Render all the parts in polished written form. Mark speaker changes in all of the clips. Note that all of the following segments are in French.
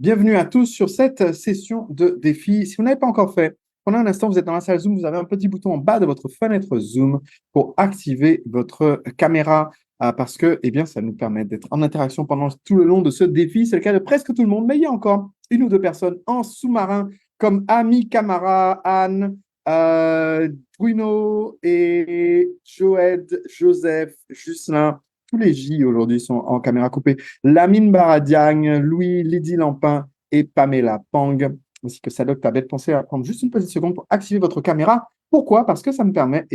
Speaker 1: Bienvenue à tous sur cette session de défi. Si vous n'avez pas encore fait, pendant un instant, vous êtes dans la salle Zoom, vous avez un petit bouton en bas de votre fenêtre Zoom pour activer votre caméra parce que ça nous permet d'être en interaction pendant tout le long de ce défi. C'est le cas de presque tout le monde, mais il y a encore une ou deux personnes en sous-marin comme Ami, Camara, Anne, euh, Bruno et Joël, Joseph, Justin. Tous les J aujourd'hui sont en caméra coupée. Lamine Baradiagne, Louis, Lydie Lampin et Pamela Pang, ainsi que Sadok Tabet. Pensez à prendre juste une petite seconde pour activer votre caméra. Pourquoi? Parce que ça me permet,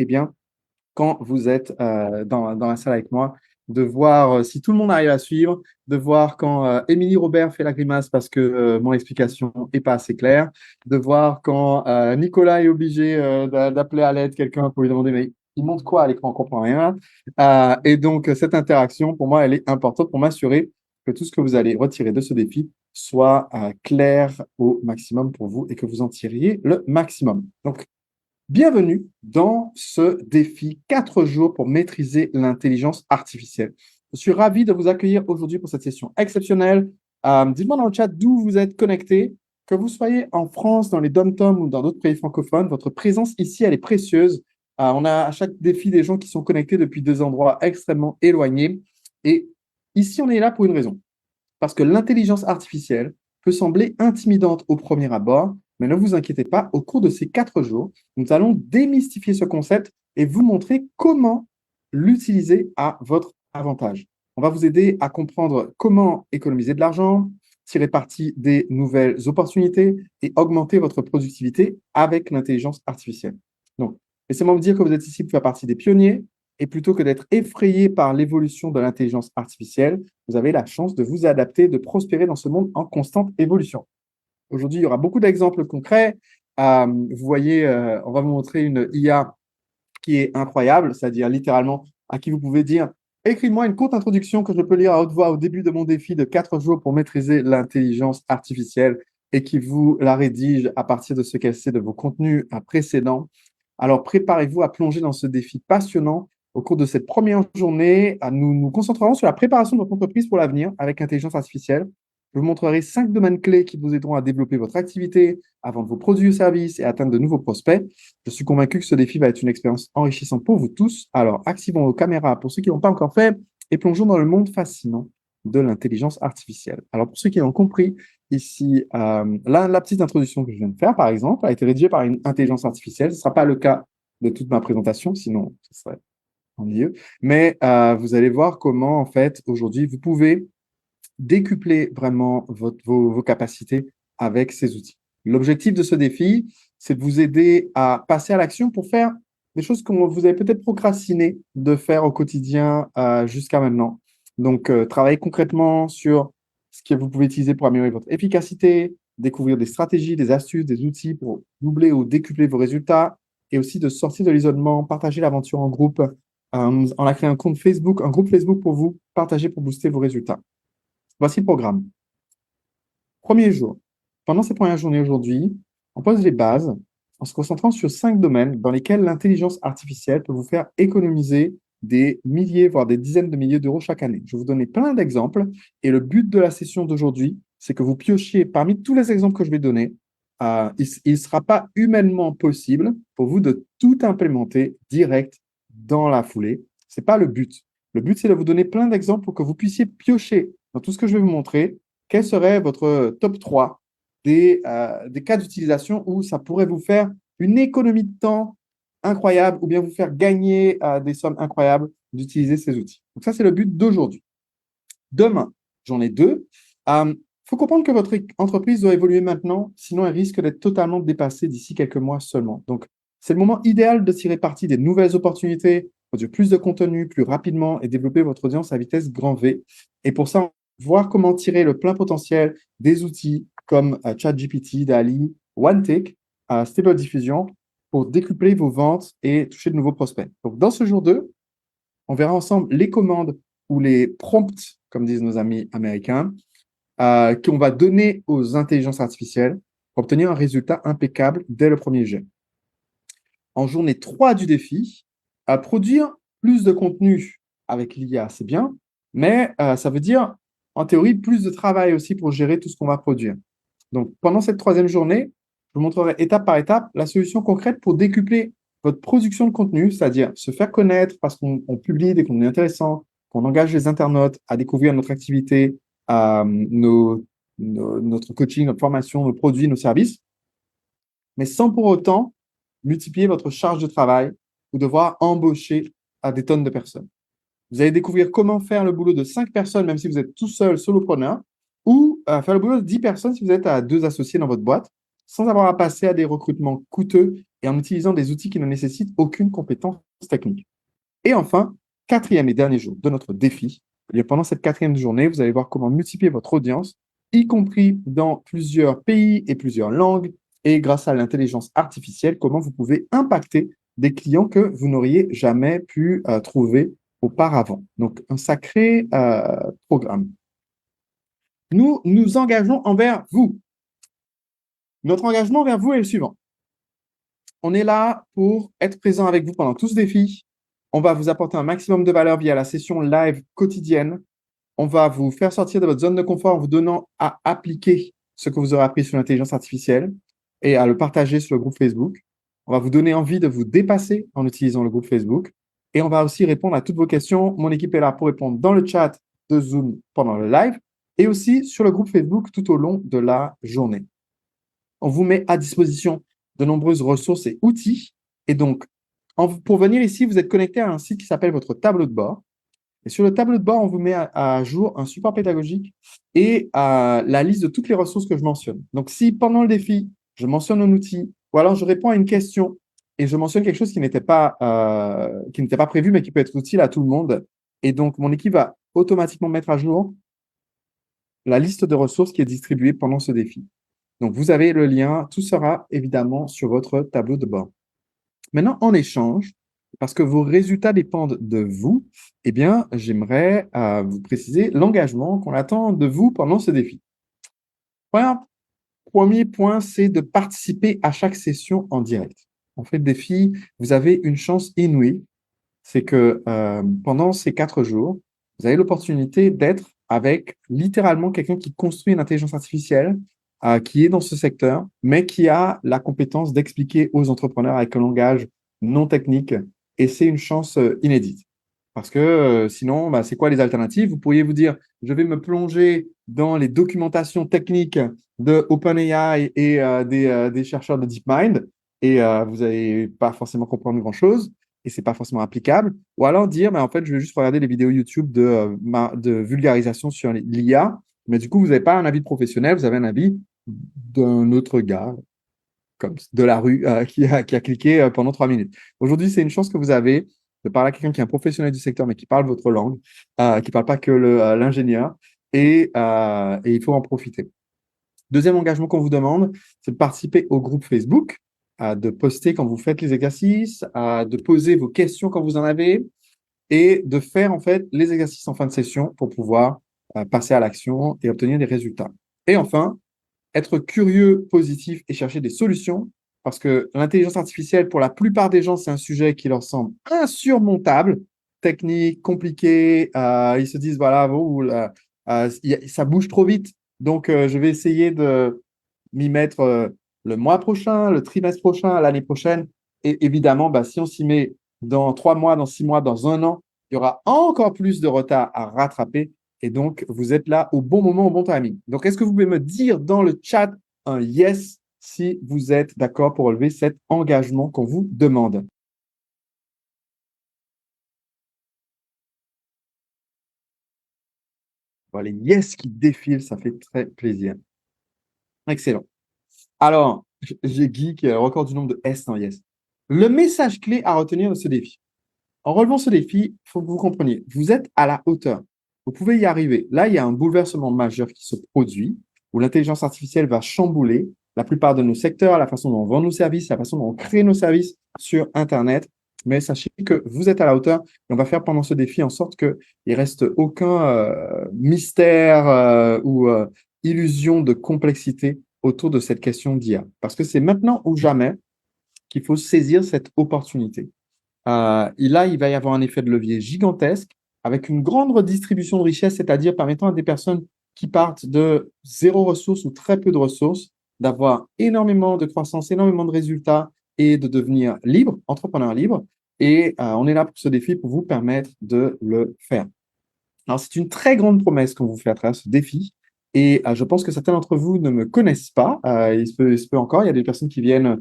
Speaker 1: quand vous êtes dans la salle avec moi, de voir si tout le monde arrive à suivre, de voir quand Émilie Robert fait la grimace parce que mon explication n'est pas assez claire, de voir quand Nicolas est obligé d'appeler à l'aide quelqu'un pour lui demander mais il montre quoi à l'écran, on ne comprend rien. Et donc, cette interaction, pour moi, elle est importante pour m'assurer que tout ce que vous allez retirer de ce défi soit clair au maximum pour vous et que vous en tiriez le maximum. Donc, bienvenue dans ce défi 4 jours pour maîtriser l'intelligence artificielle. Je suis ravi de vous accueillir aujourd'hui pour cette session exceptionnelle. Dites-moi dans le chat d'où vous êtes connecté. Que vous soyez en France, dans les dom-toms ou dans d'autres pays francophones, votre présence ici, elle est précieuse. On a à chaque défi des gens qui sont connectés depuis deux endroits extrêmement éloignés. Et ici, on est là pour une raison. Parce que l'intelligence artificielle peut sembler intimidante au premier abord, mais ne vous inquiétez pas, au cours de ces 4 jours, nous allons démystifier ce concept et vous montrer comment l'utiliser à votre avantage. On va vous aider à comprendre comment économiser de l'argent, tirer parti des nouvelles opportunités et augmenter votre productivité avec l'intelligence artificielle. Donc, laissez-moi vous dire que vous êtes ici pour faire partie des pionniers et plutôt que d'être effrayé par l'évolution de l'intelligence artificielle, vous avez la chance de vous adapter, de prospérer dans ce monde en constante évolution. Aujourd'hui, il y aura beaucoup d'exemples concrets. Vous voyez, on va vous montrer une IA qui est incroyable, c'est-à-dire littéralement à qui vous pouvez dire écris-moi une courte introduction que je peux lire à haute voix au début de mon défi de 4 jours pour maîtriser l'intelligence artificielle et qui vous la rédige à partir de ce qu'elle sait de vos contenus précédents. Alors, préparez-vous à plonger dans ce défi passionnant. Au cours de cette première journée, nous nous concentrerons sur la préparation de votre entreprise pour l'avenir avec l'intelligence artificielle. Je vous montrerai 5 domaines clés qui vous aideront à développer votre activité, à vendre vos produits ou services et à atteindre de nouveaux prospects. Je suis convaincu que ce défi va être une expérience enrichissante pour vous tous. Alors, activons vos caméras pour ceux qui n'ont pas encore fait et plongeons dans le monde fascinant de l'intelligence artificielle. Alors, pour ceux qui l'ont compris, ici, la petite introduction que je viens de faire, par exemple, a été rédigée par une intelligence artificielle. Ce ne sera pas le cas de toute ma présentation, sinon ce serait ennuyeux. Mais vous allez voir comment, en fait, aujourd'hui, vous pouvez décupler vraiment vos capacités avec ces outils. L'objectif de ce défi, c'est de vous aider à passer à l'action pour faire des choses que vous avez peut-être procrastiné de faire au quotidien jusqu'à maintenant. Donc, travailler concrètement sur ce que vous pouvez utiliser pour améliorer votre efficacité, découvrir des stratégies, des astuces, des outils pour doubler ou décupler vos résultats, et aussi de sortir de l'isolement, partager l'aventure en groupe. On a créé un compte Facebook, un groupe Facebook pour vous partager pour booster vos résultats. Voici le programme. Premier jour. Pendant ces premières journées aujourd'hui, on pose les bases en se concentrant sur 5 domaines dans lesquels l'intelligence artificielle peut vous faire économiser des milliers, voire des dizaines de milliers d'euros chaque année. Je vais vous donner plein d'exemples et le but de la session d'aujourd'hui, c'est que vous piochiez parmi tous les exemples que je vais donner. Il ne sera pas humainement possible pour vous de tout implémenter direct dans la foulée. Ce n'est pas le but. Le but, c'est de vous donner plein d'exemples pour que vous puissiez piocher dans tout ce que je vais vous montrer, quel serait votre top 3 des cas d'utilisation où ça pourrait vous faire une économie de temps incroyable ou bien vous faire gagner des sommes incroyables d'utiliser ces outils. Donc ça, c'est le but d'aujourd'hui. Demain, j'en ai deux. Il faut comprendre que votre entreprise doit évoluer maintenant, sinon elle risque d'être totalement dépassée d'ici quelques mois seulement. Donc, c'est le moment idéal de tirer parti des nouvelles opportunités, produire plus de contenu plus rapidement et développer votre audience à vitesse grand V. Et pour ça, voir comment tirer le plein potentiel des outils comme ChatGPT, DALL-E, OneTake, Stable Diffusion pour décupler vos ventes et toucher de nouveaux prospects. Donc, dans ce jour 2, on verra ensemble les commandes ou les prompts, comme disent nos amis américains, qu'on va donner aux intelligences artificielles pour obtenir un résultat impeccable dès le premier jet. En journée 3 du défi, produire plus de contenu avec l'IA, c'est bien, mais ça veut dire en théorie, plus de travail aussi pour gérer tout ce qu'on va produire. Donc, pendant cette troisième journée, je vous montrerai étape par étape la solution concrète pour décupler votre production de contenu, c'est-à-dire se faire connaître parce qu'on publie des contenus intéressants, qu'on engage les internautes à découvrir notre activité, notre coaching, notre formation, nos produits, nos services, mais sans pour autant multiplier votre charge de travail ou devoir embaucher à des tonnes de personnes. Vous allez découvrir comment faire le boulot de 5 personnes, même si vous êtes tout seul, solopreneur, ou faire le boulot de 10 personnes si vous êtes à 2 associés dans votre boîte, sans avoir à passer à des recrutements coûteux et en utilisant des outils qui ne nécessitent aucune compétence technique. Et enfin, quatrième et dernier jour de notre défi, et pendant cette quatrième journée, vous allez voir comment multiplier votre audience, y compris dans plusieurs pays et plusieurs langues, et grâce à l'intelligence artificielle, comment vous pouvez impacter des clients que vous n'auriez jamais pu trouver auparavant. Donc, un sacré programme. Nous nous engageons envers vous. Notre engagement envers vous est le suivant. On est là pour être présent avec vous pendant tout ce défi. On va vous apporter un maximum de valeur via la session live quotidienne. On va vous faire sortir de votre zone de confort en vous donnant à appliquer ce que vous aurez appris sur l'intelligence artificielle et à le partager sur le groupe Facebook. On va vous donner envie de vous dépasser en utilisant le groupe Facebook. Et on va aussi répondre à toutes vos questions. Mon équipe est là pour répondre dans le chat de Zoom pendant le live et aussi sur le groupe Facebook tout au long de la journée. On vous met à disposition de nombreuses ressources et outils. Et donc, pour venir ici, vous êtes connecté à un site qui s'appelle votre tableau de bord. Et sur le tableau de bord, on vous met à jour un support pédagogique et la liste de toutes les ressources que je mentionne. Donc, si pendant le défi, je mentionne un outil ou alors je réponds à une question et je mentionne quelque chose qui n'était pas prévu, mais qui peut être utile à tout le monde, et donc mon équipe va automatiquement mettre à jour la liste de ressources qui est distribuée pendant ce défi. Donc, vous avez le lien, tout sera évidemment sur votre tableau de bord. Maintenant, en échange, parce que vos résultats dépendent de vous, eh bien, j'aimerais vous préciser l'engagement qu'on attend de vous pendant ce défi. Premier point, c'est de participer à chaque session en direct. En fait, défi, vous avez une chance inouïe, c'est que pendant ces 4 jours, vous avez l'opportunité d'être avec littéralement quelqu'un qui construit une intelligence artificielle, qui est dans ce secteur, mais qui a la compétence d'expliquer aux entrepreneurs avec un langage non technique. Et c'est une chance inédite. Parce que sinon, c'est quoi les alternatives? Vous pourriez vous dire, je vais me plonger dans les documentations techniques de OpenAI et des chercheurs de DeepMind, et vous n'allez pas forcément comprendre grand-chose, et ce n'est pas forcément applicable. Ou alors dire, en fait, je vais juste regarder les vidéos YouTube de vulgarisation sur l'IA, mais du coup, vous n'avez pas un avis professionnel, vous avez un avis d'un autre gars, comme de la rue, qui a cliqué pendant 3 minutes. Aujourd'hui, c'est une chance que vous avez de parler à quelqu'un qui est un professionnel du secteur, mais qui parle votre langue, qui ne parle pas que l'ingénieur, et il faut en profiter. Deuxième engagement qu'on vous demande, c'est de participer au groupe Facebook, de poster quand vous faites les exercices, de poser vos questions quand vous en avez, et de faire en fait les exercices en fin de session pour pouvoir passer à l'action et obtenir des résultats. Et enfin, être curieux, positif et chercher des solutions, parce que l'intelligence artificielle, pour la plupart des gens, c'est un sujet qui leur semble insurmontable, technique, compliqué. Ils se disent, voilà, ça bouge trop vite, donc je vais essayer de m'y mettre le mois prochain, le trimestre prochain, l'année prochaine. Et évidemment, si on s'y met dans 3 mois, dans 6 mois, dans 1 an, il y aura encore plus de retard à rattraper. Et donc, vous êtes là au bon moment, au bon timing. Donc, est-ce que vous pouvez me dire dans le chat un yes si vous êtes d'accord pour relever cet engagement qu'on vous demande? Voilà, les yes qui défilent, ça fait très plaisir. Excellent. Alors, j'ai Guy qui a le record du nombre de S en yes. Le message clé à retenir de ce défi. En relevant ce défi, il faut que vous compreniez, vous êtes à la hauteur. Vous pouvez y arriver. Là, il y a un bouleversement majeur qui se produit où l'intelligence artificielle va chambouler la plupart de nos secteurs, la façon dont on vend nos services, la façon dont on crée nos services sur Internet. Mais sachez que vous êtes à la hauteur et on va faire pendant ce défi en sorte qu'il ne reste aucun mystère ou illusion de complexité autour de cette question d'IA. Parce que c'est maintenant ou jamais qu'il faut saisir cette opportunité. Là, il va y avoir un effet de levier gigantesque avec une grande redistribution de richesse, c'est-à-dire permettant à des personnes qui partent de zéro ressource ou très peu de ressources d'avoir énormément de croissance, énormément de résultats et de devenir libre, entrepreneur libre. Et on est là pour ce défi pour vous permettre de le faire. Alors, c'est une très grande promesse qu'on vous fait à travers ce défi. Et je pense que certains d'entre vous ne me connaissent pas. Il se peut encore. Il y a des personnes qui viennent,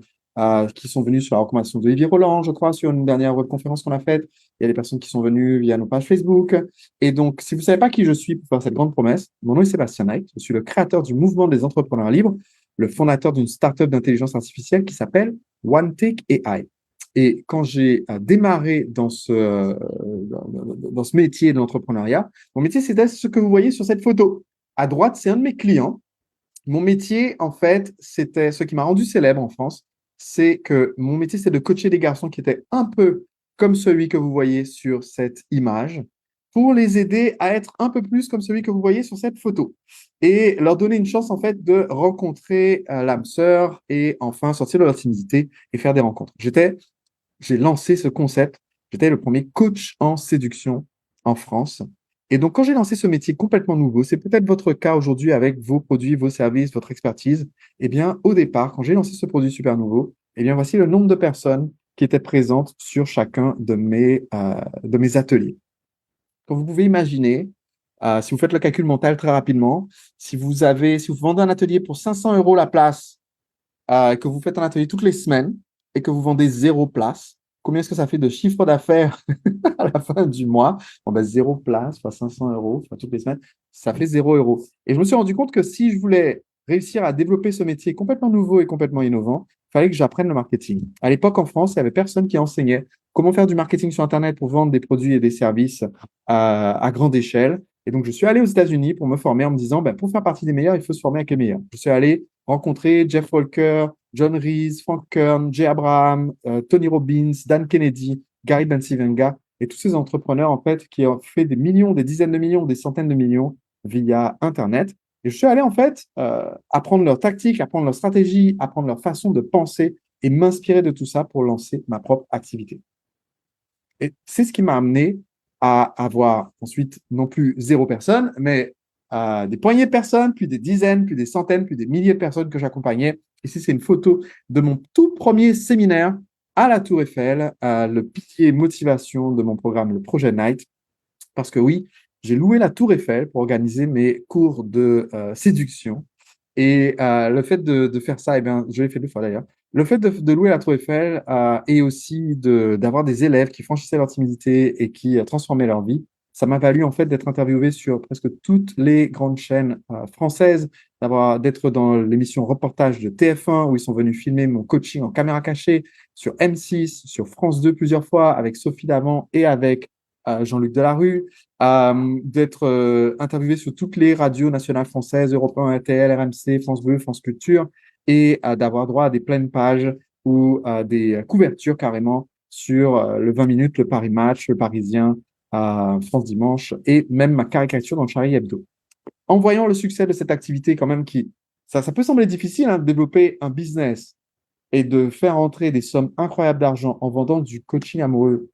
Speaker 1: qui sont venues sur la recommandation de Olivier Roland, je crois, sur une dernière webconférence qu'on a faite. Il y a des personnes qui sont venues via nos pages Facebook. Et donc, si vous ne savez pas qui je suis pour faire cette grande promesse, mon nom est Sébastien Knight. Je suis le créateur du mouvement des entrepreneurs libres, le fondateur d'une startup d'intelligence artificielle qui s'appelle OneTake AI. Et quand j'ai démarré dans ce métier de l'entrepreneuriat, mon métier, c'était ce que vous voyez sur cette photo. À droite, c'est un de mes clients. Mon métier, en fait, c'était ce qui m'a rendu célèbre en France. C'est que mon métier, c'est de coacher des garçons qui étaient un peu comme celui que vous voyez sur cette image pour les aider à être un peu plus comme celui que vous voyez sur cette photo et leur donner une chance, en fait, de rencontrer l'âme sœur et enfin sortir de leur timidité et faire des rencontres. J'ai lancé ce concept. J'étais le premier coach en séduction en France. Et donc, quand j'ai lancé ce métier complètement nouveau, c'est peut-être votre cas aujourd'hui avec vos produits, vos services, votre expertise. Eh bien, au départ, quand j'ai lancé ce produit super nouveau, eh bien, voici le nombre de personnes qui étaient présentes sur chacun de mes ateliers. Donc, vous pouvez imaginer, si vous faites le calcul mental très rapidement, si vous vendez un atelier pour 500 euros la place, que vous faites un atelier toutes les semaines et que vous vendez 0 place, combien est-ce que ça fait de chiffre d'affaires à la fin du mois? Bon, ben, 0 place fois 500 euros, fois toutes les semaines, ça fait 0 euros. Et je me suis rendu compte que si je voulais réussir à développer ce métier complètement nouveau et complètement innovant, il fallait que j'apprenne le marketing. À l'époque, en France, il n'y avait personne qui enseignait comment faire du marketing sur Internet pour vendre des produits et des services à grande échelle. Et donc, je suis allé aux États-Unis pour me former en me disant, ben, pour faire partie des meilleurs, il faut se former avec les meilleurs. Je suis allé rencontrer Jeff Walker, John Rees, Frank Kern, Jay Abraham, Tony Robbins, Dan Kennedy, Gary Bencivenga et tous ces entrepreneurs en fait qui ont fait des millions, des dizaines de millions, des centaines de millions via Internet. Et je suis allé en fait apprendre leurs tactiques, apprendre leurs stratégies, apprendre leur façon de penser et m'inspirer de tout ça pour lancer ma propre activité. Et c'est ce qui m'a amené à avoir ensuite non plus 0 personne, mais des poignées de personnes, puis des dizaines, puis des centaines, puis des milliers de personnes que j'accompagnais. Ici, c'est une photo de mon tout premier séminaire à la Tour Eiffel, le pilier motivation de mon programme, le Projet Night. Parce que oui, j'ai loué la Tour Eiffel pour organiser mes cours de séduction. Et le fait de faire ça, eh bien, je l'ai fait 2 fois d'ailleurs. Le fait de louer la Tour Eiffel et aussi d'avoir des élèves qui franchissaient leur timidité et qui transformaient leur vie, ça m'a valu en fait d'être interviewé sur presque toutes les grandes chaînes françaises, d'être dans l'émission reportage de TF1 où ils sont venus filmer mon coaching en caméra cachée, sur M6, sur France 2 plusieurs fois avec Sophie Davant et avec Jean-Luc Delarue, d'être interviewé sur toutes les radios nationales françaises, Europe 1, RTL, RMC, France Bleu, France Culture, et d'avoir droit à des pleines pages ou à des couvertures carrément sur le 20 minutes, le Paris Match, le Parisien, France Dimanche, et même ma caricature dans le Charlie Hebdo. En voyant le succès de cette activité, quand même, ça peut sembler difficile de développer un business et de faire entrer des sommes incroyables d'argent en vendant du coaching amoureux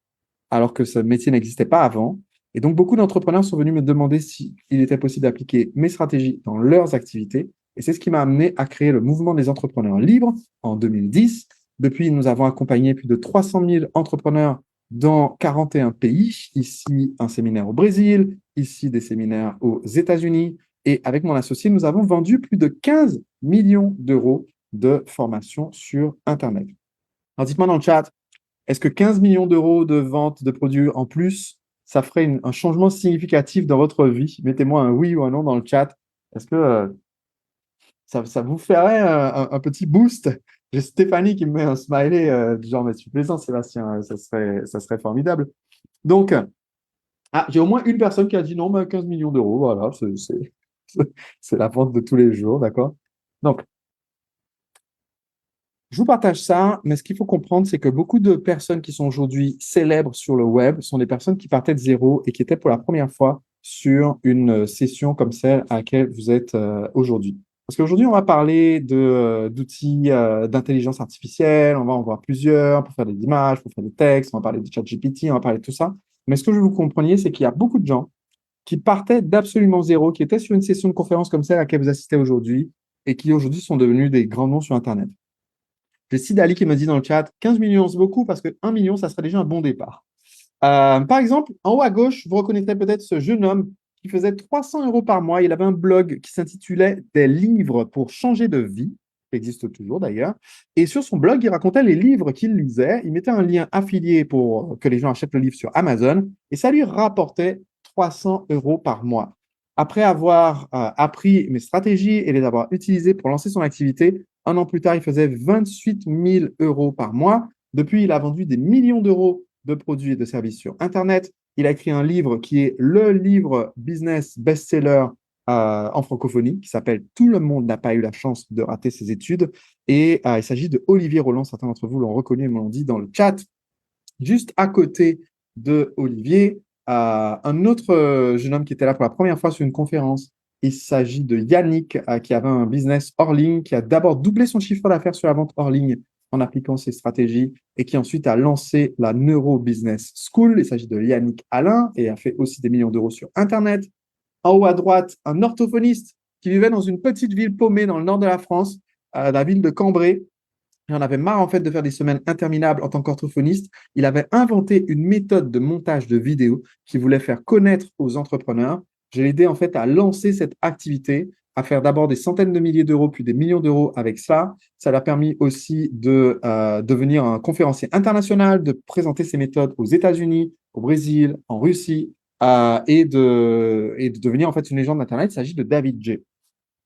Speaker 1: alors que ce métier n'existait pas avant. Et donc, beaucoup d'entrepreneurs sont venus me demander s'il était possible d'appliquer mes stratégies dans leurs activités. Et c'est ce qui m'a amené à créer le mouvement des entrepreneurs libres en 2010. Depuis, nous avons accompagné plus de 300 000 entrepreneurs dans 41 pays. Ici, un séminaire au Brésil, ici, des séminaires aux États-Unis. Et avec mon associé, nous avons vendu plus de 15 millions d'euros de formation sur Internet. Alors, dites-moi dans le chat, est-ce que 15 millions d'euros de vente de produits en plus, ça ferait un changement significatif dans votre vie? Mettez-moi un oui ou un non dans le chat. Est-ce que ça vous ferait un petit boost? J'ai Stéphanie qui me met un smiley du genre, mais tu plaisantes, Sébastien, ça serait formidable. Donc, j'ai au moins une personne qui a dit non, mais 15 millions d'euros, voilà, c'est la vente de tous les jours, d'accord? Donc, je vous partage ça, mais ce qu'il faut comprendre, c'est que beaucoup de personnes qui sont aujourd'hui célèbres sur le web sont des personnes qui partaient de zéro et qui étaient pour la première fois sur une session comme celle à laquelle vous êtes aujourd'hui. Parce qu'aujourd'hui, on va parler d'outils d'intelligence artificielle, on va en voir plusieurs pour faire des images, pour faire des textes, on va parler de ChatGPT, on va parler de tout ça. Mais ce que je veux que vous compreniez, c'est qu'il y a beaucoup de gens qui partaient d'absolument zéro, qui étaient sur une session de conférence comme celle à laquelle vous assistez aujourd'hui et qui aujourd'hui sont devenus des grands noms sur Internet. J'ai Sid Ali qui me dit dans le chat, 15 millions, c'est beaucoup parce que 1 million, ça serait déjà un bon départ. Par exemple, en haut à gauche, vous reconnaîtrez peut-être ce jeune homme qui faisait 300 euros par mois. Il avait un blog qui s'intitulait Des livres pour changer de vie, qui existe toujours d'ailleurs. Et sur son blog, il racontait les livres qu'il lisait. Il mettait un lien affilié pour que les gens achètent le livre sur Amazon et ça lui rapportait 300 euros par mois. Après avoir appris mes stratégies et les avoir utilisées pour lancer son activité, un an plus tard, il faisait 28 000 euros par mois. Depuis, il a vendu des millions d'euros de produits et de services sur Internet. Il a écrit un livre qui est le livre business best-seller en francophonie, qui s'appelle Tout le monde n'a pas eu la chance de rater ses études. Et il s'agit de Olivier Roland. Certains d'entre vous l'ont reconnu et me l'ont dit dans le chat. Juste à côté de Olivier, un autre jeune homme qui était là pour la première fois sur une conférence. Il s'agit de Yannick, qui avait un business hors ligne, qui a d'abord doublé son chiffre d'affaires sur la vente hors ligne en appliquant ses stratégies et qui ensuite a lancé la Neuro Business School. Il s'agit de Yannick Alain et a fait aussi des millions d'euros sur Internet. En haut à droite, un orthophoniste qui vivait dans une petite ville paumée dans le nord de la France, la ville de Cambrai. Il en avait marre en fait de faire des semaines interminables en tant qu'orthophoniste. Il avait inventé une méthode de montage de vidéos qu'il voulait faire connaître aux entrepreneurs. Je l'ai aidé en fait à lancer cette activité, à faire d'abord des centaines de milliers d'euros, puis des millions d'euros avec ça. Ça l'a permis aussi de devenir un conférencier international, de présenter ses méthodes aux États-Unis, au Brésil, en Russie, et de devenir en fait une légende d'Internet. Il s'agit de David J.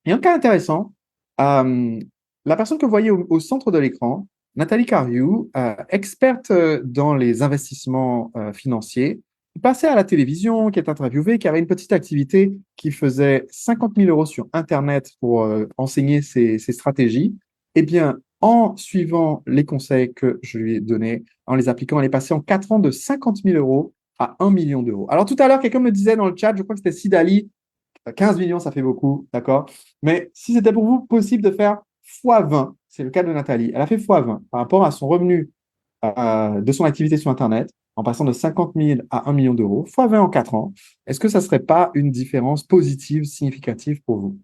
Speaker 1: Et un cas intéressant, euh, la personne que vous voyez au centre de l'écran, Nathalie Cariou, experte dans les investissements financiers, qui passait à la télévision, qui est interviewée, qui avait une petite activité qui faisait 50 000 euros sur Internet pour enseigner ses stratégies. Eh bien, en suivant les conseils que je lui ai donnés, en les appliquant, elle est passée en 4 ans de 50 000 euros à 1 million d'euros. Alors tout à l'heure, quelqu'un me disait dans le chat, je crois que c'était Sidali, 15 millions, ça fait beaucoup, d'accord? Mais si c'était pour vous possible de faire x20, c'est le cas de Nathalie, elle a fait x20 par rapport à son revenu de son activité sur Internet, en passant de 50 000 à 1 million d'euros, x20 en 4 ans, est-ce que ça ne serait pas une différence positive, significative pour vous?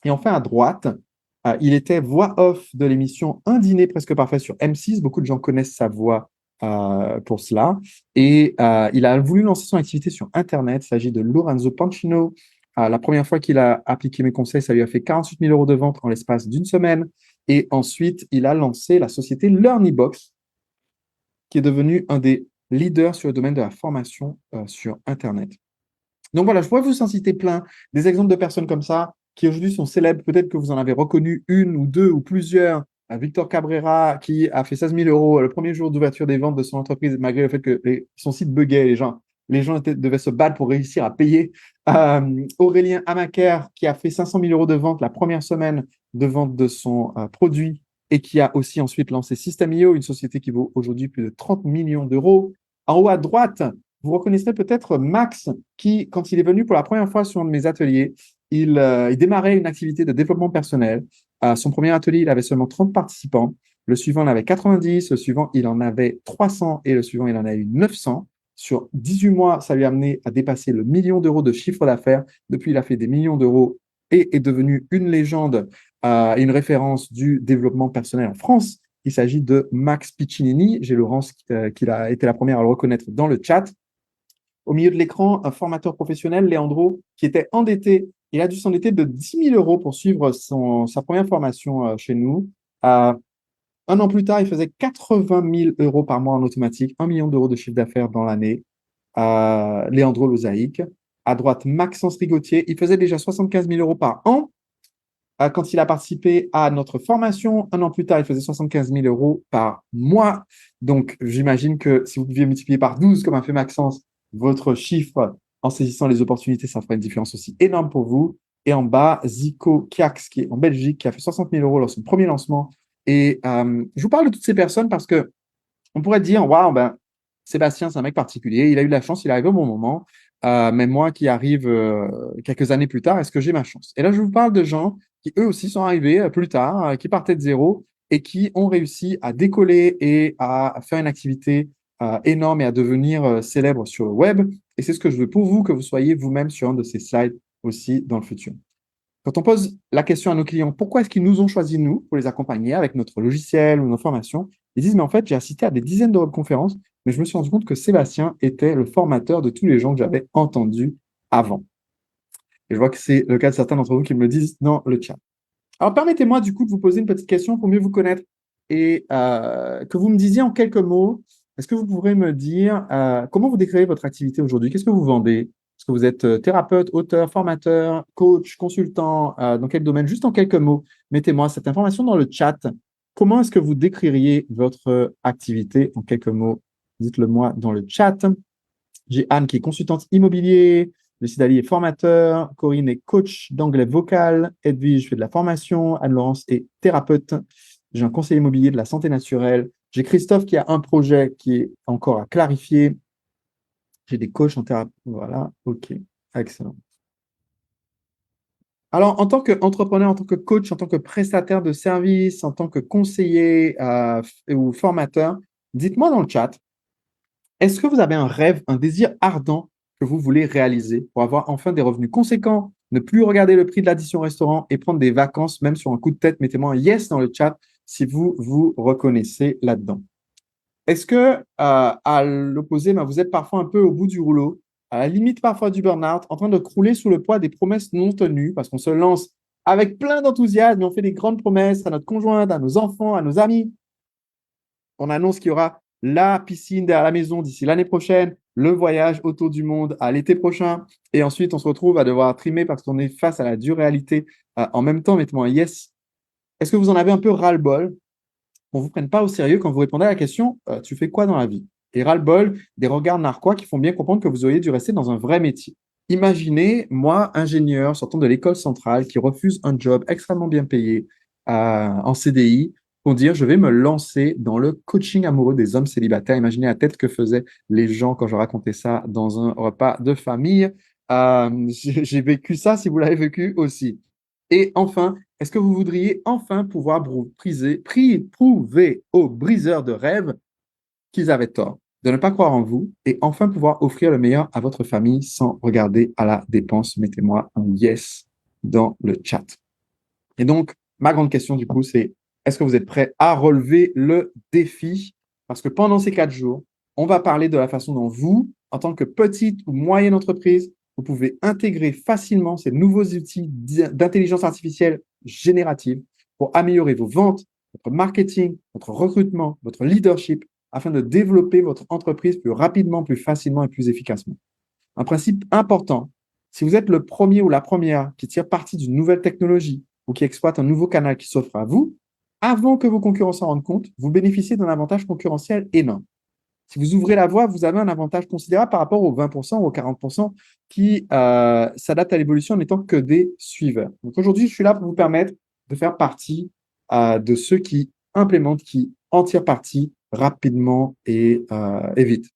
Speaker 1: Et enfin, à droite, il était voix off de l'émission Un dîner presque parfait sur M6. Beaucoup de gens connaissent sa voix pour cela. Et il a voulu lancer son activité sur Internet. Il s'agit de Lorenzo Pancino. La première fois qu'il a appliqué mes conseils, ça lui a fait 48 000 euros de vente en l'espace d'une semaine. Et ensuite, il a lancé la société LearnyBox, qui est devenu un des leaders sur le domaine de la formation sur Internet. Donc voilà, je pourrais vous en citer plein, des exemples de personnes comme ça qui aujourd'hui sont célèbres. Peut-être que vous en avez reconnu une ou deux ou plusieurs. Victor Cabrera qui a fait 16 000 euros le premier jour d'ouverture des ventes de son entreprise, malgré le fait que son site buguait, les gens devaient se battre pour réussir à payer. Aurélien Amaker qui a fait 500 000 euros de vente la première semaine de vente de son produit et qui a aussi ensuite lancé System.io, une société qui vaut aujourd'hui plus de 30 millions d'euros. En haut à droite, vous reconnaîtrez peut-être Max, qui, quand il est venu pour la première fois sur un de mes ateliers, il démarrait une activité de développement personnel. À son premier atelier, il avait seulement 30 participants. Le suivant, il en avait 90. Le suivant, il en avait 300. Et le suivant, il en a eu 900. Sur 18 mois, ça lui a amené à dépasser le million d'euros de chiffre d'affaires. Depuis, il a fait des millions d'euros et est devenu une légende et une référence du développement personnel en France. Il s'agit de Max Piccinini. J'ai Laurence qui a été la première à le reconnaître dans le chat. Au milieu de l'écran, un formateur professionnel, Leandro, qui était endetté. Il a dû s'endetter de 10 000 euros pour suivre sa première formation chez nous. Un an plus tard, il faisait 80 000 euros par mois en automatique, 1 million d'euros de chiffre d'affaires dans l'année. Leandro Lozaïque. À droite, Maxence Rigotier. Il faisait déjà 75 000 euros par an. Quand il a participé à notre formation, un an plus tard, il faisait 75 000 euros par mois. Donc, j'imagine que si vous pouviez multiplier par 12, comme a fait Maxence, votre chiffre en saisissant les opportunités, ça ferait une différence aussi énorme pour vous. Et en bas, Zico Kiax, qui est en Belgique, qui a fait 60 000 euros lors de son premier lancement. Et je vous parle de toutes ces personnes parce que on pourrait dire, waouh, ben, Sébastien, c'est un mec particulier, il a eu de la chance, il arrive au bon moment. Mais moi qui arrive quelques années plus tard, est-ce que j'ai ma chance? Et là, je vous parle de gens qui eux aussi sont arrivés plus tard, qui partaient de zéro et qui ont réussi à décoller et à faire une activité énorme et à devenir célèbre sur le web. Et c'est ce que je veux pour vous, que vous soyez vous-même sur un de ces slides aussi dans le futur. Quand on pose la question à nos clients, pourquoi est-ce qu'ils nous ont choisi, nous, pour les accompagner avec notre logiciel ou nos formations, ils disent, mais en fait, j'ai assisté à des dizaines de conférences, mais je me suis rendu compte que Sébastien était le formateur de tous les gens que j'avais entendus avant. Et je vois que c'est le cas de certains d'entre vous qui me le disent dans le chat. Alors, permettez-moi du coup de vous poser une petite question pour mieux vous connaître et que vous me disiez en quelques mots, est-ce que vous pourrez me dire comment vous décrivez votre activité aujourd'hui? Qu'est-ce que vous vendez? Est-ce que vous êtes thérapeute, auteur, formateur, coach, consultant? Dans quel domaine? Juste en quelques mots, mettez-moi cette information dans le chat. Comment est-ce que vous décririez votre activité en quelques mots? Dites-le moi dans le chat. J'ai Anne qui est consultante immobilier, Lucie Dali est formateur, Corinne est coach d'anglais vocal, Edwige fait de la formation, Anne-Laurence est thérapeute, j'ai un conseiller immobilier de la santé naturelle, j'ai Christophe qui a un projet qui est encore à clarifier, j'ai des coachs en thérapie, voilà, ok, excellent. Alors, en tant qu'entrepreneur, en tant que coach, en tant que prestataire de services, en tant que conseiller ou formateur, dites-moi dans le chat, est-ce que vous avez un rêve, un désir ardent que vous voulez réaliser pour avoir enfin des revenus conséquents, ne plus regarder le prix de l'addition au restaurant et prendre des vacances, même sur un coup de tête? Mettez-moi un yes dans le chat si vous vous reconnaissez là-dedans. Est-ce que, à l'opposé, vous êtes parfois un peu au bout du rouleau, à la limite parfois du burn-out, en train de crouler sous le poids des promesses non tenues, parce qu'on se lance avec plein d'enthousiasme et on fait des grandes promesses à notre conjointe, à nos enfants, à nos amis. On annonce qu'il y aura la piscine derrière la maison d'ici l'année prochaine, le voyage autour du monde à l'été prochain. Et ensuite, on se retrouve à devoir trimer parce qu'on est face à la dure réalité en même temps. Mettez-moi un yes. Est-ce que vous en avez un peu ras-le-bol? On ne vous prenne pas au sérieux quand vous répondez à la question tu fais quoi dans la vie? Et ras-le-bol, des regards narquois qui font bien comprendre que vous auriez dû rester dans un vrai métier. Imaginez, moi, ingénieur, sortant de l'école centrale, qui refuse un job extrêmement bien payé en CDI pour dire je vais me lancer dans le coaching amoureux des hommes célibataires. Imaginez la tête que faisaient les gens quand je racontais ça dans un repas de famille. J'ai vécu ça si vous l'avez vécu aussi. Et enfin, est-ce que vous voudriez enfin pouvoir prouver aux briseurs de rêves qu'ils avaient tort, de ne pas croire en vous et enfin pouvoir offrir le meilleur à votre famille sans regarder à la dépense? Mettez-moi un yes dans le chat. Et donc, ma grande question du coup, c'est est-ce que vous êtes prêts à relever le défi? Parce que pendant ces 4 jours, on va parler de la façon dont vous, en tant que petite ou moyenne entreprise, vous pouvez intégrer facilement ces nouveaux outils d'intelligence artificielle générative pour améliorer vos ventes, votre marketing, votre recrutement, votre leadership, afin de développer votre entreprise plus rapidement, plus facilement et plus efficacement. Un principe important, si vous êtes le premier ou la première qui tire parti d'une nouvelle technologie ou qui exploite un nouveau canal qui s'offre à vous, avant que vos concurrents s'en rendent compte, vous bénéficiez d'un avantage concurrentiel énorme. Si vous ouvrez la voie, vous avez un avantage considérable par rapport aux 20% ou aux 40% qui s'adaptent à l'évolution en n'étant que des suiveurs. Donc aujourd'hui, je suis là pour vous permettre de faire partie de ceux qui implémentent, qui en tirent parti rapidement et vite.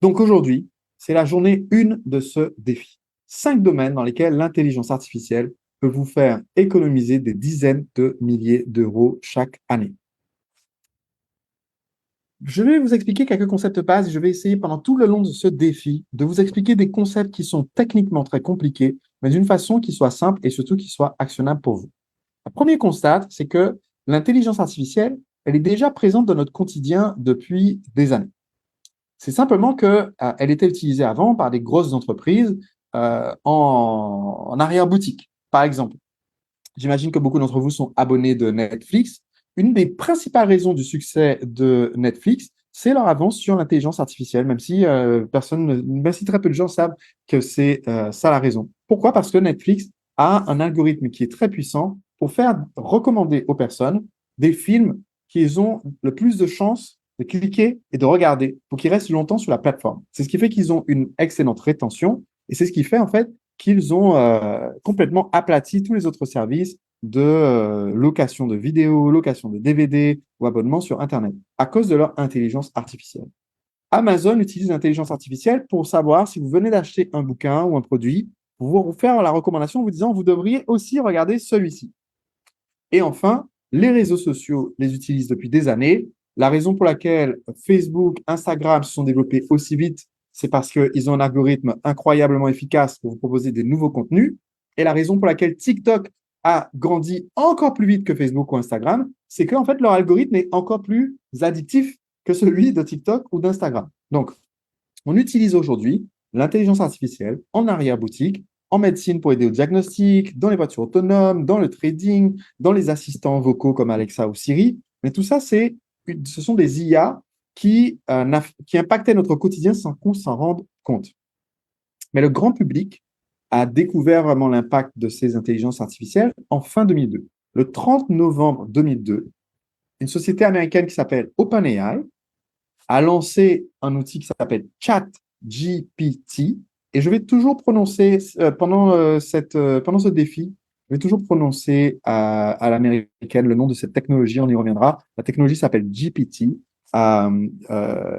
Speaker 1: Donc aujourd'hui, c'est la journée 1 de ce défi. 5 domaines dans lesquels l'intelligence artificielle peut vous faire économiser des dizaines de milliers d'euros chaque année. Je vais vous expliquer quelques concepts de base et je vais essayer pendant tout le long de ce défi de vous expliquer des concepts qui sont techniquement très compliqués, mais d'une façon qui soit simple et surtout qui soit actionnable pour vous. Le premier constat, c'est que l'intelligence artificielle, elle est déjà présente dans notre quotidien depuis des années. C'est simplement qu'elle était utilisée avant par des grosses entreprises en arrière-boutique. Par exemple, j'imagine que beaucoup d'entre vous sont abonnés de Netflix. Une des principales raisons du succès de Netflix, c'est leur avance sur l'intelligence artificielle, même si même si très peu de gens savent que c'est ça la raison. Pourquoi? Parce que Netflix a un algorithme qui est très puissant pour faire recommander aux personnes des films qu'ils ont le plus de chances de cliquer et de regarder pour qu'ils restent longtemps sur la plateforme. C'est ce qui fait qu'ils ont une excellente rétention et c'est ce qui fait en fait qu'ils ont complètement aplati tous les autres services de location de vidéos, location de DVD ou abonnement sur Internet à cause de leur intelligence artificielle. Amazon utilise l'intelligence artificielle pour savoir si vous venez d'acheter un bouquin ou un produit, pour vous faire la recommandation en vous disant vous devriez aussi regarder celui-ci. Et enfin, les réseaux sociaux les utilisent depuis des années La raison pour laquelle Facebook, Instagram se sont développés aussi vite, c'est parce qu'ils ont un algorithme incroyablement efficace pour vous proposer des nouveaux contenus. Et la raison pour laquelle TikTok a grandi encore plus vite que Facebook ou Instagram, c'est qu'en fait, leur algorithme est encore plus addictif que celui de TikTok ou d'Instagram. Donc, on utilise aujourd'hui l'intelligence artificielle en arrière-boutique, en médecine pour aider au diagnostic, dans les voitures autonomes, dans le trading, dans les assistants vocaux comme Alexa ou Siri. Mais tout ça, ce sont des IA qui impactaient notre quotidien sans qu'on s'en rende compte. Mais le grand public a découvert vraiment l'impact de ces intelligences artificielles en fin 2002. Le 30 novembre 2002, une société américaine qui s'appelle OpenAI a lancé un outil qui s'appelle ChatGPT. Et je vais toujours prononcer, pendant ce défi, je vais toujours prononcer à l'américaine le nom de cette technologie, on y reviendra. La technologie s'appelle GPT. Je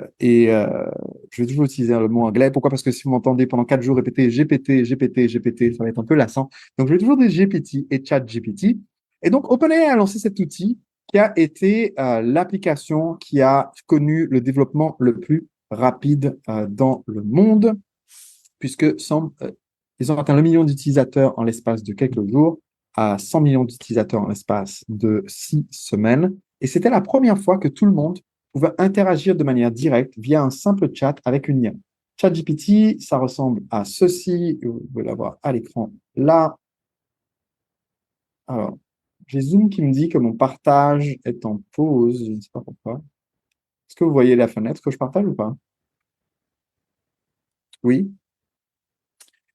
Speaker 1: vais toujours utiliser le mot anglais. Pourquoi? Parce que si vous m'entendez pendant 4 jours répéter GPT, GPT, GPT, ça va être un peu lassant. Donc, je vais toujours dire GPT et ChatGPT. Et donc, OpenAI a lancé cet outil qui a été l'application qui a connu le développement le plus rapide dans le monde, puisque ils ont atteint le million d'utilisateurs en l'espace de quelques jours, à 100 millions d'utilisateurs en l'espace de 6 semaines. Et c'était la première fois que tout le monde pouvait interagir de manière directe via un simple chat avec une IA. ChatGPT, ça ressemble à ceci. Vous pouvez l'avoir à l'écran là. Alors, j'ai Zoom qui me dit que mon partage est en pause. Je ne sais pas pourquoi. Est-ce que vous voyez la fenêtre que je partage ou pas? Oui.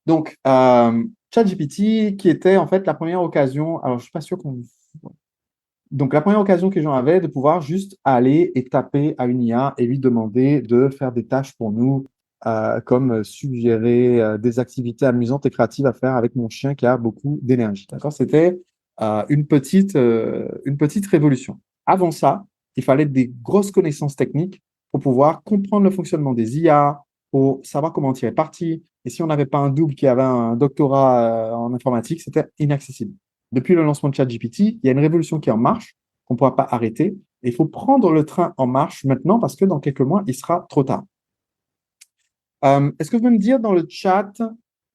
Speaker 1: Donc, ChatGPT, qui était en fait la première occasion, alors je ne suis pas sûr qu'on... Donc, la première occasion que les gens avaient de pouvoir juste aller et taper à une IA et lui demander de faire des tâches pour nous, comme suggérer des activités amusantes et créatives à faire avec mon chien qui a beaucoup d'énergie. D'accord? C'était une petite révolution. Avant ça, il fallait des grosses connaissances techniques pour pouvoir comprendre le fonctionnement des IA, pour savoir comment en tirer parti. Et si on n'avait pas un double qui avait un doctorat en informatique, c'était inaccessible. Depuis le lancement de ChatGPT, il y a une révolution qui est en marche, qu'on ne pourra pas arrêter. Et il faut prendre le train en marche maintenant parce que dans quelques mois, il sera trop tard. Est-ce que vous pouvez me dire dans le chat,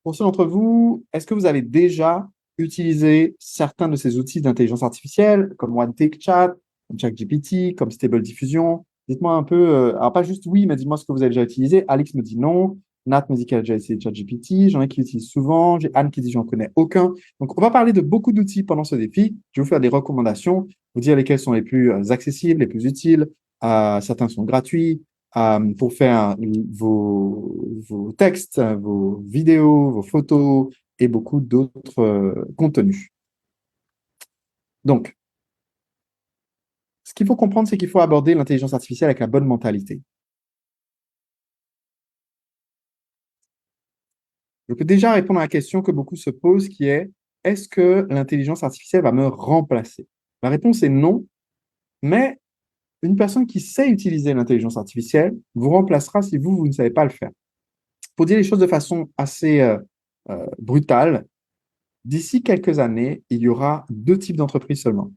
Speaker 1: pour ceux d'entre vous, est-ce que vous avez déjà utilisé certains de ces outils d'intelligence artificielle, comme OneTake comme ChatGPT, comme Stable Diffusion? Dites-moi un peu, alors pas juste oui, mais dites-moi ce que vous avez déjà utilisé. Alex me dit non. Nat me dit qu'elle a déjà essayé ChatGPT. J'en ai qui l'utilisent souvent. J'ai Anne qui dit j'en connais aucun. Donc, on va parler de beaucoup d'outils pendant ce défi. Je vais vous faire des recommandations, vous dire lesquels sont les plus accessibles, les plus utiles. Certains sont gratuits pour faire vos textes, vos vidéos, vos photos et beaucoup d'autres contenus. Donc, ce qu'il faut comprendre, c'est qu'il faut aborder l'intelligence artificielle avec la bonne mentalité. Je peux déjà répondre à la question que beaucoup se posent, qui est, est-ce que l'intelligence artificielle va me remplacer? La réponse est non, mais une personne qui sait utiliser l'intelligence artificielle vous remplacera si vous ne savez pas le faire. Pour dire les choses de façon assez brutale, d'ici quelques années, il y aura deux types d'entreprises seulement.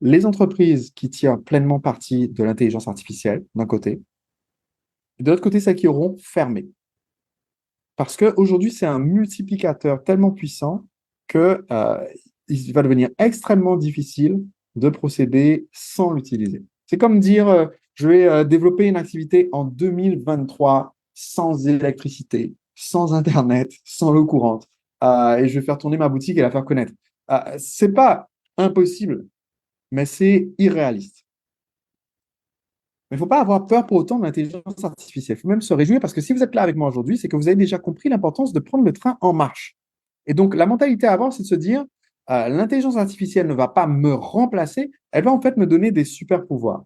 Speaker 1: Les entreprises qui tirent pleinement parti de l'intelligence artificielle, d'un côté, et de l'autre côté, celles qui auront fermé. Parce qu'aujourd'hui, c'est un multiplicateur tellement puissant que, il va devenir extrêmement difficile de procéder sans l'utiliser. C'est comme dire, je vais développer une activité en 2023 sans électricité, sans Internet, sans l'eau courante, et je vais faire tourner ma boutique et la faire connaître. C'est pas impossible, mais c'est irréaliste. Mais il ne faut pas avoir peur pour autant de l'intelligence artificielle. Il faut même se réjouir parce que si vous êtes là avec moi aujourd'hui, c'est que vous avez déjà compris l'importance de prendre le train en marche. Et donc, la mentalité à avoir, c'est de se dire, l'intelligence artificielle ne va pas me remplacer, elle va en fait me donner des super pouvoirs.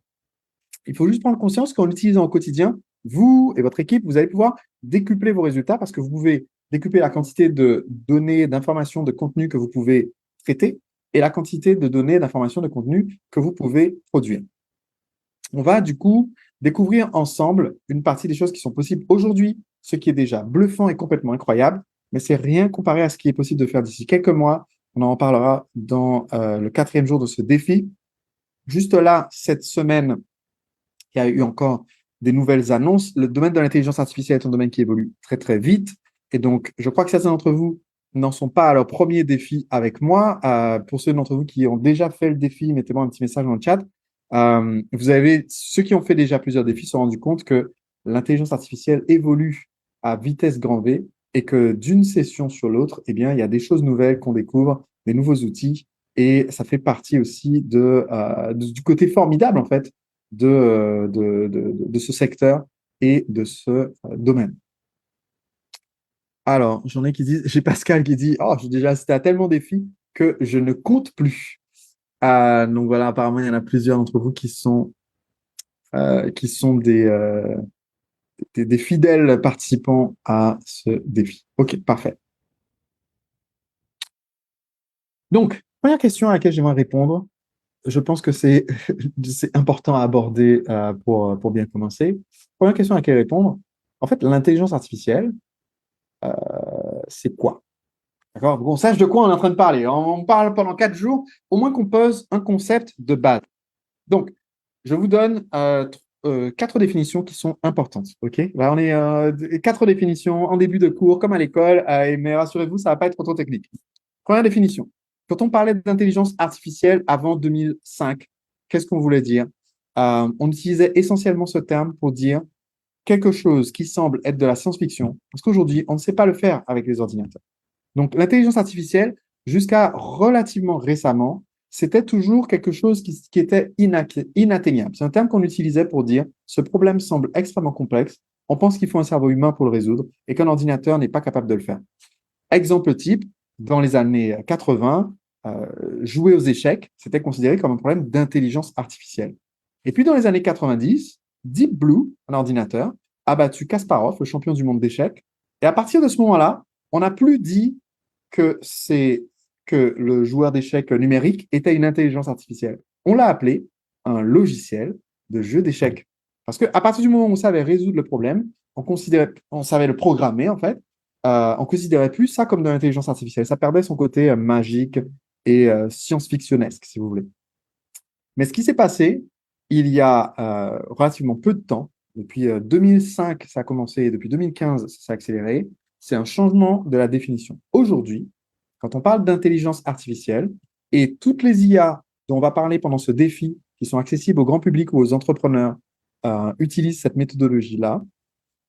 Speaker 1: Il faut juste prendre conscience qu'en l'utilisant au quotidien, vous et votre équipe, vous allez pouvoir décupler vos résultats parce que vous pouvez décupler la quantité de données, d'informations, de contenu que vous pouvez traiter et la quantité de données, d'informations, de contenu que vous pouvez produire. On va du coup découvrir ensemble une partie des choses qui sont possibles aujourd'hui, ce qui est déjà bluffant et complètement incroyable, mais c'est rien comparé à ce qui est possible de faire d'ici quelques mois. On en parlera dans le 4e jour de ce défi. Juste là, cette semaine, Il y a eu encore des nouvelles annonces. Le domaine de l'intelligence artificielle est un domaine qui évolue très, très vite. Et donc, je crois que certains d'entre vous n'en sont pas à leur premier défi avec moi. Pour ceux d'entre vous qui ont déjà fait le défi, mettez-moi un petit message dans le chat. Ceux qui ont fait déjà plusieurs défis se sont rendus compte que l'intelligence artificielle évolue à vitesse grand V et que d'une session sur l'autre, eh bien, il y a des choses nouvelles qu'on découvre, des nouveaux outils. Et ça fait partie aussi du côté formidable, en fait, de ce secteur et de ce domaine. Alors, j'en ai qui disent, j'ai Pascal qui dit, oh, j'ai déjà assisté à tellement de défis que je ne compte plus. Donc voilà, apparemment, il y en a plusieurs d'entre vous qui sont des fidèles participants à ce défi. Ok, parfait. Donc, première question à laquelle j'aimerais répondre, je pense que c'est c'est important à aborder pour bien commencer. Première question à laquelle répondre, en fait, l'intelligence artificielle, c'est quoi? D'accord? Qu'on sache de quoi on est en train de parler. On parle pendant 4 jours, au moins qu'on pose un concept de base. Donc, je vous donne 4 définitions qui sont importantes. OK? Là, on est 4 définitions en début de cours, comme à l'école, mais rassurez-vous, ça ne va pas être trop technique. Première définition. Quand on parlait d'intelligence artificielle avant 2005, qu'est-ce qu'on voulait dire? On utilisait essentiellement ce terme pour dire quelque chose qui semble être de la science-fiction, parce qu'aujourd'hui, on ne sait pas le faire avec les ordinateurs. Donc, l'intelligence artificielle, jusqu'à relativement récemment, c'était toujours quelque chose qui était inatteignable. C'est un terme qu'on utilisait pour dire ce problème semble extrêmement complexe, on pense qu'il faut un cerveau humain pour le résoudre et qu'un ordinateur n'est pas capable de le faire. Exemple type, dans les années 80, jouer aux échecs, c'était considéré comme un problème d'intelligence artificielle. Et puis dans les années 90, Deep Blue, un ordinateur, a battu Kasparov, le champion du monde d'échecs. Et à partir de ce moment-là, on n'a plus dit que le joueur d'échecs numérique était une intelligence artificielle. On l'a appelé un logiciel de jeu d'échecs. Parce qu'à partir du moment où on savait résoudre le problème, on savait le programmer, en fait, on considérait plus ça comme de l'intelligence artificielle. Ça perdait son côté magique et science-fictionnesque, si vous voulez. Mais ce qui s'est passé, il y a relativement peu de temps, depuis 2005, ça a commencé, et depuis 2015, ça s'est accéléré, c'est un changement de la définition. Aujourd'hui, quand on parle d'intelligence artificielle, et toutes les IA dont on va parler pendant ce défi, qui sont accessibles au grand public ou aux entrepreneurs, utilisent cette méthodologie-là.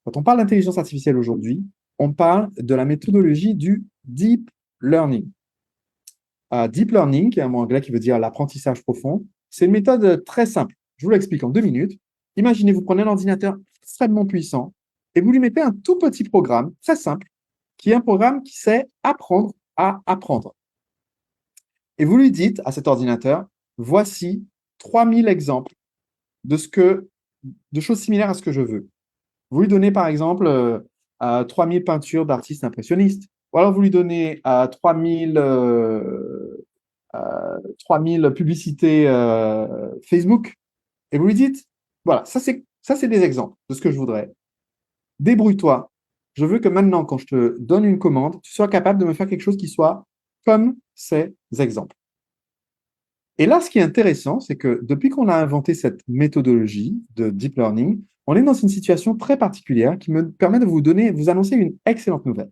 Speaker 1: Quand on parle d'intelligence artificielle aujourd'hui, on parle de la méthodologie du deep learning. Deep learning, qui est un mot anglais qui veut dire l'apprentissage profond, c'est une méthode très simple. Je vous l'explique en 2 minutes. Imaginez, vous prenez un ordinateur extrêmement puissant et vous lui mettez un tout petit programme très simple, qui est un programme qui sait apprendre à apprendre. Et vous lui dites à cet ordinateur, voici 3000 exemples de choses similaires à ce que je veux. Vous lui donnez par exemple 3000 peintures d'artistes impressionnistes, ou alors vous lui donnez 3000 publicités Facebook, et vous lui dites, voilà, ça c'est des exemples de ce que je voudrais. Débrouille-toi. Je veux que maintenant, quand je te donne une commande, tu sois capable de me faire quelque chose qui soit comme ces exemples. Et là, ce qui est intéressant, c'est que depuis qu'on a inventé cette méthodologie de deep learning, on est dans une situation très particulière qui me permet de vous annoncer une excellente nouvelle.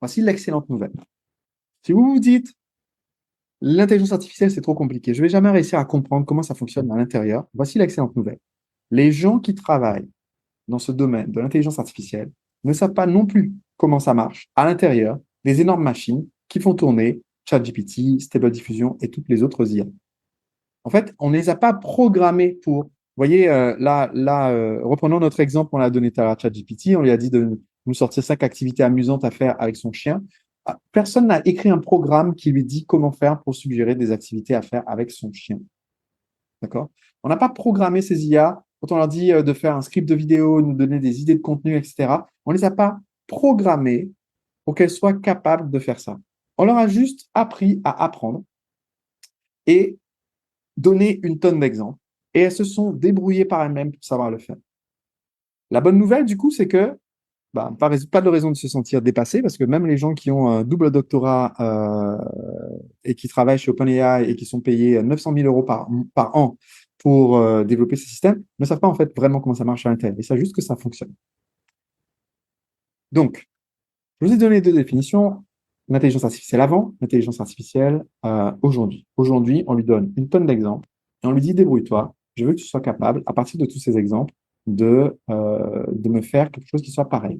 Speaker 1: Voici l'excellente nouvelle. Si vous vous dites, l'intelligence artificielle, c'est trop compliqué, je ne vais jamais réussir à comprendre comment ça fonctionne à l'intérieur, voici l'excellente nouvelle. Les gens qui travaillent dans ce domaine de l'intelligence artificielle ne savent pas non plus comment ça marche à l'intérieur des énormes machines qui font tourner ChatGPT, Stable Diffusion et toutes les autres IA. En fait, on ne les a pas programmés pour. Vous voyez, reprenons notre exemple qu'on a donné à ChatGPT. On lui a dit de nous sortir 5 activités amusantes à faire avec son chien. Personne n'a écrit un programme qui lui dit comment faire pour suggérer des activités à faire avec son chien. D'accord? On n'a pas programmé ces IA. Quand on leur dit de faire un script de vidéo, nous donner des idées de contenu, etc., on ne les a pas programmées pour qu'elles soient capables de faire ça. On leur a juste appris à apprendre et donner une tonne d'exemples. Et elles se sont débrouillées par elles-mêmes pour savoir le faire. La bonne nouvelle, du coup, c'est que pas de raison de se sentir dépassé, parce que même les gens qui ont un double doctorat et qui travaillent chez OpenAI et qui sont payés 900 000 € par an pour développer ces systèmes ne savent pas en fait vraiment comment ça marche à l'intérieur. Ils savent juste que ça fonctionne. Donc, je vous ai donné deux définitions, l'intelligence artificielle avant, l'intelligence artificielle aujourd'hui. Aujourd'hui, on lui donne une tonne d'exemples et on lui dit débrouille-toi, je veux que tu sois capable, à partir de tous ces exemples, de me faire quelque chose qui soit pareil.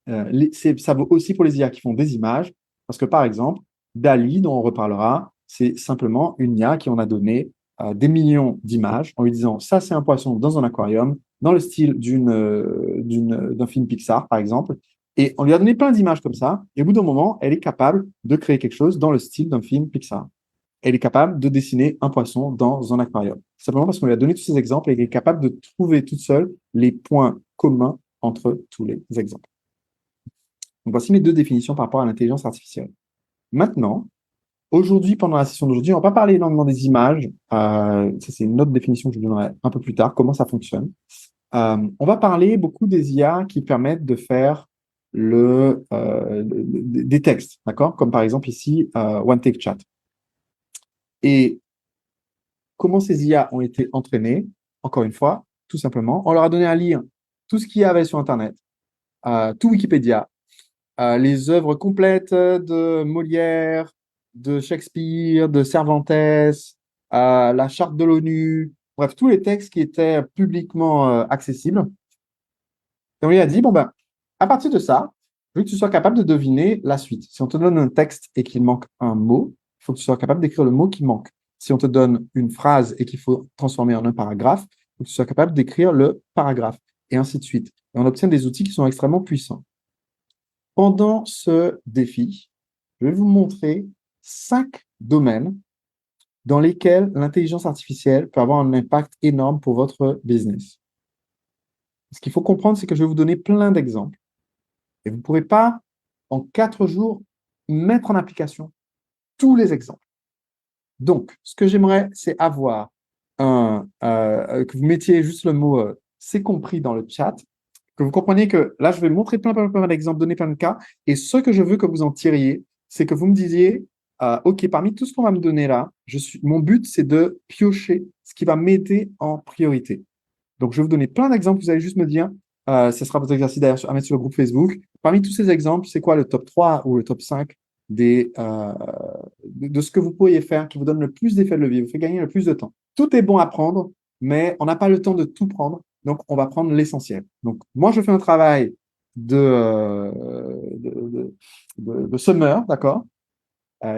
Speaker 1: Ça vaut aussi pour les IA qui font des images, parce que par exemple, DALL-E, dont on reparlera, c'est simplement une IA qui en a donné des millions d'images en lui disant ça, c'est un poisson dans un aquarium, dans le style d'un film Pixar, par exemple. Et on lui a donné plein d'images comme ça, et au bout d'un moment, elle est capable de créer quelque chose dans le style d'un film Pixar. Elle est capable de dessiner un poisson dans un aquarium. Simplement parce qu'on lui a donné tous ces exemples et elle est capable de trouver toute seule les points communs entre tous les exemples. Donc, voici mes deux définitions par rapport à l'intelligence artificielle. Maintenant, aujourd'hui, pendant la session d'aujourd'hui, on ne va pas parler énormément des images. Ça, c'est une autre définition que je vous donnerai un peu plus tard, comment ça fonctionne. On va parler beaucoup des IA qui permettent de faire des textes, d'accord? Comme par exemple ici, OneTakeChat. Et comment ces IA ont été entraînées? Encore une fois, tout simplement, on leur a donné à lire tout ce qu'il y avait sur Internet, tout Wikipédia, les œuvres complètes de Molière, de Shakespeare, de Cervantes, la charte de l'ONU, bref, tous les textes qui étaient publiquement accessibles. Et on lui a dit, bon ben, à partir de ça, je veux que tu sois capable de deviner la suite. Si on te donne un texte et qu'il manque un mot, il faut que tu sois capable d'écrire le mot qui manque. Si on te donne une phrase et qu'il faut transformer en un paragraphe, il faut que tu sois capable d'écrire le paragraphe, et ainsi de suite. Et on obtient des outils qui sont extrêmement puissants. Pendant ce défi, je vais vous montrer 5 domaines dans lesquels l'intelligence artificielle peut avoir un impact énorme pour votre business. Ce qu'il faut comprendre, c'est que je vais vous donner plein d'exemples. Et vous ne pourrez pas, en 4 jours, mettre en application tous les exemples. Donc, ce que j'aimerais, c'est avoir que vous mettiez juste le mot c'est compris dans le chat, que vous compreniez que là, je vais montrer plein d'exemples, donner plein de cas. Et ce que je veux que vous en tiriez, c'est que vous me disiez, OK, parmi tout ce qu'on va me donner là, mon but, c'est de piocher ce qui va m'aider en priorité. Donc, je vais vous donner plein d'exemples. Vous allez juste me dire, ce sera votre exercice d'ailleurs à mettre sur le groupe Facebook. Parmi tous ces exemples, c'est quoi le top 3 ou le top 5 de ce que vous pourriez faire qui vous donne le plus d'effet de levier, vous fait gagner le plus de temps. Tout est bon à prendre, mais on n'a pas le temps de tout prendre, donc on va prendre l'essentiel. Donc, moi, je fais un travail de semeur, d'accord?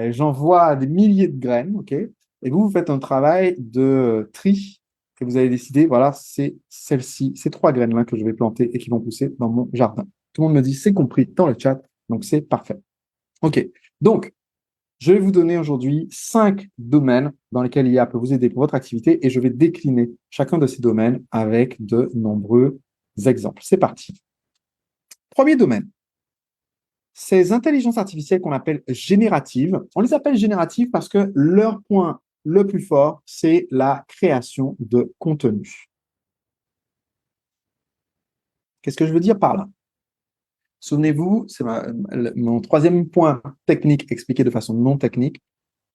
Speaker 1: J'envoie des milliers de graines, ok? Et vous faites un travail de tri et vous allez décider, voilà, c'est celle-ci, ces 3 graines-là que je vais planter et qui vont pousser dans mon jardin. Tout le monde me dit, c'est compris dans le chat, donc c'est parfait. Ok, donc, je vais vous donner aujourd'hui 5 domaines dans lesquels l'IA peut vous aider pour votre activité et je vais décliner chacun de ces domaines avec de nombreux exemples. C'est parti. Premier domaine. Ces intelligences artificielles qu'on appelle génératives, on les appelle génératives parce que leur point le plus fort, c'est la création de contenu. Qu'est-ce que je veux dire par là? Souvenez-vous, c'est mon troisième point technique expliqué de façon non technique.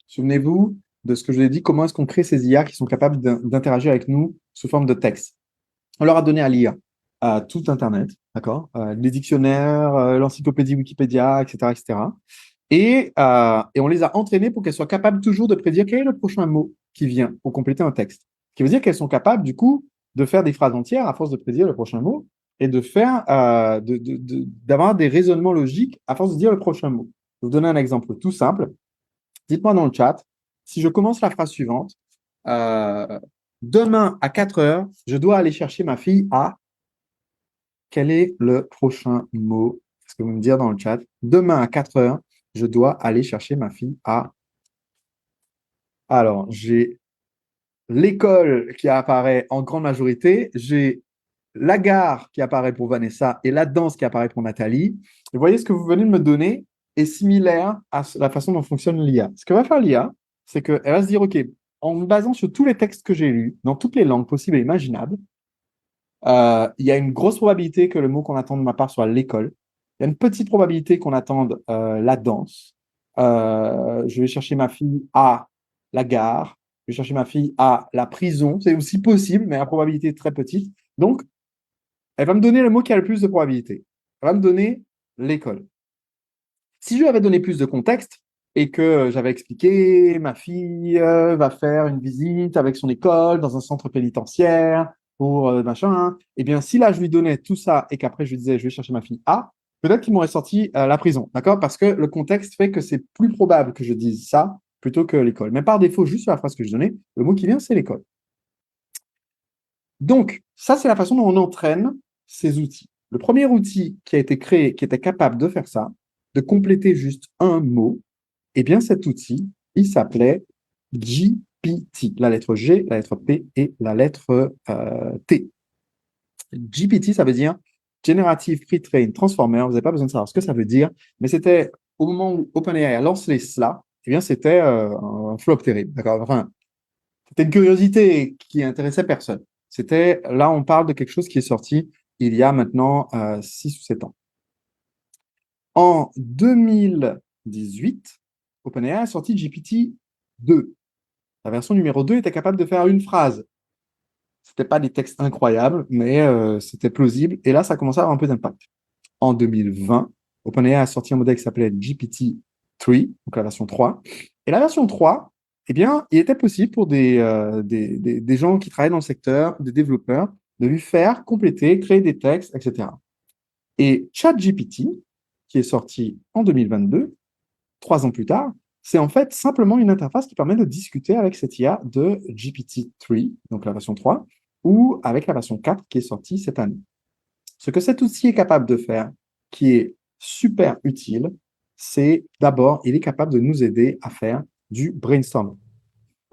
Speaker 1: Souvenez-vous de ce que je vous ai dit, comment est-ce qu'on crée ces IA qui sont capables d'interagir avec nous sous forme de texte. On leur a donné à lire tout Internet, d'accord, les dictionnaires, l'encyclopédie Wikipédia, etc., etc. Et on les a entraînées pour qu'elles soient capables toujours de prédire quel est le prochain mot qui vient pour compléter un texte. Ce qui veut dire qu'elles sont capables, du coup, de faire des phrases entières à force de prédire le prochain mot et d'avoir des raisonnements logiques à force de dire le prochain mot. Je vais vous donner un exemple tout simple. Dites-moi dans le chat, si je commence la phrase suivante, demain à 4 heures, je dois aller chercher ma fille à... Quel est le prochain mot? Est-ce que vous me dire dans le chat? Demain à 4 heures, je dois aller chercher ma fille à... Alors, j'ai l'école qui apparaît en grande majorité, j'ai la gare qui apparaît pour Vanessa et la danse qui apparaît pour Nathalie. Et vous voyez, ce que vous venez de me donner est similaire à la façon dont fonctionne l'IA. Ce que va faire l'IA, c'est qu'elle va se dire, OK, en me basant sur tous les textes que j'ai lus, dans toutes les langues possibles et imaginables, il y a une grosse probabilité que le mot qu'on attend de ma part soit l'école. Il y a une petite probabilité qu'on attende la danse. Je vais chercher ma fille à la gare. Je vais chercher ma fille à la prison. C'est aussi possible, mais à probabilité très petite. Donc, elle va me donner le mot qui a le plus de probabilité. Elle va me donner l'école. Si je lui avais donné plus de contexte et que j'avais expliqué, ma fille va faire une visite avec son école dans un centre pénitentiaire pour machin, hein, eh bien, si là, je lui donnais tout ça et qu'après, je lui disais, je vais chercher ma fille A, peut-être qu'il m'aurait sorti la prison, d'accord? Parce que le contexte fait que c'est plus probable que je dise ça plutôt que l'école. Mais par défaut, juste sur la phrase que je donnais, le mot qui vient, c'est l'école. Donc, ça, c'est la façon dont on entraîne ces outils. Le premier outil qui a été créé, qui était capable de faire ça, de compléter juste un mot, eh bien, cet outil, il s'appelait GPT. La lettre G, la lettre P et la lettre T. GPT, ça veut dire Generative Pre-trained Transformer. Vous n'avez pas besoin de savoir ce que ça veut dire, mais c'était au moment où OpenAI a lancé cela, eh bien, c'était un flop terrible. D'accord? Enfin, c'était une curiosité qui intéressait personne. C'était, là, on parle de quelque chose qui est sorti il y a maintenant 6 ou 7 ans. En 2018, OpenAI a sorti GPT-2. La version numéro 2 était capable de faire une phrase. C'était pas des textes incroyables, mais c'était plausible. Et là, ça commençait à avoir un peu d'impact. En 2020, OpenAI a sorti un modèle qui s'appelait GPT-3, donc la version 3. Et la version 3, eh bien, il était possible pour des gens qui travaillent dans le secteur, des développeurs, de lui faire compléter, créer des textes, etc. Et ChatGPT, qui est sorti en 2022, 3 ans plus tard, c'est en fait simplement une interface qui permet de discuter avec cette IA de GPT-3, donc la version 3, ou avec la version 4 qui est sortie cette année. Ce que cet outil est capable de faire, qui est super utile, c'est d'abord, il est capable de nous aider à faire du brainstorming.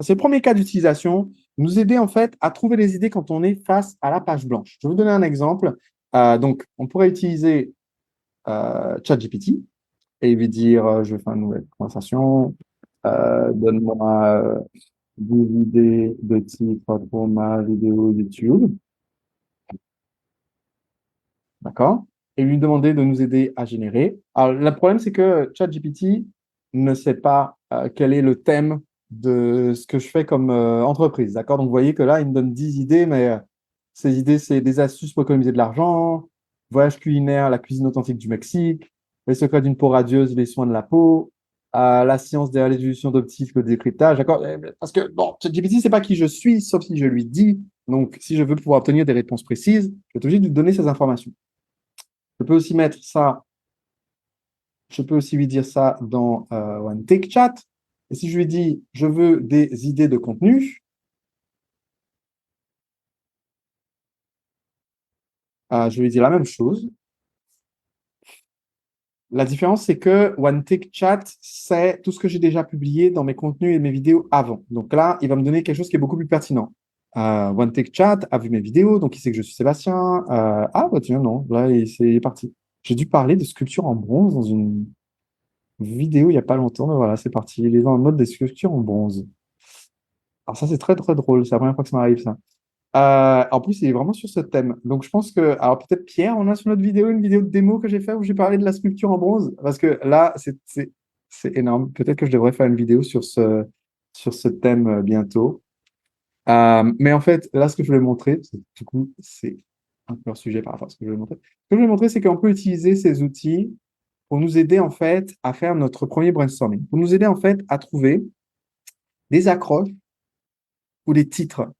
Speaker 1: C'est le premier cas d'utilisation, nous aider en fait à trouver les idées quand on est face à la page blanche. Je vais vous donner un exemple. Donc, on pourrait utiliser ChatGPT et lui dire, je vais faire une nouvelle conversation, donne-moi des idées de titres pour ma vidéo YouTube, d'accord? Et lui demander de nous aider à générer. Alors, le problème, c'est que ChatGPT ne sait pas quel est le thème de ce que je fais comme entreprise, d'accord? Donc, vous voyez que là, il me donne 10 idées, mais ces idées, c'est des astuces pour économiser de l'argent, voyage culinaire, la cuisine authentique du Mexique, les secrets d'une peau radieuse, les soins de la peau, la science derrière l'évolution d'optique, le décryptage, d'accord? Parce que, bon, ChatGPT, c'est pas qui je suis, sauf si je lui dis. Donc, si je veux pouvoir obtenir des réponses précises, je vais être obligé de lui donner ces informations. Je peux aussi mettre ça, je peux aussi lui dire ça dans One Take Chat. Et si je lui dis, je veux des idées de contenu, je vais lui dire la même chose. La différence, c'est que One Take Chat, c'est tout ce que j'ai déjà publié dans mes contenus et mes vidéos avant. Donc là, il va me donner quelque chose qui est beaucoup plus pertinent. One Take Chat a vu mes vidéos, donc il sait que je suis Sébastien. Ah, bah tiens, non, là, c'est parti. J'ai dû parler de sculpture en bronze dans une vidéo il n'y a pas longtemps, mais voilà, c'est parti. Il est dans le mode des sculptures en bronze. Alors ça, c'est très, très drôle. C'est la première fois que ça m'arrive, ça. En plus, il est vraiment sur ce thème. Donc, je pense que, alors peut-être Pierre, on a sur notre vidéo une vidéo de démo que j'ai fait où j'ai parlé de la sculpture en bronze, parce que là, c'est énorme. Peut-être que je devrais faire une vidéo sur ce thème bientôt. Mais en fait, là, ce que je voulais montrer, du coup, c'est un peu hors sujet par rapport à ce que je voulais montrer. Ce que je voulais montrer, c'est qu'on peut utiliser ces outils pour nous aider, en fait, à faire notre premier brainstorming, pour nous aider, en fait, à trouver des accroches ou des titres.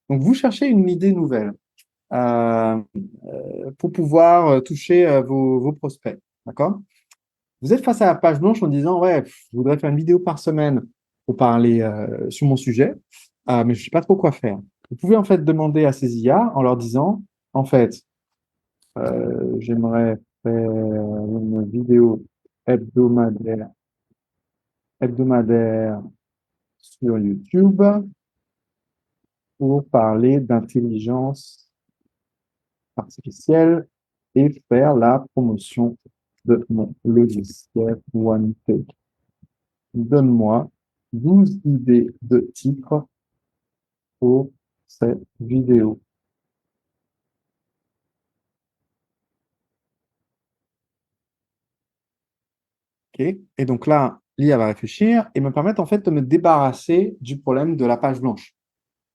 Speaker 1: Donc, vous cherchez une idée nouvelle. euh, pour pouvoir toucher vos prospects. D'accord? Vous êtes face à la page blanche en disant, ouais, je voudrais faire une vidéo par semaine pour parler sur mon sujet, mais je ne sais pas trop quoi faire. Vous pouvez en fait demander à ces IA en leur disant, en fait, j'aimerais faire une vidéo hebdomadaire, hebdomadaire sur YouTube pour parler d'intelligence artificielle et faire la promotion de mon logiciel OneTake. Donne-moi 12 idées de titres pour cette vidéo. OK? Et donc là, l'IA va réfléchir et me permettre en fait de me débarrasser du problème de la page blanche.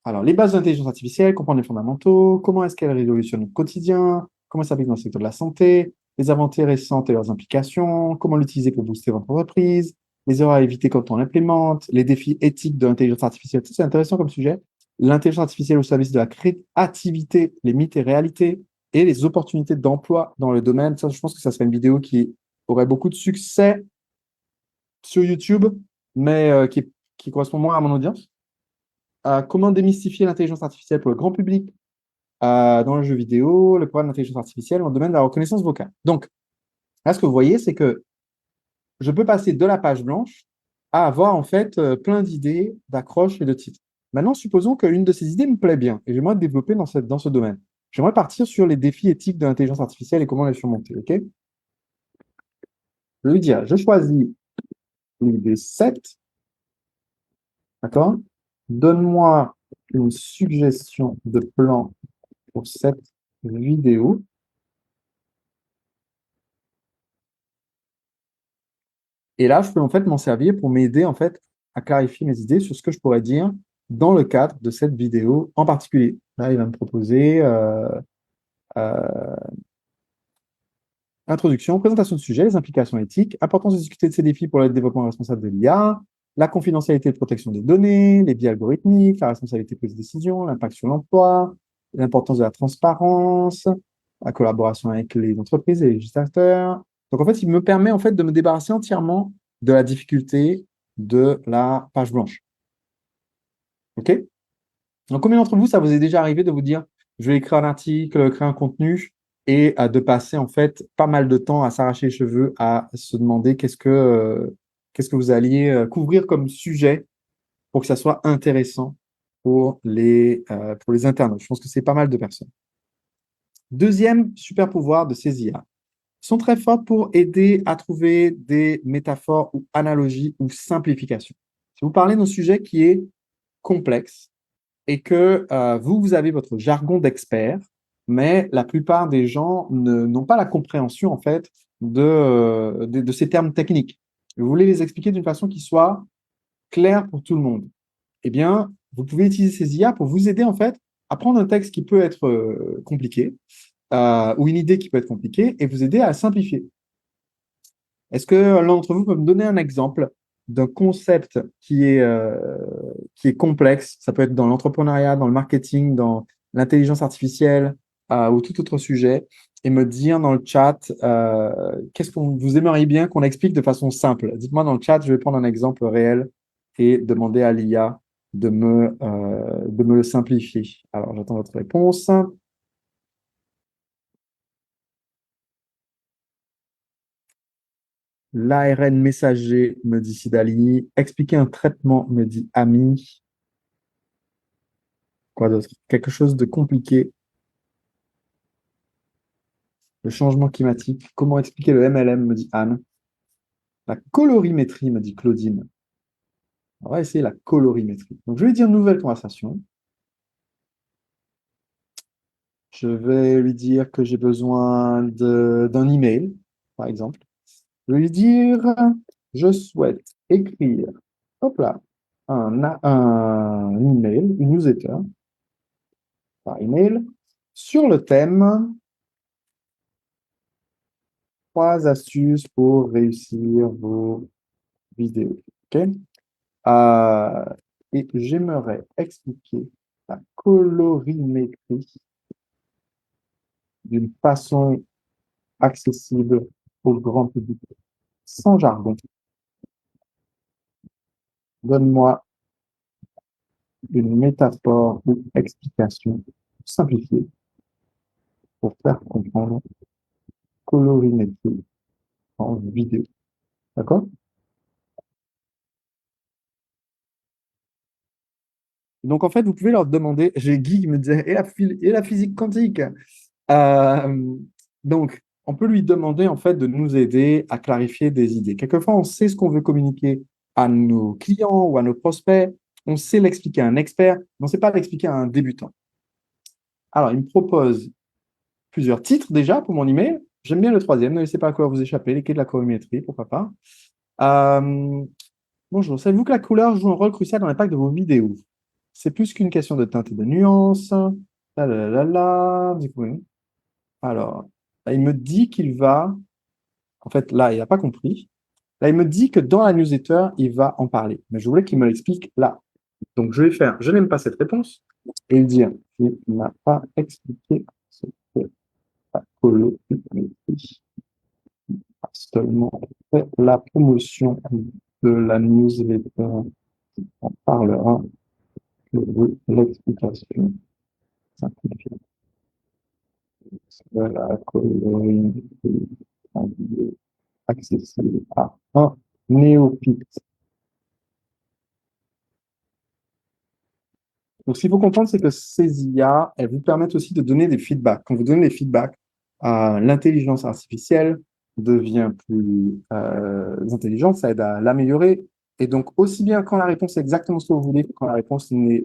Speaker 1: Alors, les bases de l'intelligence artificielle, comprendre les fondamentaux, comment est-ce qu'elle révolutionne notre quotidien, comment ça s'applique dans le secteur de la santé, les avancées récentes et leurs implications, comment l'utiliser pour booster votre entreprise, les erreurs à éviter quand on l'implémente, les défis éthiques de l'intelligence artificielle. Ça, c'est intéressant comme sujet. L'intelligence artificielle au service de la créativité, les mythes et réalités, et les opportunités d'emploi dans le domaine. Ça, je pense que ça serait une vidéo qui aurait beaucoup de succès sur YouTube, mais qui correspond moins à mon audience. Comment démystifier l'intelligence artificielle pour le grand public dans le jeu vidéo, le programme d'intelligence artificielle dans le domaine de la reconnaissance vocale. Donc, là, ce que vous voyez, c'est que je peux passer de la page blanche à avoir en fait plein d'idées, d'accroches et de titres. Maintenant, supposons qu'une de ces idées me plaît bien et j'aimerais développer dans ce domaine. J'aimerais partir sur les défis éthiques de l'intelligence artificielle et comment les surmonter. Ok. Je vais lui dire, je choisis l'idée 7. D'accord? Donne-moi une suggestion de plan pour cette vidéo. Et là, je peux en fait m'en servir pour m'aider en fait à clarifier mes idées sur ce que je pourrais dire dans le cadre de cette vidéo en particulier. Là, il va me proposer euh, introduction, présentation de sujet, les implications éthiques, importance de discuter de ces défis pour le développement responsable de l'IA, la confidentialité et de protection des données, les biais algorithmiques, la responsabilité de prise de décision, l'impact sur l'emploi, l'importance de la transparence, la collaboration avec les entreprises et les législateurs. Donc, en fait, il me permet en fait de me débarrasser entièrement de la difficulté de la page blanche. OK? Donc, combien d'entre vous, ça vous est déjà arrivé de vous dire, je vais écrire un article, créer un contenu, et de passer en fait pas mal de temps à s'arracher les cheveux, à se demander qu'est-ce que vous alliez couvrir comme sujet pour que ça soit intéressant pour les internautes. Je pense que c'est pas mal de personnes. Deuxième super pouvoir de ces IA. Ils sont très forts pour aider à trouver des métaphores ou analogies ou simplifications. Si vous parlez d'un sujet qui est complexe, et que vous avez votre jargon d'expert, mais la plupart des gens n'ont pas la compréhension, en fait, de ces termes techniques. Vous voulez les expliquer d'une façon qui soit claire pour tout le monde. Eh bien, vous pouvez utiliser ces IA pour vous aider, en fait, à prendre un texte qui peut être compliqué, ou une idée qui peut être compliquée, et vous aider à la simplifier. Est-ce que l'un d'entre vous peut me donner un exemple d'un concept qui est complexe? Ça peut être dans l'entrepreneuriat, dans le marketing, dans l'intelligence artificielle ou tout autre sujet, et me dire dans le chat qu'est-ce que vous aimeriez bien qu'on explique de façon simple. Dites-moi dans le chat, je vais prendre un exemple réel et demander à l'IA de me le simplifier. Alors, j'attends votre réponse. L'ARN messager, me dit Sidali. Expliquer un traitement, me dit Ami. Quoi d'autre? Quelque chose de compliqué. Le changement climatique. Comment expliquer le MLM, me dit Anne. La colorimétrie, me dit Claudine. On va essayer la colorimétrie. Donc, je vais dire nouvelle conversation. Je vais lui dire que j'ai besoin d'un email, par exemple. Je vais lui dire, je souhaite écrire, hop là, un email, une newsletter par email sur le thème 3 astuces pour réussir vos vidéos. Ok. Euh, et j'aimerais expliquer la colorimétrie d'une façon accessible au grand public, sans jargon. Donne-moi une métaphore ou explication simplifiée pour faire comprendre colorimétrie en vidéo. D'accord? Donc, en fait, vous pouvez leur demander, j'ai Guy qui me disait, et la physique quantique? Euh, donc, on peut lui demander, en fait, de nous aider à clarifier des idées. Quelquefois, on sait ce qu'on veut communiquer à nos clients ou à nos prospects, on sait l'expliquer à un expert, mais on ne sait pas l'expliquer à un débutant. Alors, il me propose plusieurs titres déjà pour mon email. J'aime bien le troisième, ne laissez pas à quoi vous échapper, les clés de la colorimétrie, pourquoi pas. Euh, Bonjour, savez-vous que la couleur joue un rôle crucial dans l'impact de vos vidéos? C'est plus qu'une question de teinte et de nuance. La, la, la, la. Du coup, oui. Alors, là, il me dit qu'il va. En fait, là, il n'a pas compris. Là, il me dit que dans la newsletter, il va en parler. Mais je voulais qu'il me l'explique là. Donc, je vais faire, je n'aime pas cette réponse et dire, il n'a pas expliqué ce que la colorimétrie a seulement fait la promotion de la newsletter. On parlera de l'explication simplifiée de la colorimétrie accessible à un néophyte. Donc, ce qu'il faut comprendre, c'est que ces IA, elles vous permettent aussi de donner des feedbacks. Quand vous donnez des feedbacks, l'intelligence artificielle devient plus intelligente, ça aide à l'améliorer. Et donc, aussi bien quand la réponse est exactement ce que vous voulez, que quand la réponse n'est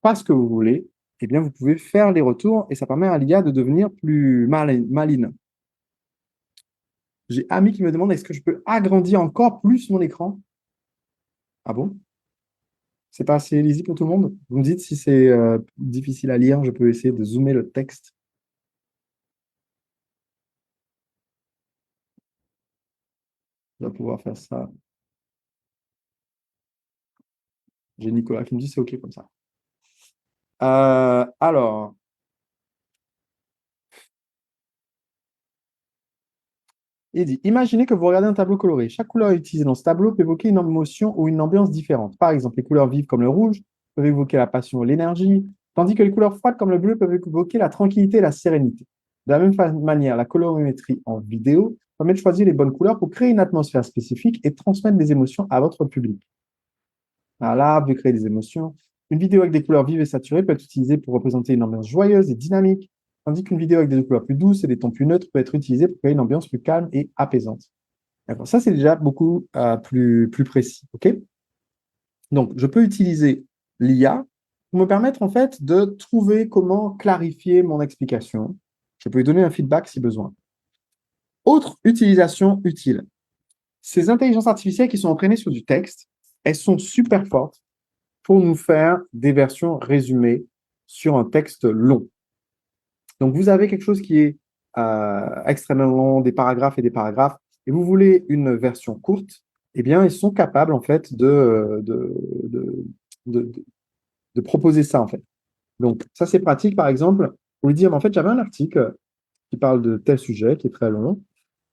Speaker 1: pas ce que vous voulez, eh bien, vous pouvez faire les retours et ça permet à l'IA de devenir plus maline. J'ai Ami qui me demande est-ce que je peux agrandir encore plus mon écran? Ah bon? C'est pas assez lisible pour tout le monde? Vous me dites si c'est difficile à lire, je peux essayer de zoomer le texte. Je vais pouvoir faire ça. J'ai Nicolas qui me dit c'est OK comme ça. Alors, il dit, imaginez que vous regardez un tableau coloré. Chaque couleur utilisée dans ce tableau peut évoquer une émotion ou une ambiance différente. Par exemple, les couleurs vives comme le rouge peuvent évoquer la passion et l'énergie, tandis que les couleurs froides comme le bleu peuvent évoquer la tranquillité et la sérénité. De la même manière, la colorimétrie en vidéo permet de choisir les bonnes couleurs pour créer une atmosphère spécifique et transmettre des émotions à votre public. À l'arbre de créer des émotions. Une vidéo avec des couleurs vives et saturées peut être utilisée pour représenter une ambiance joyeuse et dynamique, tandis qu'une vidéo avec des couleurs plus douces et des tons plus neutres peut être utilisée pour créer une ambiance plus calme et apaisante. D'accord, ça c'est déjà beaucoup plus précis. OK? Donc, je peux utiliser l'IA pour me permettre en fait de trouver comment clarifier mon explication. Je peux lui donner un feedback si besoin. Autre utilisation utile. Ces intelligences artificielles qui sont entraînées sur du texte, elles sont super fortes pour nous faire des versions résumées sur un texte long. Donc, vous avez quelque chose qui est extrêmement long, des paragraphes et des paragraphes, et vous voulez une version courte, eh bien, ils sont capables, en fait, de, de, de proposer ça, en fait. Donc, ça, c'est pratique, par exemple, pour lui dire, en fait, j'avais un article qui parle de tel sujet, qui est très long.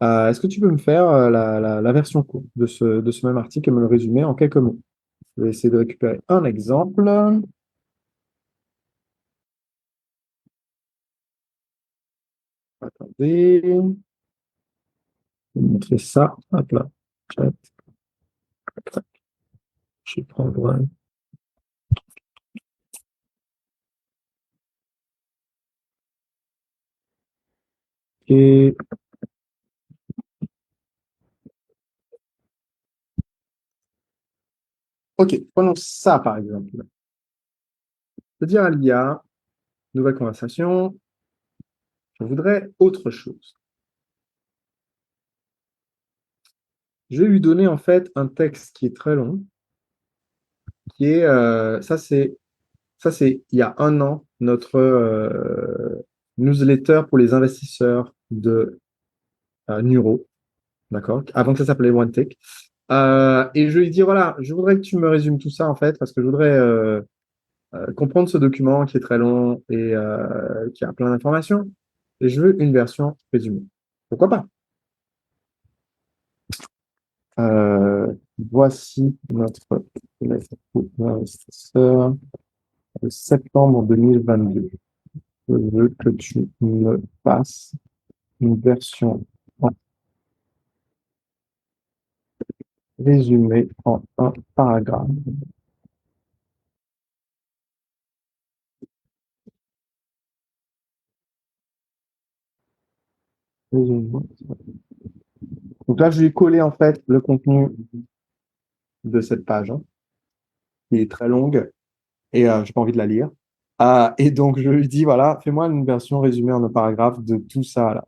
Speaker 1: Est-ce que tu peux me faire la version courte de ce même article et me le résumer en quelques mots? Je vais essayer de récupérer un exemple. Attendez, je vais vous montrer ça. Hop là. Chat. Je vais prendre un. Et OK, prenons ça par exemple. Je vais dire à l'IA, nouvelle conversation, je voudrais autre chose. Je vais lui donner en fait un texte qui est très long, qui est, ça c'est il y a un an, notre newsletter pour les investisseurs de Nuro, d'accord, avant que ça s'appelait OneTech. Et je lui dis, voilà, je voudrais que tu me résumes tout ça en fait, parce que je voudrais comprendre ce document qui est très long et qui a plein d'informations. Et je veux une version résumée. Pourquoi pas? Voici notre lettre pour investisseur de septembre 2022. Je veux que tu me fasses une version en résumé en un paragraphe. Résumé. Donc là, je lui ai collé en fait le contenu de cette page, hein, qui est très longue et j'ai pas envie de la lire. Et donc je lui dis voilà, fais-moi une version résumée en un paragraphe de tout ça là.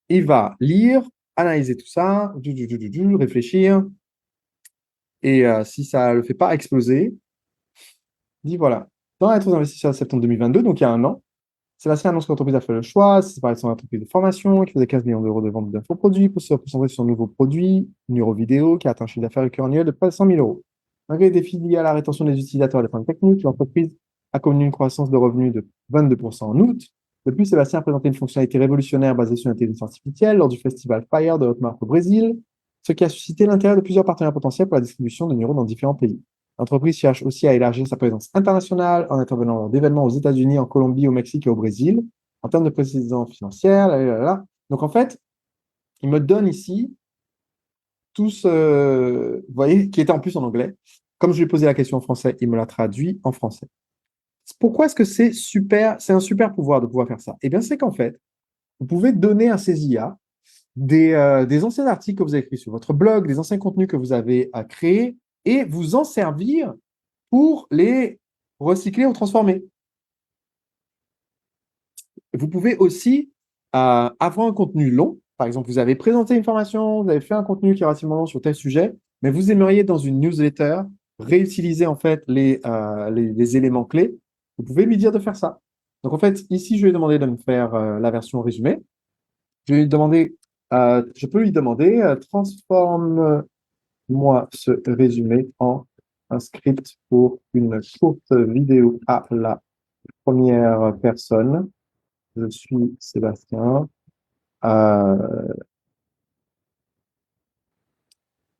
Speaker 1: Il va lire, analyser tout ça, réfléchir, et si ça ne le fait pas exploser, il dit voilà, dans Lettres aux investisseurs de septembre 2022, donc il y a un an, Sébastien annonce que l'entreprise a fait le choix, c'est séparé de son entreprise de formation, qui faisait 15 millions d'euros de vente d'infoproduits pour se concentrer sur son nouveau produit, Neuro Vidéo, qui a atteint un chiffre d'affaires récurrent annuel de près de 100 000 euros. Malgré les défis liés à la rétention des utilisateurs et des problèmes techniques, l'entreprise a connu une croissance de revenus de 22% en août. Depuis, Sébastien a présenté une fonctionnalité révolutionnaire basée sur l'intelligence artificielle lors du festival Fire de Hotmart au Brésil, ce qui a suscité l'intérêt de plusieurs partenaires potentiels pour la distribution de Neuro dans différents pays. L'entreprise cherche aussi à élargir sa présence internationale en intervenant lors d'événements aux États-Unis, en Colombie, au Mexique et au Brésil. En termes de précision financière, là, là, là. Donc en fait, il me donne ici tout ce, vous voyez, qui était en plus en anglais. Comme je lui ai posé la question en français, il me l'a traduit en français. Pourquoi est-ce que c'est super, c'est un super pouvoir de pouvoir faire ça? Eh bien, c'est qu'en fait, vous pouvez donner à ces IA des anciens articles que vous avez écrits sur votre blog, des anciens contenus que vous avez créés, et vous en servir pour les recycler ou transformer. Vous pouvez aussi avoir un contenu long. Par exemple, vous avez présenté une formation, vous avez fait un contenu qui est relativement long sur tel sujet, mais vous aimeriez dans une newsletter réutiliser en fait les éléments clés. Vous pouvez lui dire de faire ça. Donc en fait, ici, je lui ai demandé de me faire la version résumée. Je peux lui demander transforme-moi ce résumé en un script pour une courte vidéo à la première personne. Je suis Sébastien euh,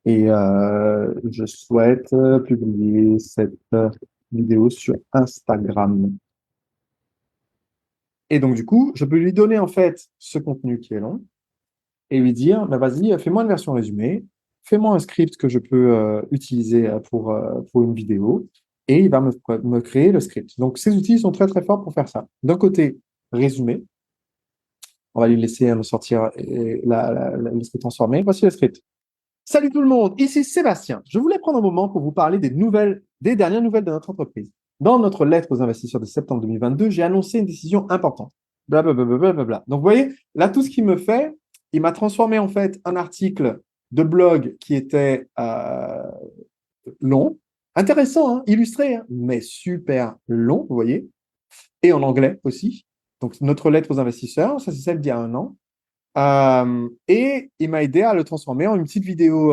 Speaker 1: et je souhaite publier cette vidéo sur Instagram. Et donc, du coup, je peux lui donner en fait ce contenu qui est long et lui dire, bah, vas-y, fais-moi une version résumée, fais-moi un script que je peux utiliser pour une vidéo et il va me créer le script. Donc, ces outils sont très, très forts pour faire ça. D'un côté, résumé, on va lui laisser me sortir le script transformé. Voici le script. Salut tout le monde, ici Sébastien. Je voulais prendre un moment pour vous parler des dernières nouvelles de notre entreprise. Dans notre lettre aux investisseurs de septembre 2022, j'ai annoncé une décision importante. Blablabla. Donc, vous voyez, là, tout ce qu'il me fait, il m'a transformé en fait un article de blog qui était long, intéressant, hein, illustré, hein, mais super long, vous voyez, et en anglais aussi. Donc, notre lettre aux investisseurs, ça c'est celle d'il y a un an. Et il m'a aidé à le transformer en une petite vidéo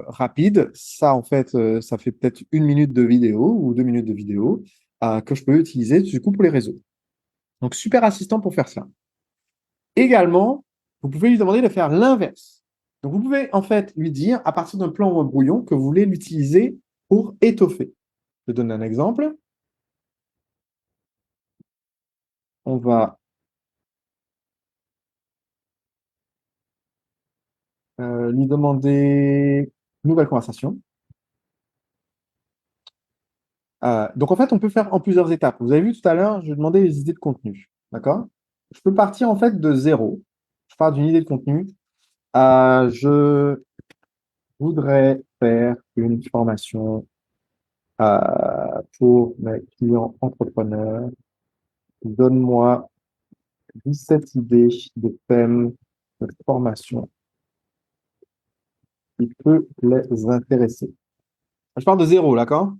Speaker 1: rapide. Ça, en fait, ça fait peut-être 1 minute de vidéo ou 2 minutes de vidéo que je peux utiliser du coup pour les réseaux. Donc, super assistant pour faire ça. Également, vous pouvez lui demander de faire l'inverse. Donc, vous pouvez en fait lui dire, à partir d'un plan brouillon, que vous voulez l'utiliser pour étoffer. Je donne un exemple. On va lui demander nouvelle conversation. Donc, en fait, on peut faire en plusieurs étapes. Vous avez vu tout à l'heure, je demandais les idées de contenu. D'accord? Je peux partir en fait de zéro. Je pars d'une idée de contenu. Je voudrais faire une formation pour mes clients entrepreneurs. Donne-moi 17 idées de thèmes de formation qui peut les intéresser. Je pars de zéro, d'accord?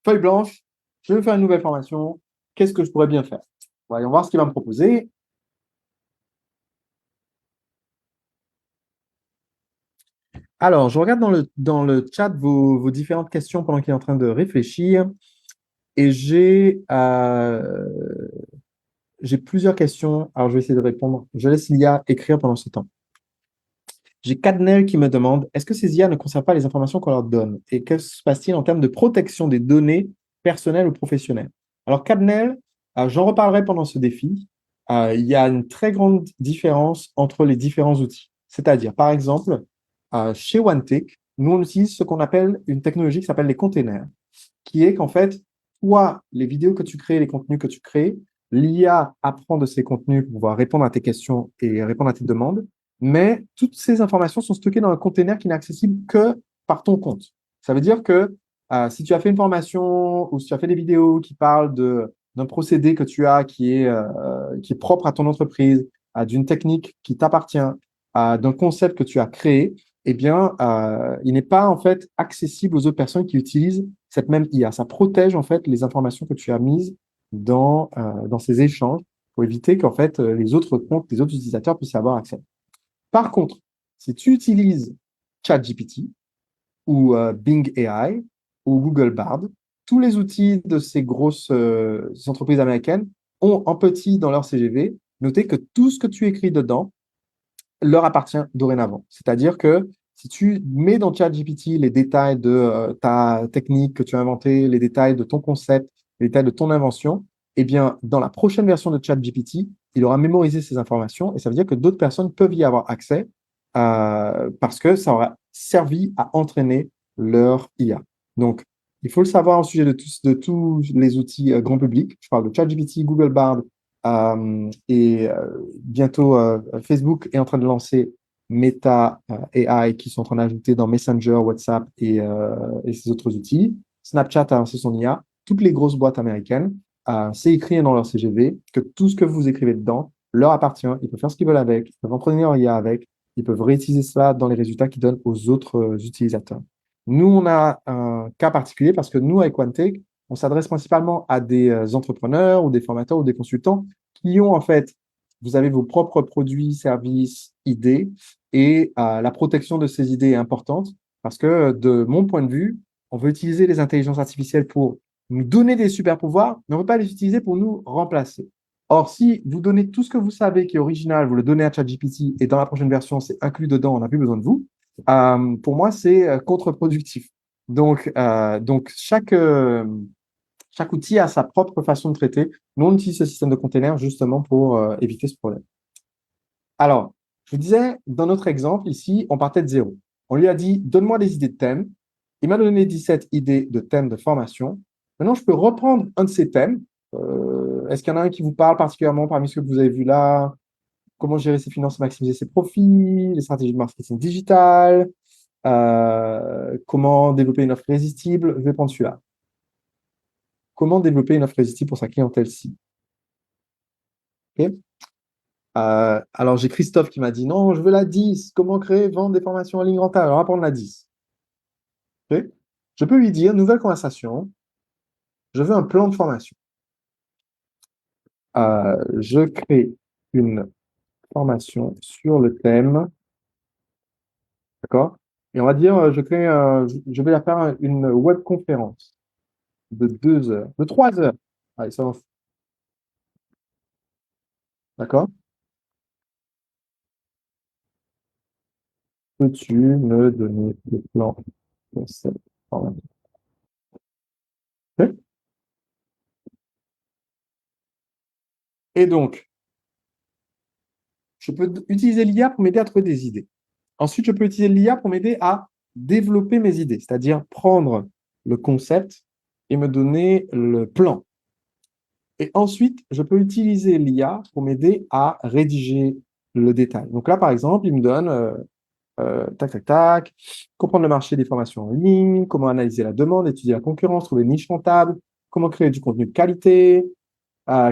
Speaker 1: Feuille blanche, je veux faire une nouvelle formation. Qu'est-ce que je pourrais bien faire? Voyons voir ce qu'il va me proposer. Alors, je regarde dans le chat vos différentes questions pendant qu'il est en train de réfléchir et j'ai plusieurs questions. Alors, je vais essayer de répondre. Je laisse l'IA écrire pendant ce temps. J'ai Cadnel qui me demande, est-ce que ces IA ne conservent pas les informations qu'on leur donne? Et que se passe-t-il en termes de protection des données personnelles ou professionnelles? Alors, Cadnel, j'en reparlerai pendant ce défi. Il y a une très grande différence entre les différents outils. C'est-à-dire, par exemple, chez OneTick, nous, on utilise ce qu'on appelle une technologie qui s'appelle les containers, qui est qu'en fait, toi, les vidéos que tu crées, les contenus que tu crées, l'IA apprend de ces contenus pour pouvoir répondre à tes questions et répondre à tes demandes, mais toutes ces informations sont stockées dans un container qui n'est accessible que par ton compte. Ça veut dire que si tu as fait une formation ou si tu as fait des vidéos qui parlent d'un procédé que tu as qui est propre à ton entreprise, d'une technique qui t'appartient, d'un concept que tu as créé, eh bien, il n'est pas en fait accessible aux autres personnes qui utilisent cette même IA. Ça protège en fait les informations que tu as mises dans ces échanges pour éviter qu'en fait les autres comptes, les autres utilisateurs puissent y avoir accès. Par contre, si tu utilises ChatGPT ou Bing AI ou Google Bard, tous les outils de ces grosses entreprises américaines ont en petit dans leur CGV noté que tout ce que tu écris dedans leur appartient dorénavant. C'est-à-dire que si tu mets dans ChatGPT les détails de ta technique que tu as inventée, les détails de ton concept, les détails de ton invention, eh bien, dans la prochaine version de ChatGPT, il aura mémorisé ces informations et ça veut dire que d'autres personnes peuvent y avoir accès parce que ça aura servi à entraîner leur IA. Donc, il faut le savoir au sujet de tous les outils grand public. Je parle de ChatGPT, Google Bard, et bientôt, Facebook est en train de lancer Meta AI qui sont en train d'ajouter dans Messenger, WhatsApp et ces autres outils. Snapchat a lancé son IA. Toutes les grosses boîtes américaines, c'est écrit dans leur CGV que tout ce que vous écrivez dedans leur appartient. Ils peuvent faire ce qu'ils veulent avec, ils peuvent entraîner leur IA avec, ils peuvent réutiliser cela dans les résultats qu'ils donnent aux autres utilisateurs. Nous, on a un cas particulier parce que nous, avec OneTake, on s'adresse principalement à des entrepreneurs ou des formateurs ou des consultants qui ont en fait, vous avez vos propres produits, services, idées, et la protection de ces idées est importante parce que de mon point de vue, on veut utiliser les intelligences artificielles pour nous donner des super pouvoirs, mais on ne veut pas les utiliser pour nous remplacer. Or, si vous donnez tout ce que vous savez qui est original, vous le donnez à ChatGPT et dans la prochaine version, c'est inclus dedans, on n'a plus besoin de vous, pour moi, c'est contre-productif. Donc chaque outil a sa propre façon de traiter. Nous, on utilise ce système de container justement pour éviter ce problème. Alors, je vous disais, dans notre exemple ici, on partait de zéro. On lui a dit, donne-moi des idées de thèmes. Il m'a donné 17 idées de thèmes de formation. Maintenant, je peux reprendre un de ces thèmes. Est-ce qu'il y en a un qui vous parle particulièrement parmi ce que vous avez vu là? Comment gérer ses finances et maximiser ses profits, les stratégies de marketing digital, comment développer une offre irrésistible? Je vais prendre celui-là. Comment développer une offre irrésistible pour sa clientèle cible? Ok. Alors, j'ai Christophe qui m'a dit non, je veux la 10. Comment créer, vendre des formations en ligne rentables? Alors, on va prendre la 10. Ok. Je peux lui dire nouvelle conversation, je veux un plan de formation. Je crée une formation sur le thème, d'accord? Et on va dire, je vais la faire une webconférence de 2 heures, de 3 heures. Allez, ça va. D'accord? Peux-tu me donner le plan de cette formation? Ok. Et donc, je peux utiliser l'IA pour m'aider à trouver des idées. Ensuite, je peux utiliser l'IA pour m'aider à développer mes idées, c'est-à-dire prendre le concept et me donner le plan. Et ensuite, je peux utiliser l'IA pour m'aider à rédiger le détail. Donc là, par exemple, il me donne tac, tac, tac, comprendre le marché des formations en ligne, comment analyser la demande, étudier la concurrence, trouver une niche rentable, comment créer du contenu de qualité,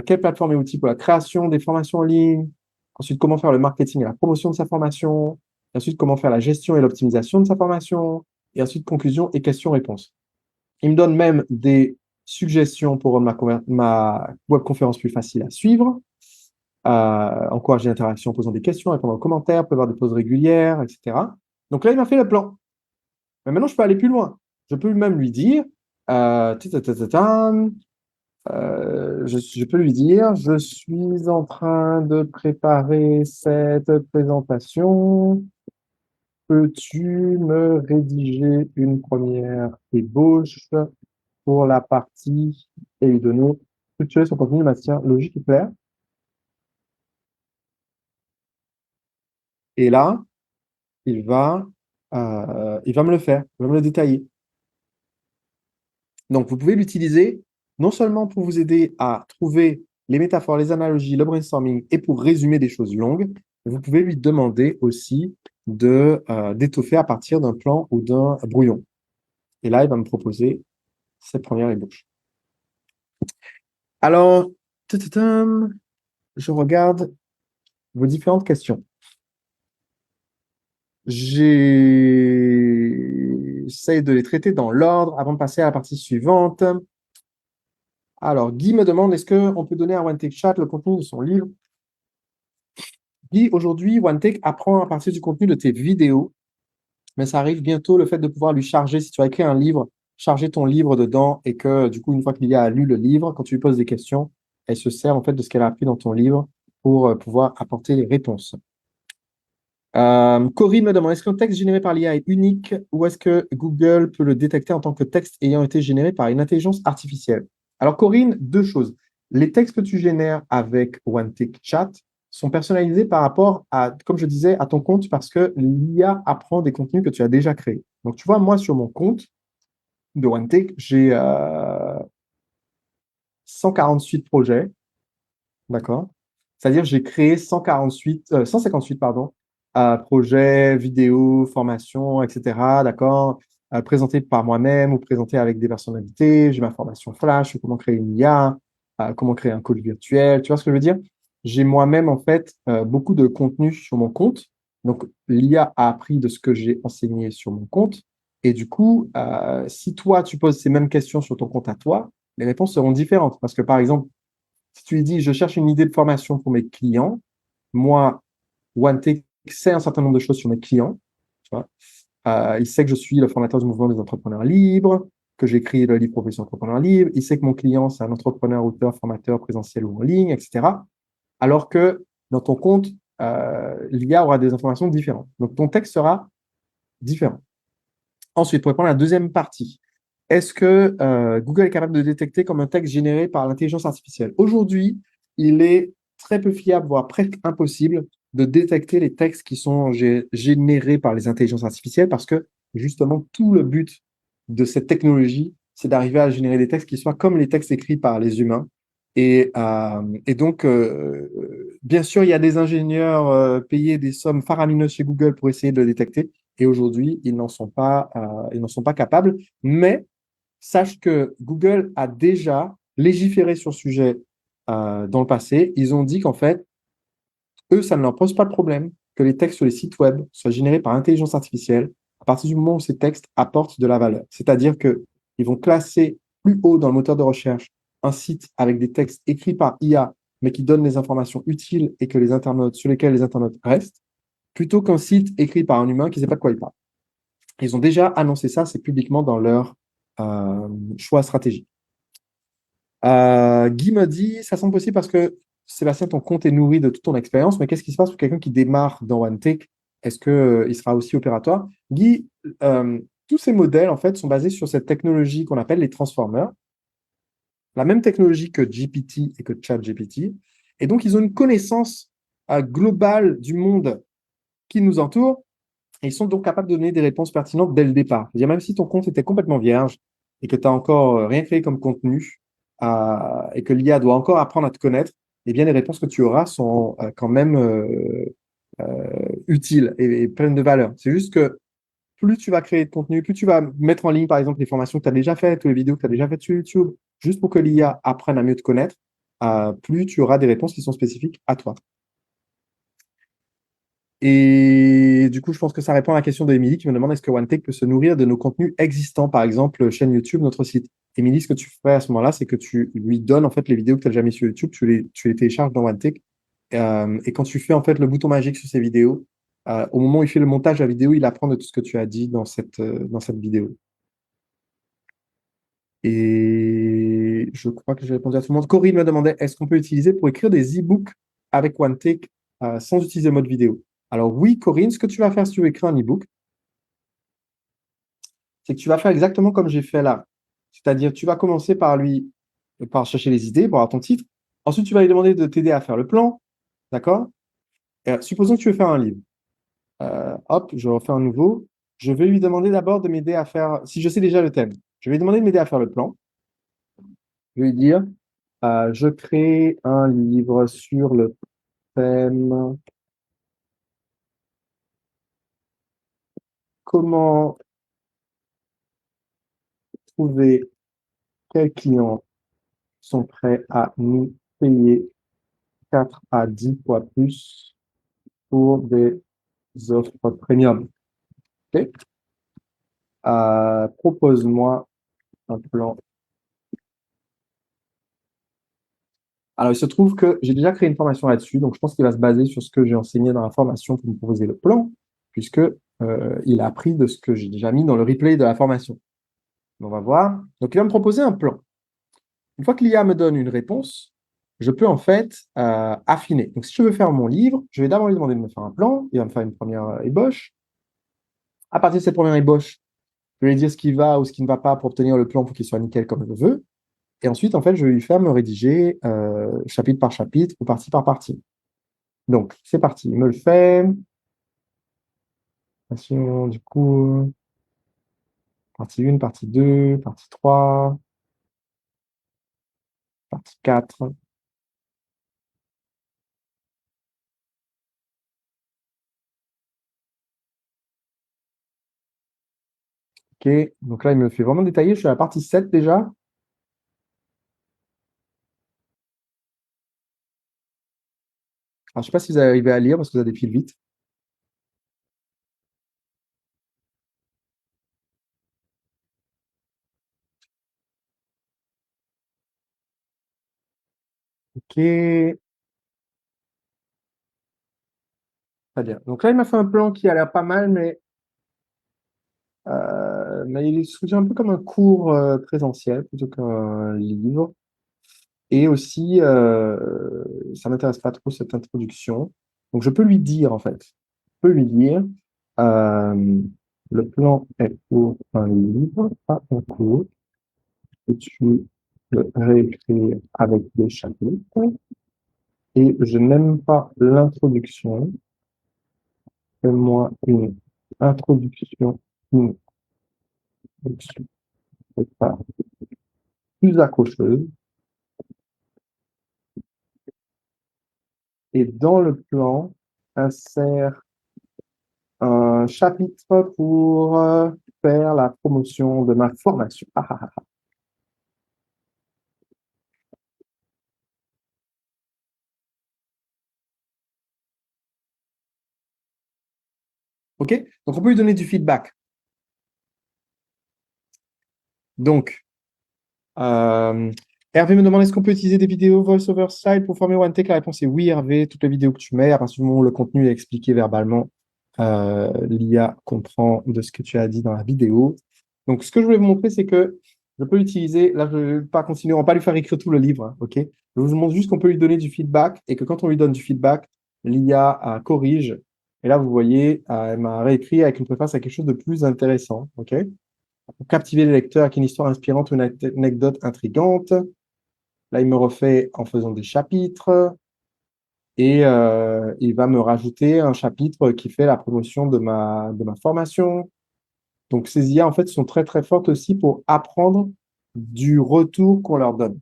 Speaker 1: quelle plateforme et outils pour la création des formations en ligne, ensuite comment faire le marketing et la promotion de sa formation, et ensuite comment faire la gestion et l'optimisation de sa formation, et ensuite conclusion et questions-réponses. Il me donne même des suggestions pour rendre ma webconférence plus facile à suivre, encourager l'interaction en posant des questions, répondre aux commentaires, prévoir des pauses régulières, etc. Donc là, il m'a fait le plan. Mais maintenant, je peux aller plus loin. Je peux même lui dire, je peux lui dire, je suis en train de préparer cette présentation. Peux-tu me rédiger une première ébauche pour la partie et lui donner structurer son contenu de matière logique et claire? Et là, il va me le faire, il va me le détailler. Donc, vous pouvez l'utiliser non seulement pour vous aider à trouver les métaphores, les analogies, le brainstorming et pour résumer des choses longues, vous pouvez lui demander aussi d'étoffer à partir d'un plan ou d'un brouillon. Et là, il va me proposer cette première ébauche. Alors, je regarde vos différentes questions. J'essaie de les traiter dans l'ordre avant de passer à la partie suivante. Alors, Guy me demande, est-ce qu'on peut donner à OneTake le contenu de son livre? Guy, aujourd'hui, OneTake apprend à partir du contenu de tes vidéos, mais ça arrive bientôt le fait de pouvoir lui charger, si tu as écrit un livre, charger ton livre dedans et que du coup, une fois qu'il a lu le livre, quand tu lui poses des questions, elle se sert en fait de ce qu'elle a appris dans ton livre pour pouvoir apporter les réponses. Corinne me demande, est-ce qu'un texte généré par l'IA est unique ou est-ce que Google peut le détecter en tant que texte ayant été généré par une intelligence artificielle? Alors Corinne, deux choses. Les textes que tu génères avec OneTake Chat sont personnalisés par rapport à, comme je disais, à ton compte parce que l'IA apprend des contenus que tu as déjà créés. Donc tu vois, moi sur mon compte de OneTake, j'ai 148 projets. D'accord. C'est-à-dire, j'ai créé 158 pardon, projets, vidéos, formations, etc. D'accord. Présentés par moi-même ou présentés avec des personnalités. J'ai ma formation Flash, comment créer une IA, comment créer un call virtuel. Tu vois ce que je veux dire? J'ai moi-même, en fait, beaucoup de contenu sur mon compte. Donc, l'IA a appris de ce que j'ai enseigné sur mon compte. Et du coup, si toi, tu poses ces mêmes questions sur ton compte à toi, les réponses seront différentes. Parce que, par exemple, si tu lui dis, je cherche une idée de formation pour mes clients, moi, OneTake sait un certain nombre de choses sur mes clients. Tu vois. Il sait que je suis le formateur du mouvement des entrepreneurs libres, que j'écris le livre Profession entrepreneur libre. Il sait que mon client, c'est un entrepreneur, auteur, formateur présentiel ou en ligne, etc. Alors que dans ton compte, l'IA aura des informations différentes. Donc, ton texte sera différent. Ensuite, pour répondre à la deuxième partie, est-ce que Google est capable de détecter comme un texte généré par l'intelligence artificielle? Aujourd'hui, il est très peu fiable, voire presque impossible, de détecter les textes qui sont générés par les intelligences artificielles parce que justement, tout le but de cette technologie, c'est d'arriver à générer des textes qui soient comme les textes écrits par les humains. Et donc, bien sûr, il y a des ingénieurs payés des sommes faramineuses chez Google pour essayer de le détecter. Et aujourd'hui, ils n'en sont pas capables. Mais sache que Google a déjà légiféré sur le sujet dans le passé. Ils ont dit qu'en fait, eux, ça ne leur pose pas de problème que les textes sur les sites web soient générés par intelligence artificielle à partir du moment où ces textes apportent de la valeur. C'est-à-dire qu'ils vont classer plus haut dans le moteur de recherche un site avec des textes écrits par IA, mais qui donnent des informations utiles et que les internautes, sur lesquels les internautes restent, plutôt qu'un site écrit par un humain qui ne sait pas de quoi il parle. Ils ont déjà annoncé ça, c'est publiquement dans leur choix stratégique. Guy me dit, ça semble possible parce que Sébastien, ton compte est nourri de toute ton expérience, mais qu'est-ce qui se passe pour quelqu'un qui démarre dans OneTake? Est-ce qu'il il sera aussi opératoire? Guy, tous ces modèles, en fait, sont basés sur cette technologie qu'on appelle les transformers, la même technologie que GPT et que ChatGPT. Et donc, ils ont une connaissance globale du monde qui nous entoure. Et ils sont donc capables de donner des réponses pertinentes dès le départ. C'est-à-dire, même si ton compte était complètement vierge et que tu n'as encore rien créé comme contenu et que l'IA doit encore apprendre à te connaître, eh bien, les réponses que tu auras sont quand même utiles et pleines de valeur. C'est juste que plus tu vas créer de contenu, plus tu vas mettre en ligne, par exemple, les formations que tu as déjà faites ou les vidéos que tu as déjà faites sur YouTube, juste pour que l'IA apprenne à mieux te connaître, plus tu auras des réponses qui sont spécifiques à toi. Et du coup, je pense que ça répond à la question d'Emilie qui me demande est-ce que OneTake peut se nourrir de nos contenus existants, par exemple, chaîne YouTube, notre site. Émilie, ce que tu fais à ce moment-là, c'est que tu lui donnes en fait les vidéos que tu as déjà mis sur YouTube, tu les télécharges dans OneTake. Et quand tu fais en fait le bouton magique sur ces vidéos, au moment où il fait le montage de la vidéo, il apprend de tout ce que tu as dit dans cette vidéo. Et je crois que j'ai répondu à tout le monde. Corinne me demandait est-ce qu'on peut utiliser pour écrire des e-books avec OneTake sans utiliser le mode vidéo? Alors oui, Corinne, ce que tu vas faire si tu veux écrire un e-book, c'est que tu vas faire exactement comme j'ai fait là. C'est-à-dire, tu vas commencer par chercher les idées, pour avoir ton titre. Ensuite, tu vas lui demander de t'aider à faire le plan. D'accord? Supposons que tu veux faire un livre. Hop, je refais un nouveau. Je vais lui demander d'abord de m'aider à faire, si je sais déjà le thème, je vais lui demander de m'aider à faire le plan. Je vais lui dire, je crée un livre sur le thème comment trouver quels clients sont prêts à nous payer 4 à 10 fois plus pour des offres premium. Ok. Propose-moi un plan. Alors, il se trouve que j'ai déjà créé une formation là-dessus, donc je pense qu'il va se baser sur ce que j'ai enseigné dans la formation pour me proposer le plan, puisque il a appris de ce que j'ai déjà mis dans le replay de la formation. On va voir. Donc, il va me proposer un plan. Une fois que l'IA me donne une réponse, je peux en fait affiner. Donc, si je veux faire mon livre, je vais d'abord lui demander de me faire un plan. Il va me faire une première ébauche. À partir de cette première ébauche, je vais lui dire ce qui va ou ce qui ne va pas pour obtenir le plan pour qu'il soit nickel comme je veux. Et ensuite, en fait, je vais lui faire me rédiger chapitre par chapitre ou partie par partie. Donc, c'est parti. Il me le fait. Du coup, partie 1, partie 2, partie 3, partie 4. OK. Donc là, il me le fait vraiment détaillé. Je suis à la partie 7 déjà. Alors, je ne sais pas si vous arrivez à lire parce que ça défile vite. OK. Très bien. Donc là, il m'a fait un plan qui a l'air pas mal, mais il se un peu comme un cours présentiel plutôt qu'un livre. Et aussi, ça m'intéresse pas trop cette introduction. Donc, je peux lui dire, en fait, je peux lui dire, euh, le plan est pour un livre, pas un cours, que tu le réécrire avec des chapitres. Et je n'aime pas l'introduction. Fais-moi une introduction, une introduction, c'est pas plus accrocheuse. Et dans le plan, insère un chapitre pour faire la promotion de ma formation. Ah, ah, ah. OK? Donc, on peut lui donner du feedback. Donc, euh, Hervé me demande est-ce qu'on peut utiliser des vidéos voice-over style pour former OneTech? La réponse est oui, Hervé. Toutes les vidéos que tu mets, à partir du moment où le contenu est expliqué verbalement, l'IA comprend de ce que tu as dit dans la vidéo. Donc, ce que je voulais vous montrer, c'est que je peux l'utiliser. Là, je ne vais pas continuer, on ne va pas lui faire écrire tout le livre, hein, OK? Je vous montre juste qu'on peut lui donner du feedback et que quand on lui donne du feedback, l'IA corrige. Et là, vous voyez, elle m'a réécrit avec une préface à quelque chose de plus intéressant, OK? Pour captiver les lecteurs avec une histoire inspirante ou une anecdote intrigante. Là, il me refait en faisant des chapitres et il va me rajouter un chapitre qui fait la promotion de ma formation. Donc, ces IA, en fait, sont très, très fortes aussi pour apprendre du retour qu'on leur donne.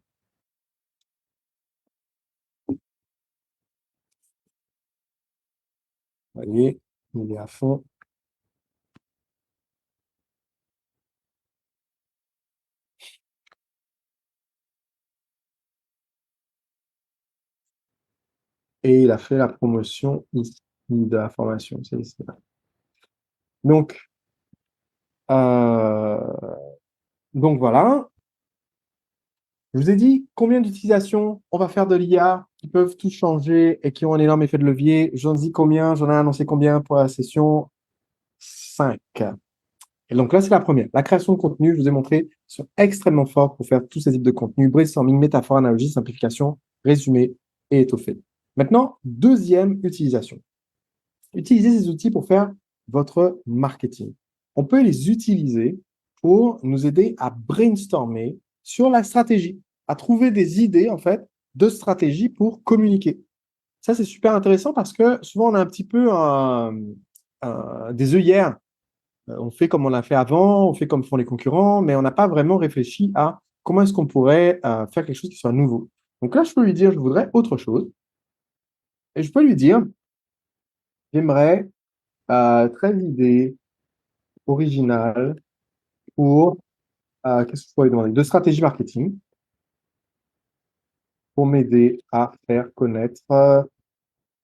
Speaker 1: Vous voyez, il est à fond. Et il a fait la promotion ici de la formation. C'est ici. Donc, euh, donc voilà. Je vous ai dit combien d'utilisations on va faire de l'IA qui peuvent tout changer et qui ont un énorme effet de levier. J'en dis combien, j'en ai annoncé combien pour la session 5. Et donc là, c'est la première. La création de contenu, je vous ai montré, sont extrêmement forts pour faire tous ces types de contenus, brainstorming, métaphore, analogie, simplification, résumé et étoffé. Maintenant, deuxième utilisation. Utilisez ces outils pour faire votre marketing. On peut les utiliser pour nous aider à brainstormer sur la stratégie, à trouver des idées, en fait, de stratégie pour communiquer. Ça, c'est super intéressant parce que souvent, on a un petit peu des œillères. On fait comme on l'a fait avant, on fait comme font les concurrents, mais on n'a pas vraiment réfléchi à comment est-ce qu'on pourrait faire quelque chose qui soit nouveau. Donc là, je peux lui dire, je voudrais autre chose. Et je peux lui dire, j'aimerais 13 idées originales pour, qu'est-ce que je pourrais lui demander? De stratégie marketing pour m'aider à faire connaître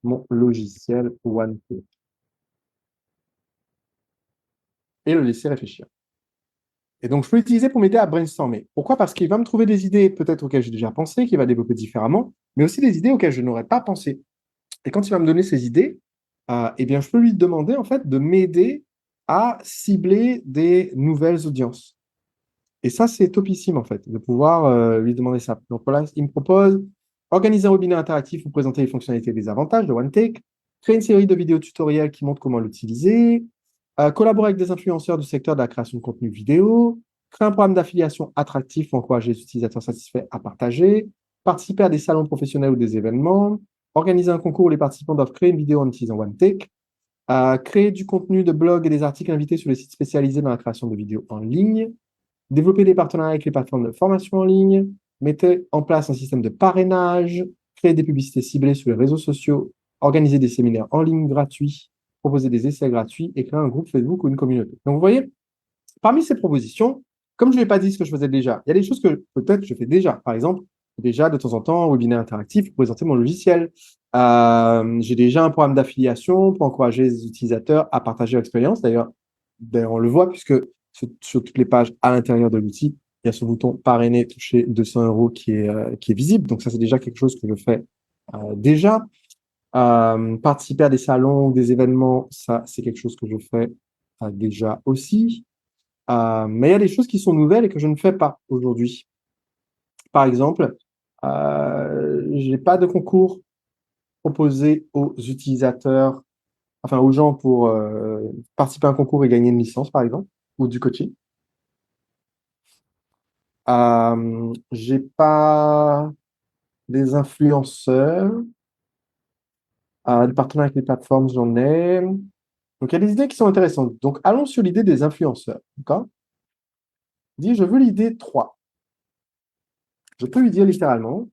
Speaker 1: mon logiciel OneTake et le laisser réfléchir. Et donc, je peux l'utiliser pour m'aider à brainstormer. Pourquoi? Parce qu'il va me trouver des idées peut-être auxquelles j'ai déjà pensé, qu'il va développer différemment, mais aussi des idées auxquelles je n'aurais pas pensé. Et quand il va me donner ces idées, eh bien, je peux lui demander en fait de m'aider à cibler des nouvelles audiences. Et ça, c'est topissime en fait, de pouvoir lui demander ça. Donc voilà, il me propose organiser un webinaire interactif pour présenter les fonctionnalités et les avantages de OneTake, créer une série de vidéos tutoriels qui montrent comment l'utiliser, collaborer avec des influenceurs du secteur de la création de contenu vidéo, créer un programme d'affiliation attractif pour encourager les utilisateurs satisfaits à partager, participer à des salons professionnels ou des événements, organiser un concours où les participants doivent créer une vidéo en utilisant OneTake, créer du contenu de blog et des articles invités sur les sites spécialisés dans la création de vidéos en ligne, développer des partenariats avec les plateformes de formation en ligne, mettez en place un système de parrainage, créer des publicités ciblées sur les réseaux sociaux, organiser des séminaires en ligne gratuits, proposer des essais gratuits et créer un groupe Facebook ou une communauté. Donc, vous voyez, parmi ces propositions, comme je ne l'ai pas dit ce que je faisais déjà, il y a des choses que peut-être je fais déjà. Par exemple, déjà de temps en temps, webinaire interactif pour présenter mon logiciel. J'ai déjà un programme d'affiliation pour encourager les utilisateurs à partager leur expérience. D'ailleurs, on le voit puisque sur toutes les pages à l'intérieur de l'outil, il y a ce bouton parrainer, toucher 200 euros qui est visible. Donc ça, c'est déjà quelque chose que je fais déjà. Participer à des salons ou des événements, ça, c'est quelque chose que je fais déjà aussi. Mais il y a des choses qui sont nouvelles et que je ne fais pas aujourd'hui. Par exemple, je n'ai pas de concours proposé aux utilisateurs, enfin aux gens pour participer à un concours et gagner une licence, par exemple, ou du coaching. J'ai pas des influenceurs, des partenaires avec les plateformes, j'en ai. Donc, il y a des idées qui sont intéressantes. Donc, allons sur l'idée des influenceurs. D'accord? Dis, je veux l'idée 3. Je peux lui dire littéralement,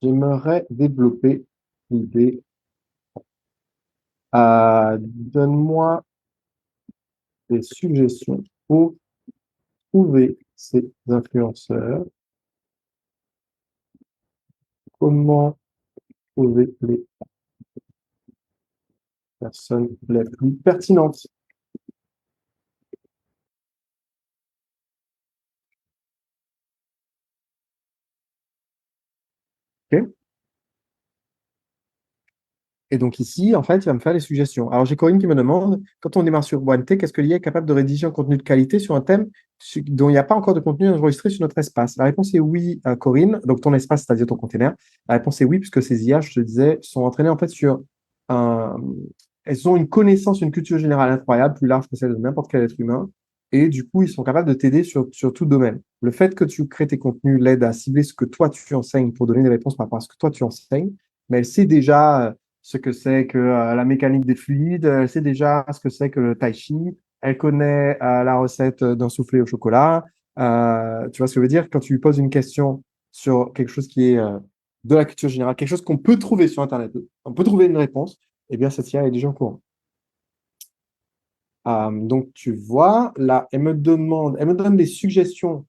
Speaker 1: j'aimerais développer l'idée. Donne-moi des suggestions pour trouver ces influenceurs. Comment trouver les personnes les plus pertinentes? Ok. Et donc ici, en fait, il va me faire les suggestions. Alors j'ai Corinne qui me demande, quand on démarre sur OneTech, est-ce que l'IA est capable de rédiger un contenu de qualité sur un thème dont il n'y a pas encore de contenu enregistré sur notre espace? La réponse est oui, Corinne. Donc ton espace, c'est-à-dire ton container. La réponse est oui, puisque ces IA, je te disais, sont entraînées en fait sur un... Elles ont une connaissance, une culture générale incroyable, plus large que celle de n'importe quel être humain. Et du coup, ils sont capables de t'aider sur tout domaine. Le fait que tu crées tes contenus l'aide à cibler ce que toi tu enseignes pour donner des réponses par rapport à ce que toi tu enseignes. Mais elle sait déjà ce que c'est que la mécanique des fluides, elle sait déjà ce que c'est que le tai chi, elle connaît la recette d'un soufflé au chocolat. Tu vois ce que je veux dire? Quand tu lui poses une question sur quelque chose qui est de la culture générale, quelque chose qu'on peut trouver sur Internet, on peut trouver une réponse, eh bien, cette IA est déjà au courant. Donc, tu vois, là, elle me donne des suggestions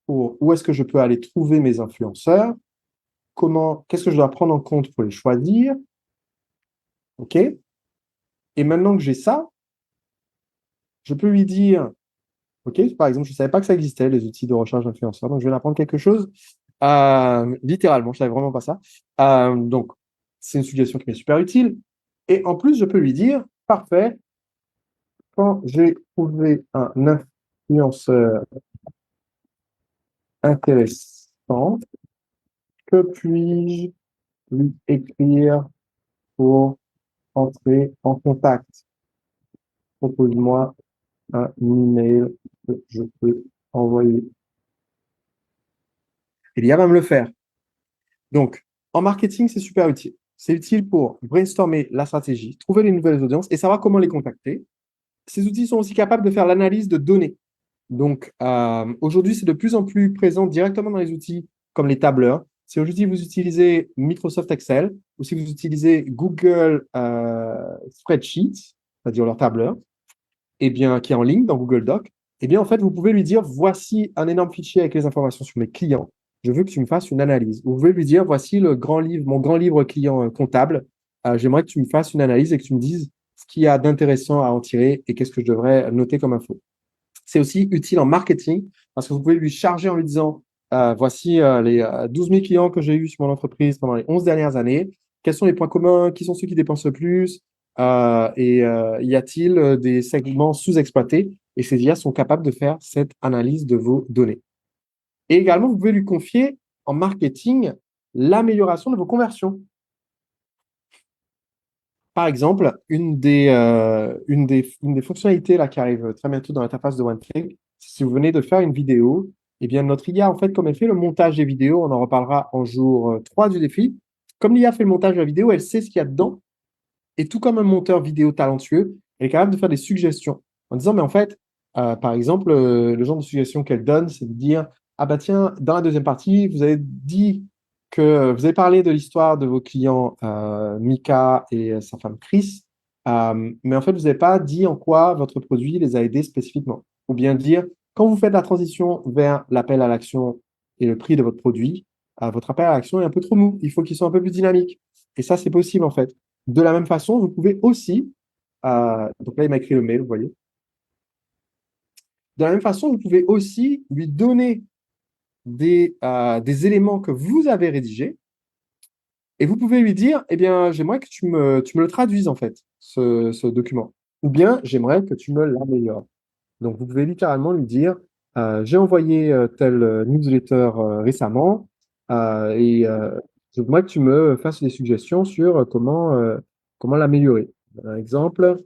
Speaker 1: pour où est-ce que je peux aller trouver mes influenceurs, qu'est-ce que je dois prendre en compte pour les choisir, OK? Et maintenant que j'ai ça, je peux lui dire, OK, par exemple, je ne savais pas que ça existait, les outils de recherche d'influenceurs, donc je vais lui apprendre quelque chose. Littéralement, je ne savais vraiment pas ça. Donc, c'est une suggestion qui m'est super utile. Et en plus, je peux lui dire, parfait, quand j'ai trouvé un influenceur intéressant, que puis-je lui écrire pour entrer en contact? Propose-moi un email que je peux envoyer. Il va me le faire. Donc, en marketing, c'est super utile. C'est utile pour brainstormer la stratégie, trouver les nouvelles audiences et savoir comment les contacter. Ces outils sont aussi capables de faire l'analyse de données. Donc, aujourd'hui, c'est de plus en plus présent directement dans les outils comme les tableurs. Si aujourd'hui vous utilisez Microsoft Excel ou si vous utilisez Google Spreadsheet, c'est-à-dire leur tableur, eh bien, qui est en ligne dans Google Doc, eh bien, en fait, vous pouvez lui dire, voici un énorme fichier avec les informations sur mes clients. je veux que tu me fasses une analyse. Vous pouvez lui dire, voici le grand livre, mon grand livre client comptable. J'aimerais que tu me fasses une analyse et que tu me dises ce qu'il y a d'intéressant à en tirer et qu'est-ce que je devrais noter comme info. C'est aussi utile en marketing parce que vous pouvez lui charger en lui disant, voici les 12 000 clients que j'ai eus sur mon entreprise pendant les 11 dernières années. Quels sont les points communs? Qui sont ceux qui dépensent le plus? Y a-t-il des segments sous-exploités? Et ces IA sont capables de faire cette analyse de vos données. Et également, vous pouvez lui confier en marketing l'amélioration de vos conversions. Par exemple, une des fonctionnalités là, qui arrive très bientôt dans l'interface de OneClick, si vous venez de faire une vidéo, eh bien, notre IA, en fait, comme elle fait le montage des vidéos, on en reparlera en jour 3 du défi. Comme l'IA fait le montage de la vidéo, elle sait ce qu'il y a dedans. Et tout comme un monteur vidéo talentueux, elle est capable de faire des suggestions en disant, mais en fait, par exemple, le genre de suggestion qu'elle donne, c'est de dire, ah bah tiens, dans la deuxième partie, vous avez dit que vous avez parlé de l'histoire de vos clients Mika et sa femme Chris, mais en fait, vous n'avez pas dit en quoi votre produit les a aidés spécifiquement. Ou bien dire, quand vous faites la transition vers l'appel à l'action et le prix de votre produit, votre appel à l'action est un peu trop mou. Il faut qu'il soit un peu plus dynamique. Et ça, c'est possible en fait. De la même façon, vous pouvez aussi, donc là, il m'a écrit le mail, vous voyez. De la même façon, vous pouvez aussi lui donner des éléments que vous avez rédigés et vous pouvez lui dire, eh bien, j'aimerais que tu me le traduises en fait, ce document. Ou bien, j'aimerais que tu me l'améliores. Donc, vous pouvez littéralement lui dire, j'ai envoyé telle newsletter récemment j'aimerais que tu me fasses des suggestions sur comment l'améliorer. Un exemple.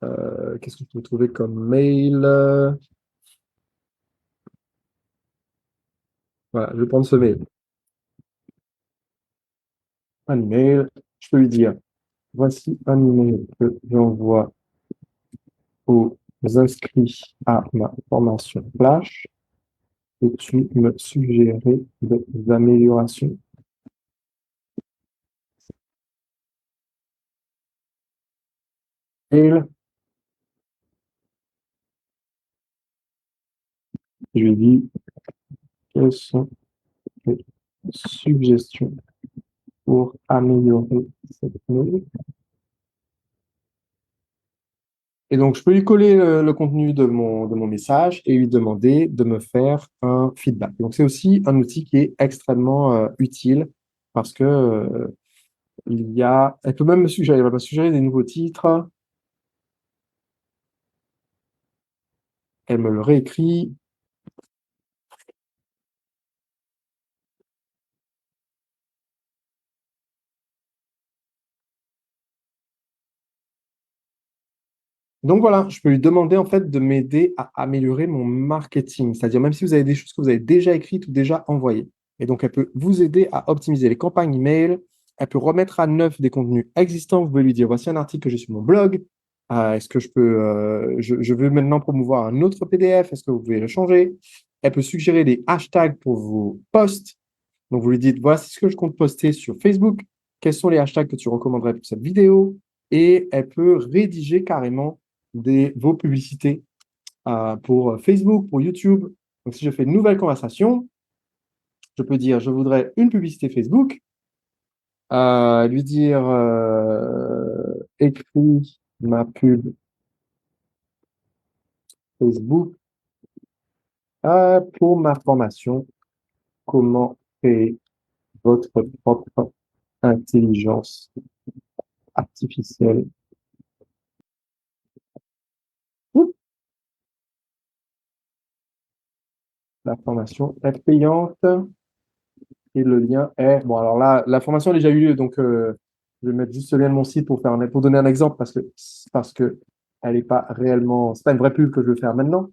Speaker 1: Qu'est-ce que je peux trouver comme mail? Voilà, je vais prendre ce mail. Un email. Je peux lui dire, voici un email que j'envoie aux inscrits à ma formation Flash. Et tu me suggérer des améliorations. Mail. Je lui dis, quelles sont les suggestions pour améliorer cette mail? Et donc, je peux lui coller le contenu de mon message et lui demander de me faire un feedback. Donc, c'est aussi un outil qui est extrêmement utile parce que elle peut même elle va me suggérer des nouveaux titres, elle me le réécrit. Donc voilà, je peux lui demander en fait de m'aider à améliorer mon marketing, c'est-à-dire même si vous avez des choses que vous avez déjà écrites ou déjà envoyées. Et donc elle peut vous aider à optimiser les campagnes email, elle peut remettre à neuf des contenus existants. Vous pouvez lui dire, voici un article que j'ai sur mon blog. Est-ce que je veux maintenant promouvoir un autre PDF, est-ce que vous pouvez le changer? Elle peut suggérer des hashtags pour vos posts. Donc vous lui dites, voici ce que je compte poster sur Facebook, quels sont les hashtags que tu recommanderais pour cette vidéo? Et elle peut rédiger carrément vos publicités pour Facebook, pour YouTube. Donc, si je fais une nouvelle conversation, je peux dire, je voudrais une publicité Facebook, lui dire, écris ma pub Facebook pour ma formation, comment créer votre propre intelligence artificielle. Oups, la formation est payante. Et le lien est. Bon, alors là, la formation a déjà eu lieu, donc je vais mettre juste le lien de mon site pour donner un exemple parce que elle n'est pas réellement. C'est pas une vraie pub que je veux faire maintenant.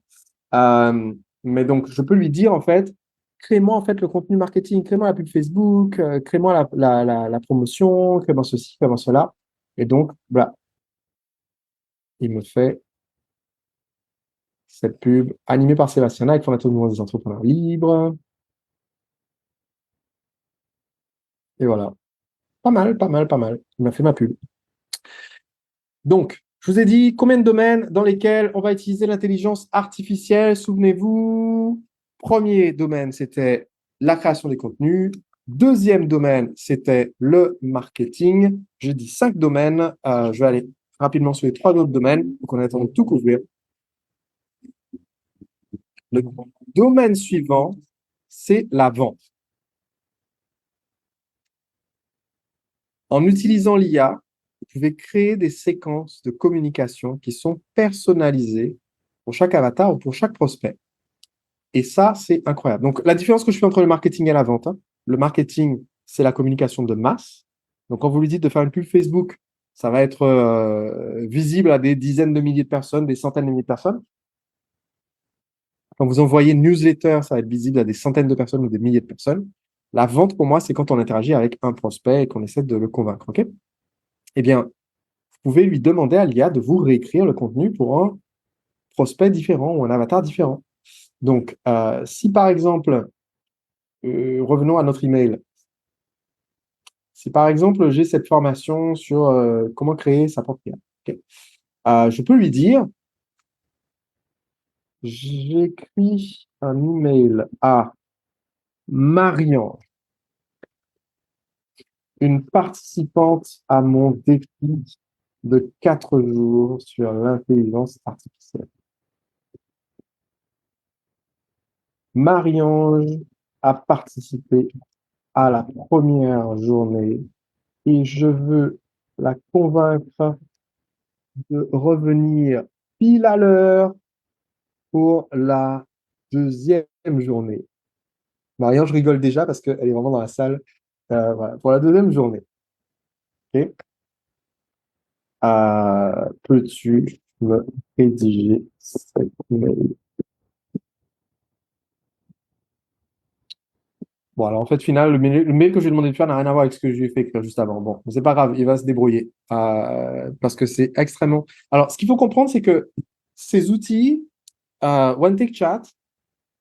Speaker 1: Mais donc, je peux lui dire en fait, crée-moi en fait le contenu marketing, crée-moi la pub Facebook, crée-moi la promotion, crée-moi ceci, crée-moi cela. Et donc, voilà, il me fait cette pub animée par Sébastien Naik, fondateur du mouvement des entrepreneurs libres. Et voilà. Pas mal, pas mal, pas mal. Il m'a fait ma pub. Donc, Je vous ai dit combien de domaines dans lesquels on va utiliser l'intelligence artificielle. Souvenez-vous, premier domaine, c'était la création des contenus. Deuxième domaine, c'était le marketing. J'ai dit 5 domaines. Je vais aller rapidement sur les 3 autres domaines. Donc, on a de tout couvrir. Le domaine suivant, c'est la vente. En utilisant l'IA, vous pouvez créer des séquences de communication qui sont personnalisées pour chaque avatar ou pour chaque prospect. Et ça, c'est incroyable. Donc, la différence que je fais entre le marketing et la vente, hein, le marketing, c'est la communication de masse. Donc, quand vous lui dites de faire une pub Facebook, ça va être visible à des dizaines de milliers de personnes, des centaines de milliers de personnes. Quand vous envoyez une newsletter, ça va être visible à des centaines de personnes ou des milliers de personnes. La vente, pour moi, c'est quand on interagit avec un prospect et qu'on essaie de le convaincre. OK? Eh bien, vous pouvez lui demander à l'IA de vous réécrire le contenu pour un prospect différent ou un avatar différent. Donc, si par exemple, revenons à notre email, si par exemple j'ai cette formation sur comment créer sa propre IA, okay, je peux lui dire, j'écris un email à Marianne, une participante à mon défi de 4 jours sur l'intelligence artificielle. Marie-Ange a participé à la première journée et je veux la convaincre de revenir pile à l'heure pour la deuxième journée. Marie-Ange rigole déjà parce qu'elle est vraiment dans la salle voilà, pour la deuxième journée. Okay. Peux-tu me rédiger cet email? Bon, alors en fait, final, le mail que je lui ai demandé de faire n'a rien à voir avec ce que je lui ai fait écrire juste avant. Bon, c'est pas grave, il va se débrouiller. Parce que c'est extrêmement. Alors, ce qu'il faut comprendre, c'est que ces outils, OneTake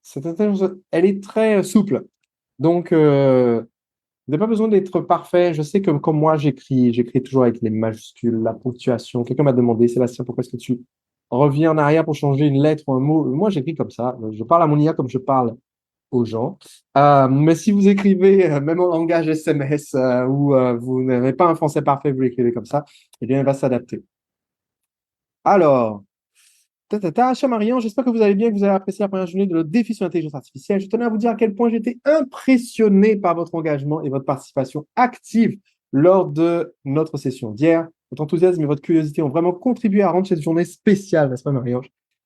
Speaker 1: cette intelligence, elle est très souple. Donc, vous n'avez pas besoin d'être parfait. Je sais que comme moi, j'écris toujours avec les majuscules, la ponctuation. Quelqu'un m'a demandé, Sébastien, pourquoi est-ce que tu reviens en arrière pour changer une lettre ou un mot? Moi, j'écris comme ça. Je parle à mon IA comme je parle aux gens. Mais si vous écrivez même en langage SMS ou vous n'avez pas un français parfait, vous l'écrivez comme ça, eh bien, il va s'adapter. Alors, cher Marion, j'espère que vous allez bien, que vous avez apprécié la première journée de notre défi sur l'intelligence artificielle. Je tenais à vous dire à quel point j'étais impressionné par votre engagement et votre participation active lors de notre session d'hier. Votre enthousiasme et votre curiosité ont vraiment contribué à rendre cette journée spéciale, n'est-ce pas, Marion?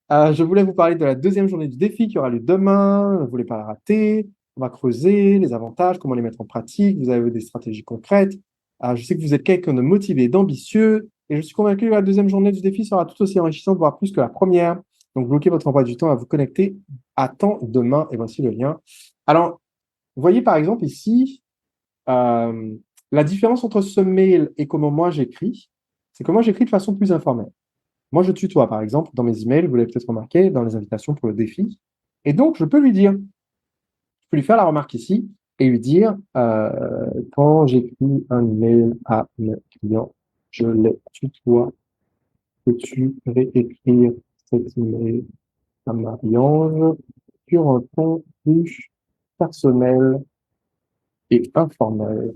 Speaker 1: Je voulais vous parler de la deuxième journée du défi qui aura lieu demain. Je ne voulais pas la rater. On va creuser les avantages, comment les mettre en pratique. Vous avez des stratégies concrètes. Je sais que vous êtes quelqu'un de motivé, d'ambitieux. Et je suis convaincu que la deuxième journée du défi sera tout aussi enrichissante, voire plus que la première. Donc, bloquez votre emploi du temps à vous connecter à temps demain. Et voici le lien. Alors, vous voyez par exemple ici, la différence entre ce mail et comment moi j'écris, c'est que moi j'écris de façon plus informelle. Moi, je tutoie, par exemple, dans mes emails, vous l'avez peut-être remarqué, dans les invitations pour le défi. Et donc, je peux lui dire, je peux lui faire la remarque ici et lui dire, quand j'écris un email à mes clients, je les tutoie. Peux-tu réécrire cet email à Marie-Ange sur un ton plus personnel et informel?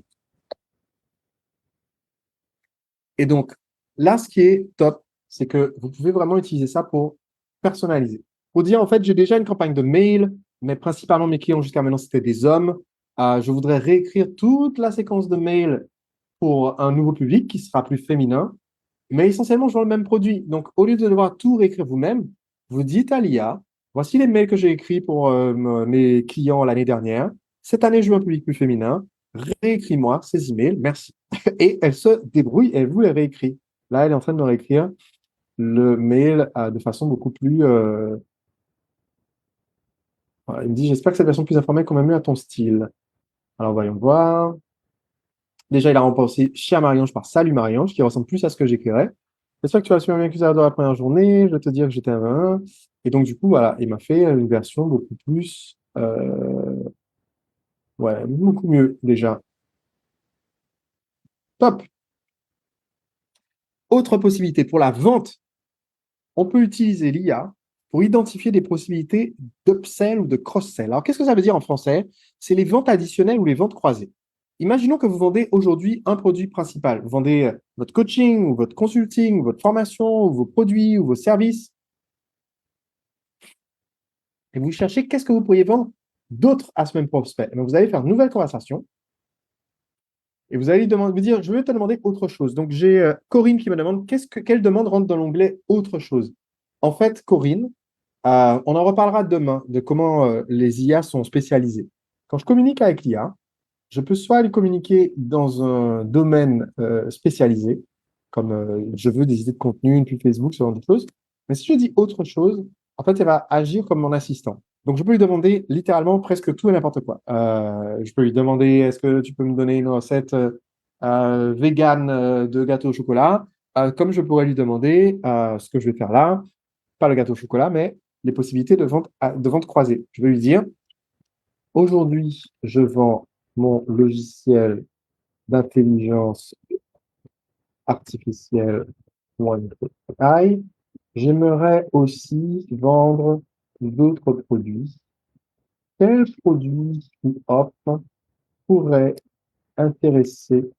Speaker 1: Et donc, là, ce qui est top, c'est que vous pouvez vraiment utiliser ça pour personnaliser. Pour dire, en fait, j'ai déjà une campagne de mail, mais principalement mes clients jusqu'à maintenant, c'était des hommes. Je voudrais réécrire toute la séquence de mail pour un nouveau public qui sera plus féminin, mais essentiellement, je vends le même produit. Donc, au lieu de devoir tout réécrire vous-même, vous dites à l'IA, voici les mails que j'ai écrits pour mes clients l'année dernière. Cette année, je veux un public plus féminin. Réécris-moi ces emails, merci. Et elle se débrouille et elle vous les réécrit. Là, elle est en train de me réécrire le mail de façon beaucoup plus. Voilà, il me dit, j'espère que cette version plus informelle convient mieux à ton style. Alors, voyons voir. Déjà, il a remplacé cher Marie-Ange par salut Marie-Ange, qui ressemble plus à ce que j'écrirais. J'espère que tu vas super bien que ça dans la première journée. Je vais te dire que j'étais un 1. Et donc, du coup, voilà, il m'a fait une version beaucoup plus. Ouais, beaucoup mieux déjà. Top. Autre possibilité, pour la vente, on peut utiliser l'IA pour identifier des possibilités d'upsell ou de cross-sell. Alors, qu'est-ce que ça veut dire en français? C'est les ventes additionnelles ou les ventes croisées. Imaginons que vous vendez aujourd'hui un produit principal. Vous vendez votre coaching ou votre consulting ou votre formation ou vos produits ou vos services. Et vous cherchez qu'est-ce que vous pourriez vendre d'autre à ce même prospect. Donc, vous allez faire une nouvelle conversation et vous allez demander, vous dire, je veux te demander autre chose. Donc, j'ai Corinne qui me demande quelle demande rentre dans l'onglet autre chose. En fait, Corinne, on en reparlera demain de comment les IA sont spécialisées. Quand je communique avec l'IA, je peux soit lui communiquer dans un domaine spécialisé, comme je veux des idées de contenu, une pub Facebook, ce genre de choses. Mais si je dis autre chose, en fait, elle va agir comme mon assistant. Donc, je peux lui demander littéralement presque tout et n'importe quoi. Je peux lui demander, est-ce que tu peux me donner une recette vegan de gâteau au chocolat? Comme je pourrais lui demander ce que je vais faire là, pas le gâteau au chocolat, mais les possibilités de vente croisée. Je vais lui dire, aujourd'hui, je vends mon logiciel d'intelligence artificielle OneAI. J'aimerais aussi vendre d'autres produits. Quels produits ou offres pourraient intéresser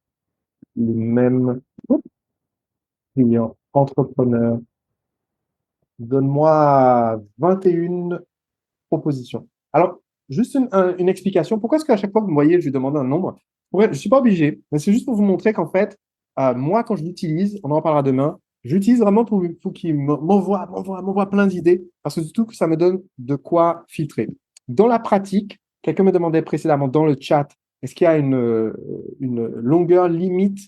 Speaker 1: les mêmes clients entrepreneurs? Donne-moi 21 proposition. Alors, juste une explication. Pourquoi est-ce qu'à chaque fois que vous me voyez, je lui demande un nombre? Je ne suis pas obligé, mais c'est juste pour vous montrer qu'en fait, moi, quand je l'utilise, on en reparlera demain, j'utilise vraiment pour qu'il m'envoie plein d'idées, parce que surtout que ça me donne de quoi filtrer. Dans la pratique, quelqu'un me demandait précédemment dans le chat, est-ce qu'il y a une longueur limite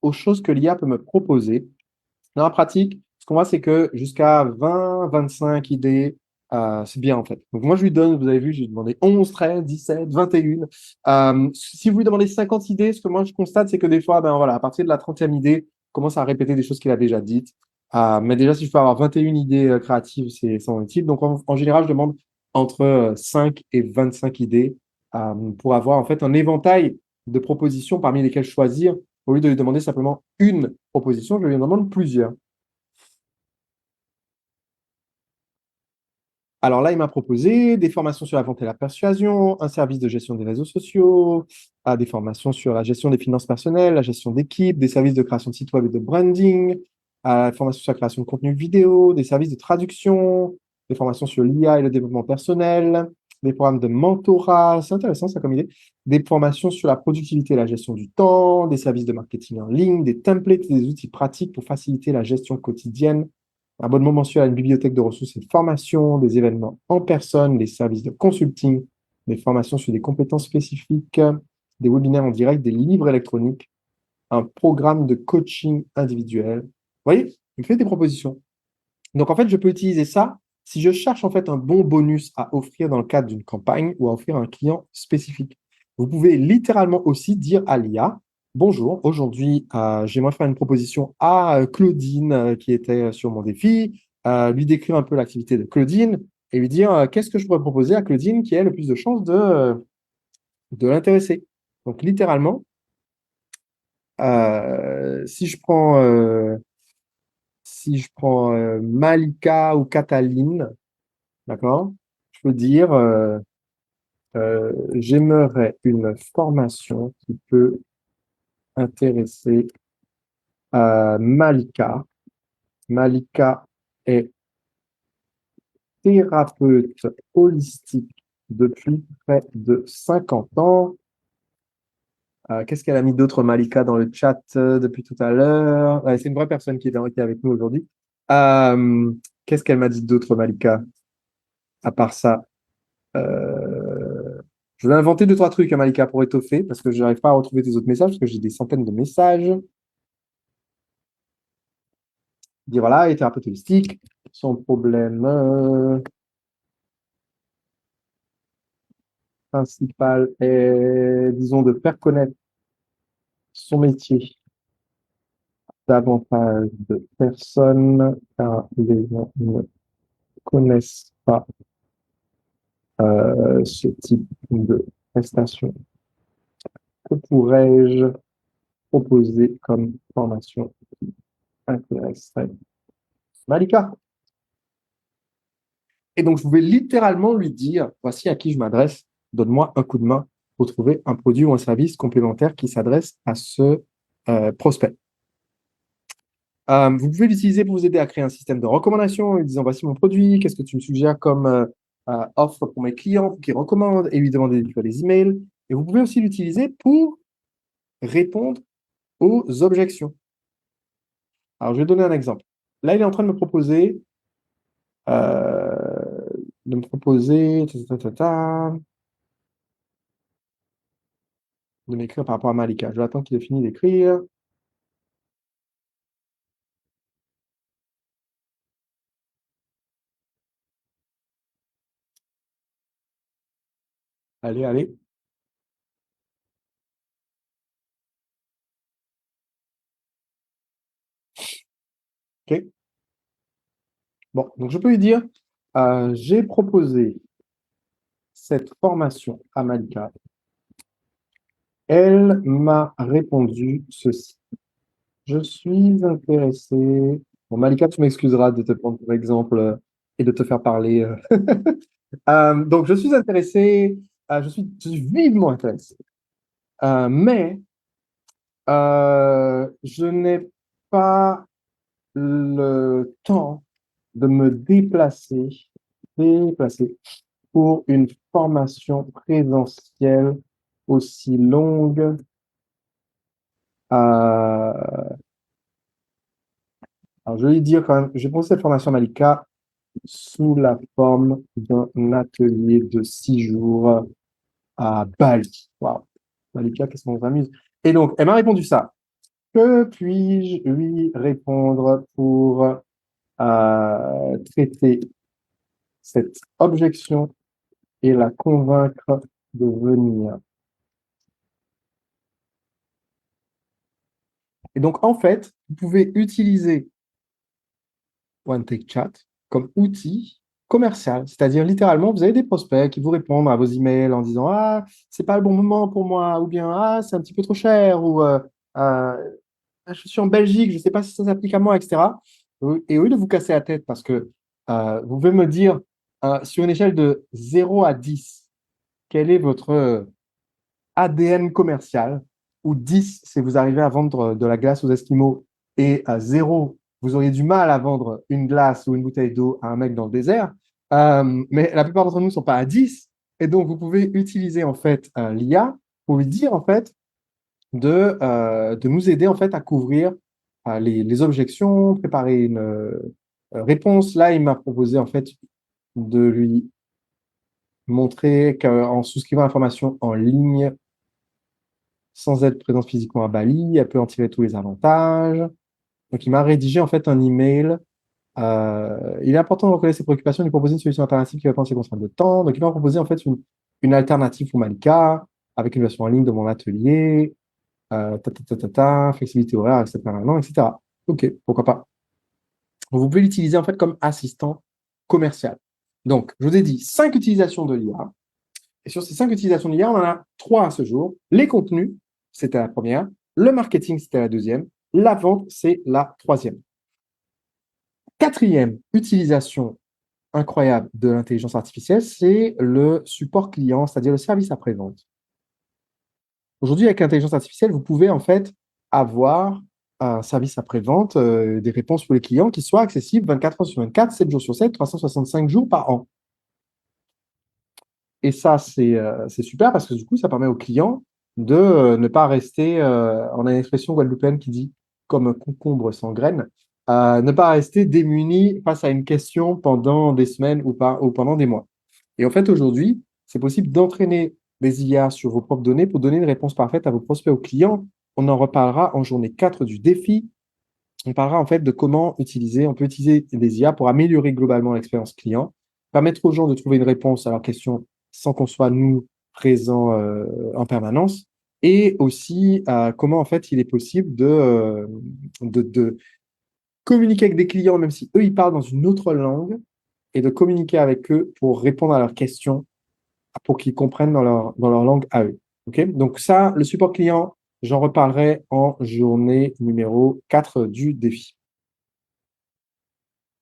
Speaker 1: aux choses que l'IA peut me proposer? Dans la pratique, ce qu'on voit, c'est que jusqu'à 20, 25 idées, c'est bien en fait. Donc moi, je lui donne, vous avez vu, j'ai demandé 11, 13, 17, 21. Si vous lui demandez 50 idées, ce que moi je constate, c'est que des fois, ben voilà, à partir de la 30e idée, il commence à répéter des choses qu'il a déjà dites. Mais déjà, si je peux avoir 21 idées créatives, c'est utile. Donc en général, je demande entre 5 et 25 idées pour avoir en fait un éventail de propositions parmi lesquelles choisir au lieu de lui demander simplement une proposition, je lui en demande plusieurs. Alors là, il m'a proposé des formations sur la vente et la persuasion, un service de gestion des réseaux sociaux, des formations sur la gestion des finances personnelles, la gestion d'équipe, des services de création de site web et de branding, des formations sur la création de contenu vidéo, des services de traduction, des formations sur l'IA et le développement personnel, des programmes de mentorat, c'est intéressant ça comme idée, des formations sur la productivité et la gestion du temps, des services de marketing en ligne, des templates et des outils pratiques pour faciliter la gestion quotidienne, un abonnement mensuel à une bibliothèque de ressources et de formations, des événements en personne, des services de consulting, des formations sur des compétences spécifiques, des webinaires en direct, des livres électroniques, un programme de coaching individuel. Vous voyez, il me fait des propositions. Donc, en fait, je peux utiliser ça si je cherche en fait un bon bonus à offrir dans le cadre d'une campagne ou à offrir à un client spécifique. Vous pouvez littéralement aussi dire à l'IA, bonjour, aujourd'hui, j'aimerais faire une proposition à Claudine qui était sur mon défi, lui décrire un peu l'activité de Claudine et lui dire qu'est-ce que je pourrais proposer à Claudine qui a le plus de chances de l'intéresser. Donc, littéralement, si je prends Malika ou Cataline, d'accord, je peux dire j'aimerais une formation qui peut intéresser Malika. Malika est thérapeute holistique depuis près de 50 ans. Qu'est-ce qu'elle a mis d'autre, Malika, dans le chat depuis tout à l'heure? Ouais, c'est une vraie personne qui est avec nous aujourd'hui. Qu'est-ce qu'elle m'a dit d'autre, Malika, à part ça? Je vais inventer deux, trois trucs, hein, Malika, pour étoffer, parce que je n'arrive pas à retrouver tes autres messages, parce que j'ai des centaines de messages. Dire voilà, et thérapeute holistique, son problème principal est, disons, de faire connaître son métier davantage de personnes, car les gens ne connaissent pas ce type de prestation. Que pourrais-je proposer comme formation qui intéresserait Malika. Et donc, je pouvais littéralement lui dire, voici à qui je m'adresse, donne-moi un coup de main pour trouver un produit ou un service complémentaire qui s'adresse à ce prospect. Vous pouvez l'utiliser pour vous aider à créer un système de recommandation en lui disant, voici mon produit, qu'est-ce que tu me suggères comme offre pour mes clients pour qu'ils recommandent et lui demander des emails. Et vous pouvez aussi l'utiliser pour répondre aux objections. Alors, je vais donner un exemple. Là, il est en train de me proposer euh, de m'écrire par rapport à Malika. Je vais attendre qu'il ait fini d'écrire. Allez, allez. OK. Bon, donc je peux lui dire, j'ai proposé cette formation à Malika. Elle m'a répondu ceci. Je suis intéressé. Bon, Malika, tu m'excuseras de te prendre pour exemple et de te faire parler. Donc, je suis intéressé, je suis vivement intéressé. Mais je n'ai pas le temps de me déplacer pour une formation présentielle aussi longue. Alors, je vais lui dire quand même, j'ai pensé cette formation Malika sous la forme d'un atelier de 6 jours à Bali. Waouh, Malika, qu'est-ce qu'on s'amuse. Et donc, elle m'a répondu ça. Que puis-je lui répondre pour traiter cette objection et la convaincre de venir? Et donc, en fait, vous pouvez utiliser OneTakeChat comme outil commercial. C'est-à-dire, littéralement, vous avez des prospects qui vous répondent à vos emails en disant ah, c'est pas le bon moment pour moi, ou bien ah, c'est un petit peu trop cher, ou euh, je suis en Belgique, je ne sais pas si ça s'applique à moi, etc. Et au lieu de vous casser la tête, parce que vous pouvez me dire sur une échelle de 0 à 10, quel est votre ADN commercial, où 10, c'est vous arrivez à vendre de la glace aux Esquimaux, et à 0, vous auriez du mal à vendre une glace ou une bouteille d'eau à un mec dans le désert. Mais la plupart d'entre nous ne sont pas à 10, et donc vous pouvez utiliser en fait l'IA pour lui dire en fait de nous aider en fait à couvrir les objections, préparer une réponse. Là, il m'a proposé en fait de lui montrer qu'en souscrivant l'information en ligne, sans être présente physiquement à Bali, elle peut en tirer tous les avantages. Donc, il m'a rédigé en fait un email. Il est important de reconnaître ses préoccupations et de lui proposer une solution alternative qui répond à ses contraintes de temps. Donc, il m'a proposé en fait une alternative pour Malika avec une version en ligne de mon atelier, flexibilité horaire, etc. etc. OK, pourquoi pas. Vous pouvez l'utiliser en fait comme assistant commercial. Donc, je vous ai dit 5 utilisations de l'IA. Et sur ces 5 utilisations de l'IA, on en a 3 à ce jour. Les contenus, c'était la première. Le marketing, c'était la deuxième. La vente, c'est la troisième. Quatrième utilisation incroyable de l'intelligence artificielle, c'est le support client, c'est-à-dire le service après-vente. Aujourd'hui, avec l'intelligence artificielle, vous pouvez en fait avoir un service après-vente, des réponses pour les clients qui soient accessibles 24 heures sur 24, 7 jours sur 7, 365 jours par an. Et ça, c'est super parce que du coup, ça permet aux clients de ne pas rester, on a une expression guadeloupéenne qui dit comme un concombre sans graines, ne pas rester démuni face à une question pendant des semaines ou pendant des mois. Et en fait, aujourd'hui, c'est possible d'entraîner des IA sur vos propres données pour donner une réponse parfaite à vos prospects, aux clients. On en reparlera en journée 4 du défi. On parlera en fait de comment utiliser, on peut utiliser des IA pour améliorer globalement l'expérience client, permettre aux gens de trouver une réponse à leurs questions sans qu'on soit nous présents en permanence, et aussi comment en fait il est possible de communiquer avec des clients, même si eux ils parlent dans une autre langue, et de communiquer avec eux pour répondre à leurs questions, pour qu'ils comprennent dans leur langue à eux. OK? Donc ça, le support client, j'en reparlerai en journée numéro 4 du défi.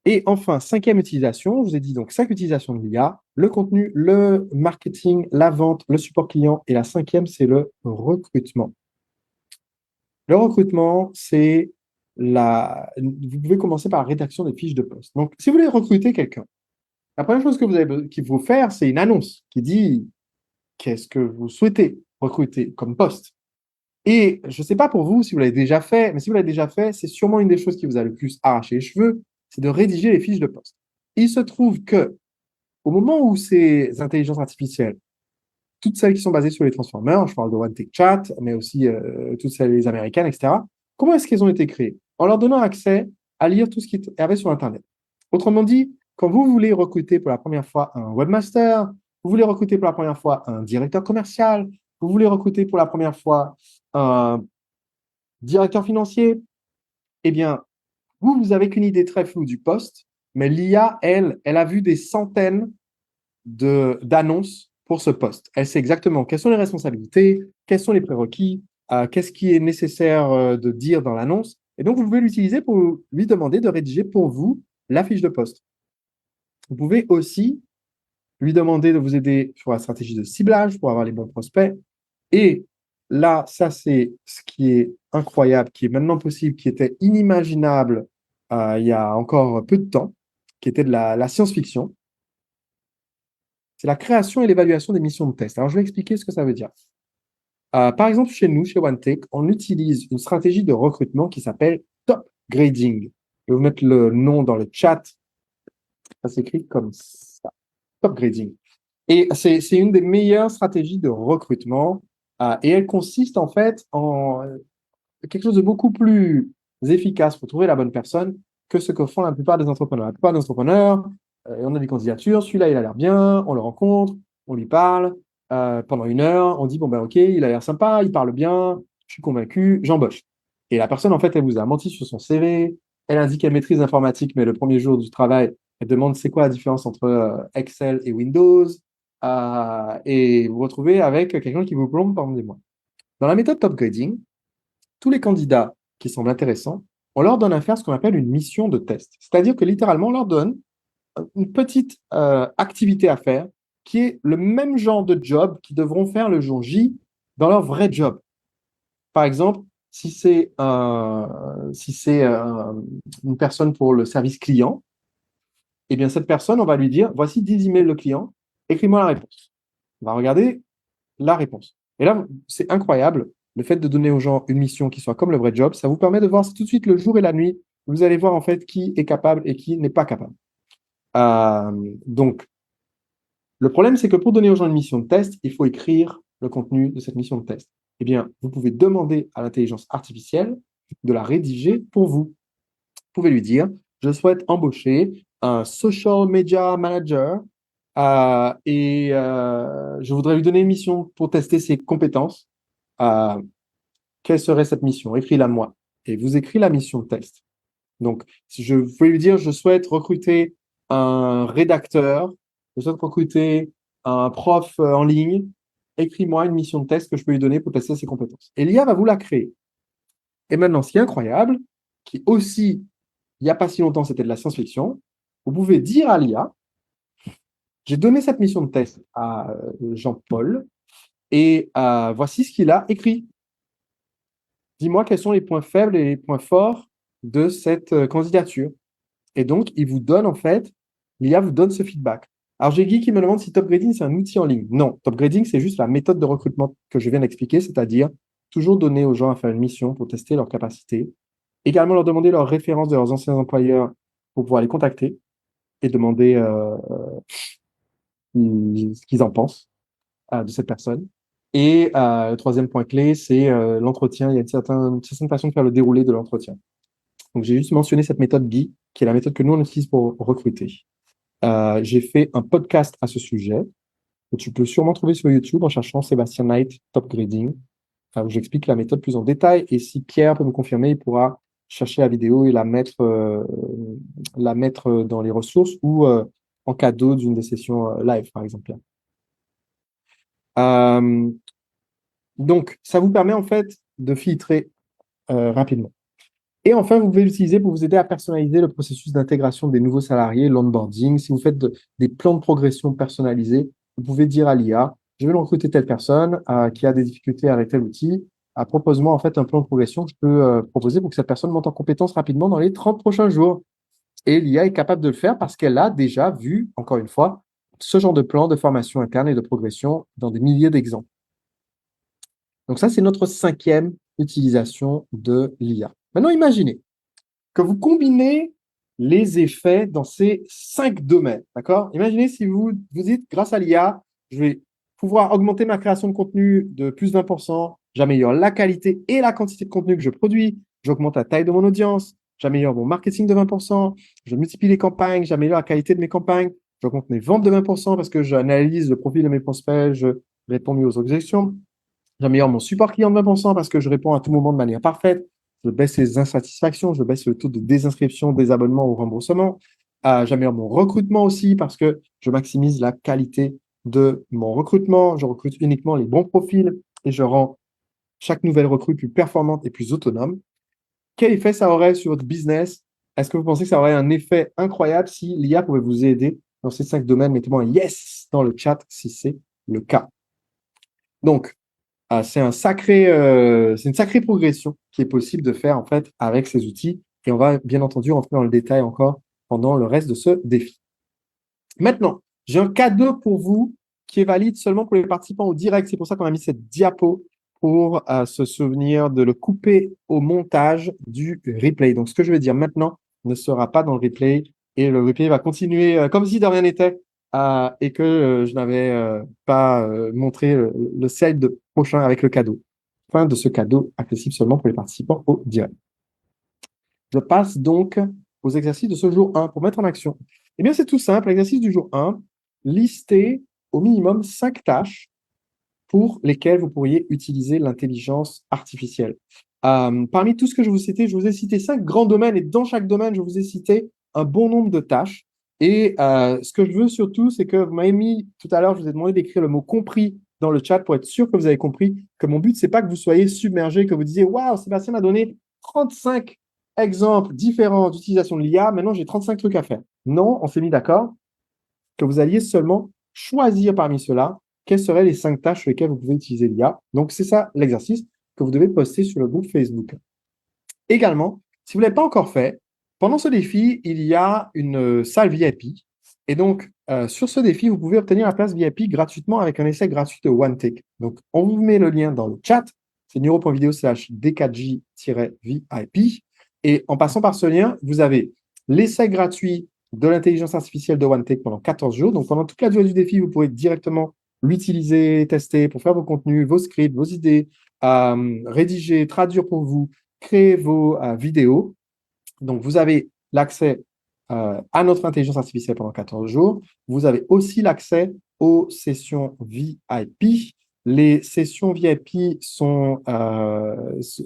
Speaker 1: Et enfin, cinquième utilisation, je vous ai dit donc 5 utilisations de l'IA, le contenu, le marketing, la vente, le support client, et la cinquième, c'est le recrutement. Le recrutement, c'est vous pouvez commencer par la rédaction des fiches de poste. Donc, si vous voulez recruter quelqu'un, la première chose que qu'il faut faire, c'est une annonce qui dit qu'est-ce que vous souhaitez recruter comme poste. Et je ne sais pas pour vous si vous l'avez déjà fait, mais si vous l'avez déjà fait, c'est sûrement une des choses qui vous a le plus arraché les cheveux, c'est de rédiger les fiches de poste. Il se trouve que au moment où ces intelligences artificielles, toutes celles qui sont basées sur les transformers, je parle de One Tech Chat, mais aussi toutes celles les américaines, etc., comment est-ce qu'elles ont été créées? En leur donnant accès à lire tout ce qui avait sur Internet. Autrement dit, quand vous voulez recruter pour la première fois un webmaster, vous voulez recruter pour la première fois un directeur commercial, vous voulez recruter pour la première fois un directeur financier, eh bien, vous avez qu'une idée très floue du poste, mais l'IA, elle a vu des centaines d'annonces pour ce poste. Elle sait exactement quelles sont les responsabilités, quels sont les prérequis, qu'est-ce qui est nécessaire de dire dans l'annonce. Et donc, vous pouvez l'utiliser pour lui demander de rédiger pour vous la fiche de poste. Vous pouvez aussi lui demander de vous aider sur la stratégie de ciblage pour avoir les bons prospects. Et là, ça, c'est ce qui est incroyable, qui est maintenant possible, qui était inimaginable il y a encore peu de temps, qui était de la science-fiction. C'est la création et l'évaluation des missions de test. Alors, je vais expliquer ce que ça veut dire. Par exemple, chez nous, chez OneTech, on utilise une stratégie de recrutement qui s'appelle top grading. Je vais vous mettre le nom dans le chat. Ça s'écrit comme ça. Top grading. Et c'est une des meilleures stratégies de recrutement. Et elle consiste en fait en quelque chose de beaucoup plus efficace pour trouver la bonne personne que ce que font la plupart des entrepreneurs. La plupart des entrepreneurs, on a des candidatures, celui-là, il a l'air bien, on le rencontre, on lui parle pendant 1 heure, on dit, bon, ben ok, il a l'air sympa, il parle bien, je suis convaincu, j'embauche. Et la personne, en fait, elle vous a menti sur son CV, elle indique qu'elle maîtrise l'informatique, mais le premier jour du travail, elle demande c'est quoi la différence entre Excel et Windows, et vous vous retrouvez avec quelqu'un qui vous plombe pendant des mois. Dans la méthode top grading, tous les candidats qui semblent intéressants, on leur donne à faire ce qu'on appelle une mission de test. C'est-à-dire que littéralement, on leur donne une petite activité à faire qui est le même genre de job qu'ils devront faire le jour J dans leur vrai job. Par exemple, si c'est une personne pour le service client, eh bien cette personne, on va lui dire, voici 10 emails de client, écris-moi la réponse. On va regarder la réponse. Et là, c'est incroyable. Le fait de donner aux gens une mission qui soit comme le vrai job, ça vous permet de voir tout de suite le jour et la nuit. Vous allez voir en fait qui est capable et qui n'est pas capable. Donc, le problème, c'est que pour donner aux gens une mission de test, il faut écrire le contenu de cette mission de test. Eh bien, vous pouvez demander à l'intelligence artificielle de la rédiger pour vous. Vous pouvez lui dire, je souhaite embaucher un social media manager et je voudrais lui donner une mission pour tester ses compétences. Euh, Quelle serait cette mission? Écris-la moi. Et vous écrit la mission de test. Donc, si je pouvez lui dire, je souhaite recruter un rédacteur, je souhaite recruter un prof en ligne, écris-moi une mission de test que je peux lui donner pour tester ses compétences. Et l'IA va vous la créer. Et maintenant, ce qui est incroyable, qui aussi, il n'y a pas si longtemps, c'était de la science-fiction, vous pouvez dire à l'IA, j'ai donné cette mission de test à Jean-Paul et voici ce qu'il a écrit. Dis-moi quels sont les points faibles et les points forts de cette candidature. Et donc, il vous donne en fait, l'IA vous donne ce feedback. Alors, j'ai Guy qui me demande si Top Grading, c'est un outil en ligne. Non, Top Grading, c'est juste la méthode de recrutement que je viens d'expliquer, c'est-à-dire toujours donner aux gens à faire une mission pour tester leurs capacités. Également, leur demander leurs références de leurs anciens employeurs pour pouvoir les contacter et demander ce qu'ils en pensent de cette personne. Et le troisième point clé, c'est l'entretien. Il y a une certaine façon de faire le déroulé de l'entretien. Donc, j'ai juste mentionné cette méthode Guy, qui est la méthode que nous, on utilise pour recruter. J'ai fait un podcast à ce sujet que tu peux sûrement trouver sur YouTube en cherchant Sébastien Knight Top Grading, où j'explique la méthode plus en détail. Et si Pierre peut me confirmer, il pourra chercher la vidéo et la mettre dans les ressources ou en cadeau d'une des sessions live, par exemple. Euh, donc, ça vous permet en fait de filtrer rapidement. Et enfin, vous pouvez l'utiliser pour vous aider à personnaliser le processus d'intégration des nouveaux salariés, l'onboarding. Si vous faites des plans de progression personnalisés, vous pouvez dire à l'IA, je vais recruter telle personne qui a des difficultés avec tel outil. Propose-moi en fait un plan de progression que je peux proposer pour que cette personne monte en compétence rapidement dans les 30 prochains jours. Et l'IA est capable de le faire parce qu'elle a déjà vu, encore une fois, ce genre de plan de formation interne et de progression dans des milliers d'exemples. Donc ça, c'est notre 5e utilisation de l'IA. Maintenant, imaginez que vous combinez les effets dans ces 5 domaines, d'accord? Imaginez si vous dites, grâce à l'IA, je vais pouvoir augmenter ma création de contenu de plus de 20%, j'améliore la qualité et la quantité de contenu que je produis, j'augmente la taille de mon audience, j'améliore mon marketing de 20%, je multiplie les campagnes, j'améliore la qualité de mes campagnes, j'augmente mes ventes de 20% parce que j'analyse le profil de mes prospects, je réponds mieux aux objections, j'améliore mon support client de 20% parce que je réponds à tout moment de manière parfaite. Je baisse les insatisfactions, je baisse le taux de désinscription, désabonnement ou remboursement. J'améliore mon recrutement aussi parce que je maximise la qualité de mon recrutement. Je recrute uniquement les bons profils et je rends chaque nouvelle recrue plus performante et plus autonome. Quel effet ça aurait sur votre business? Est-ce que vous pensez que ça aurait un effet incroyable si l'IA pouvait vous aider dans ces 5 domaines? Mettez-moi un yes dans le chat si c'est le cas. Donc, c'est une sacrée progression qui est possible de faire en fait avec ces outils. Et on va bien entendu rentrer dans le détail encore pendant le reste de ce défi. Maintenant, j'ai un cadeau pour vous qui est valide seulement pour les participants au direct. C'est pour ça qu'on a mis cette diapo pour se souvenir de le couper au montage du replay. Donc, ce que je vais dire maintenant ne sera pas dans le replay et le replay va continuer comme si de rien n'était et que je n'avais pas montré le slide prochain avec le cadeau. Fin de ce cadeau accessible seulement pour les participants au direct. Je passe donc aux exercices de ce jour 1 pour mettre en action. Eh bien, c'est tout simple. L'exercice du jour 1, listez au minimum 5 tâches pour lesquelles vous pourriez utiliser l'intelligence artificielle. Parmi tout ce que je vous ai cité 5 grands domaines et dans chaque domaine, je vous ai cité un bon nombre de tâches. Et ce que je veux surtout, c'est que vous m'avez mis tout à l'heure, je vous ai demandé d'écrire le mot compris dans le chat pour être sûr que vous avez compris que mon but, c'est pas que vous soyez submergé, que vous disiez waouh, Sébastien m'a donné 35 exemples différents d'utilisation de l'IA. Maintenant, j'ai 35 trucs à faire. Non, on s'est mis d'accord que vous alliez seulement choisir parmi ceux-là quelles seraient les 5 tâches sur lesquelles vous pouvez utiliser l'IA. Donc, c'est ça l'exercice que vous devez poster sur le groupe Facebook. Également, si vous ne l'avez pas encore fait, pendant ce défi, il y a une salle VIP. Et donc, sur ce défi, vous pouvez obtenir la place VIP gratuitement avec un essai gratuit de OneTake. Donc, on vous met le lien dans le chat. C'est neuro.video/d4j-VIP. Et en passant par ce lien, vous avez l'essai gratuit de l'intelligence artificielle de OneTake pendant 14 jours. Donc, pendant toute la durée du défi, vous pourrez directement l'utiliser, tester pour faire vos contenus, vos scripts, vos idées, rédiger, traduire pour vous, créer vos vidéos. Donc, vous avez l'accès à notre intelligence artificielle pendant 14 jours. Vous avez aussi l'accès aux sessions VIP. Les sessions VIP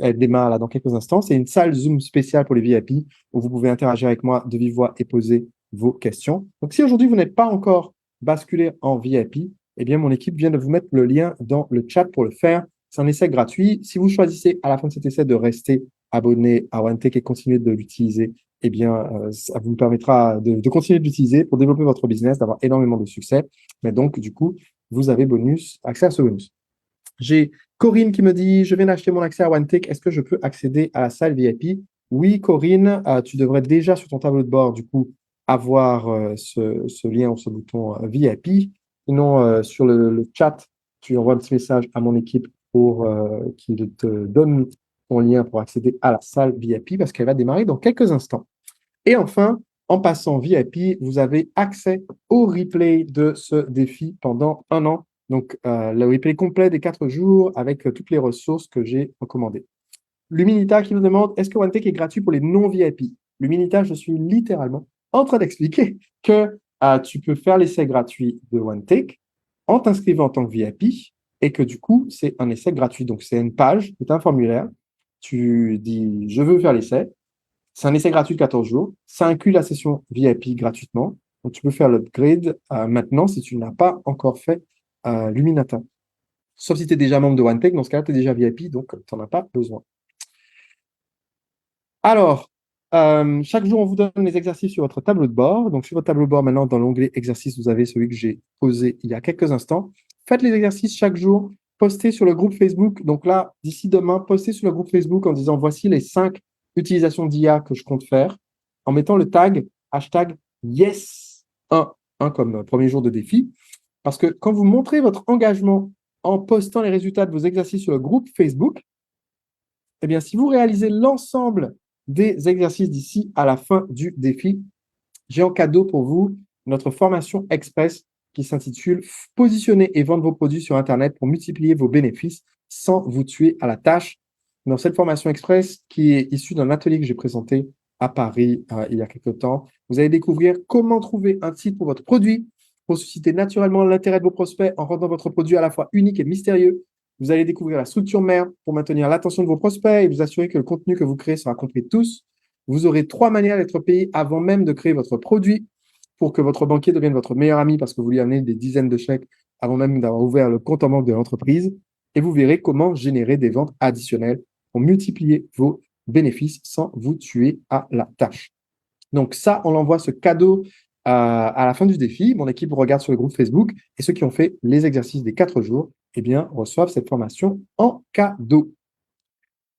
Speaker 1: elles démarrent là dans quelques instants. C'est une salle Zoom spéciale pour les VIP où vous pouvez interagir avec moi de vive voix et poser vos questions. Donc, si aujourd'hui vous n'êtes pas encore basculé en VIP, eh bien, mon équipe vient de vous mettre le lien dans le chat pour le faire. C'est un essai gratuit. Si vous choisissez à la fin de cet essai de rester abonné à OneTake et continuer de l'utiliser, eh bien, ça vous permettra de continuer de l'utiliser pour développer votre business, d'avoir énormément de succès. Mais donc, du coup, vous avez accès à ce bonus. J'ai Corinne qui me dit, je viens d'acheter mon accès à OneTake, est-ce que je peux accéder à la salle VIP? Oui, Corinne, tu devrais déjà sur ton tableau de bord, du coup, avoir ce lien ou ce bouton VIP. Sinon, sur le chat, tu envoies un petit message à mon équipe pour qu'il te donne ton lien pour accéder à la salle VIP parce qu'elle va démarrer dans quelques instants. Et enfin, en passant VIP, vous avez accès au replay de ce défi pendant 1 an. Donc, le replay complet des 4 jours avec toutes les ressources que j'ai recommandées. Luminita qui nous demande, est-ce que OneTake est gratuit pour les non-VIP? Luminita, je suis littéralement en train d'expliquer que tu peux faire l'essai gratuit de OneTake en t'inscrivant en tant que VIP et que du coup, c'est un essai gratuit. Donc, c'est une page, c'est un formulaire. Tu dis, je veux faire l'essai. C'est un essai gratuit de 14 jours. Ça inclut la session VIP gratuitement. Donc, tu peux faire l'upgrade maintenant si tu n'as pas encore fait Luminata. Sauf si tu es déjà membre de OneTake, dans ce cas-là, tu es déjà VIP, donc tu n'en as pas besoin. Alors, chaque jour, on vous donne les exercices sur votre tableau de bord. Donc, sur votre tableau de bord, maintenant, dans l'onglet exercices, vous avez celui que j'ai posé il y a quelques instants. Faites les exercices chaque jour. Postez sur le groupe Facebook. Donc là, d'ici demain, postez sur le groupe Facebook en disant voici les 5 utilisations d'IA que je compte faire, en mettant le tag hashtag yes1, comme premier jour de défi. Parce que quand vous montrez votre engagement en postant les résultats de vos exercices sur le groupe Facebook, eh bien, si vous réalisez l'ensemble des exercices d'ici à la fin du défi, j'ai en cadeau pour vous notre formation express qui s'intitule Positionner et vendre vos produits sur Internet pour multiplier vos bénéfices sans vous tuer à la tâche. Dans cette formation express, qui est issue d'un atelier que j'ai présenté à Paris il y a quelques temps, vous allez découvrir comment trouver un titre pour votre produit pour susciter naturellement l'intérêt de vos prospects en rendant votre produit à la fois unique et mystérieux. Vous allez découvrir la structure mère pour maintenir l'attention de vos prospects et vous assurer que le contenu que vous créez sera compris de tous. Vous aurez 3 manières d'être payé avant même de créer votre produit pour que votre banquier devienne votre meilleur ami parce que vous lui amenez des dizaines de chèques avant même d'avoir ouvert le compte en banque de l'entreprise. Et vous verrez comment générer des ventes additionnelles pour multiplier vos bénéfices sans vous tuer à la tâche. Donc ça, on envoie ce cadeau à la fin du défi. Mon équipe regarde sur le groupe Facebook et ceux qui ont fait les exercices des 4 jours, eh bien, reçoivent cette formation en cadeau.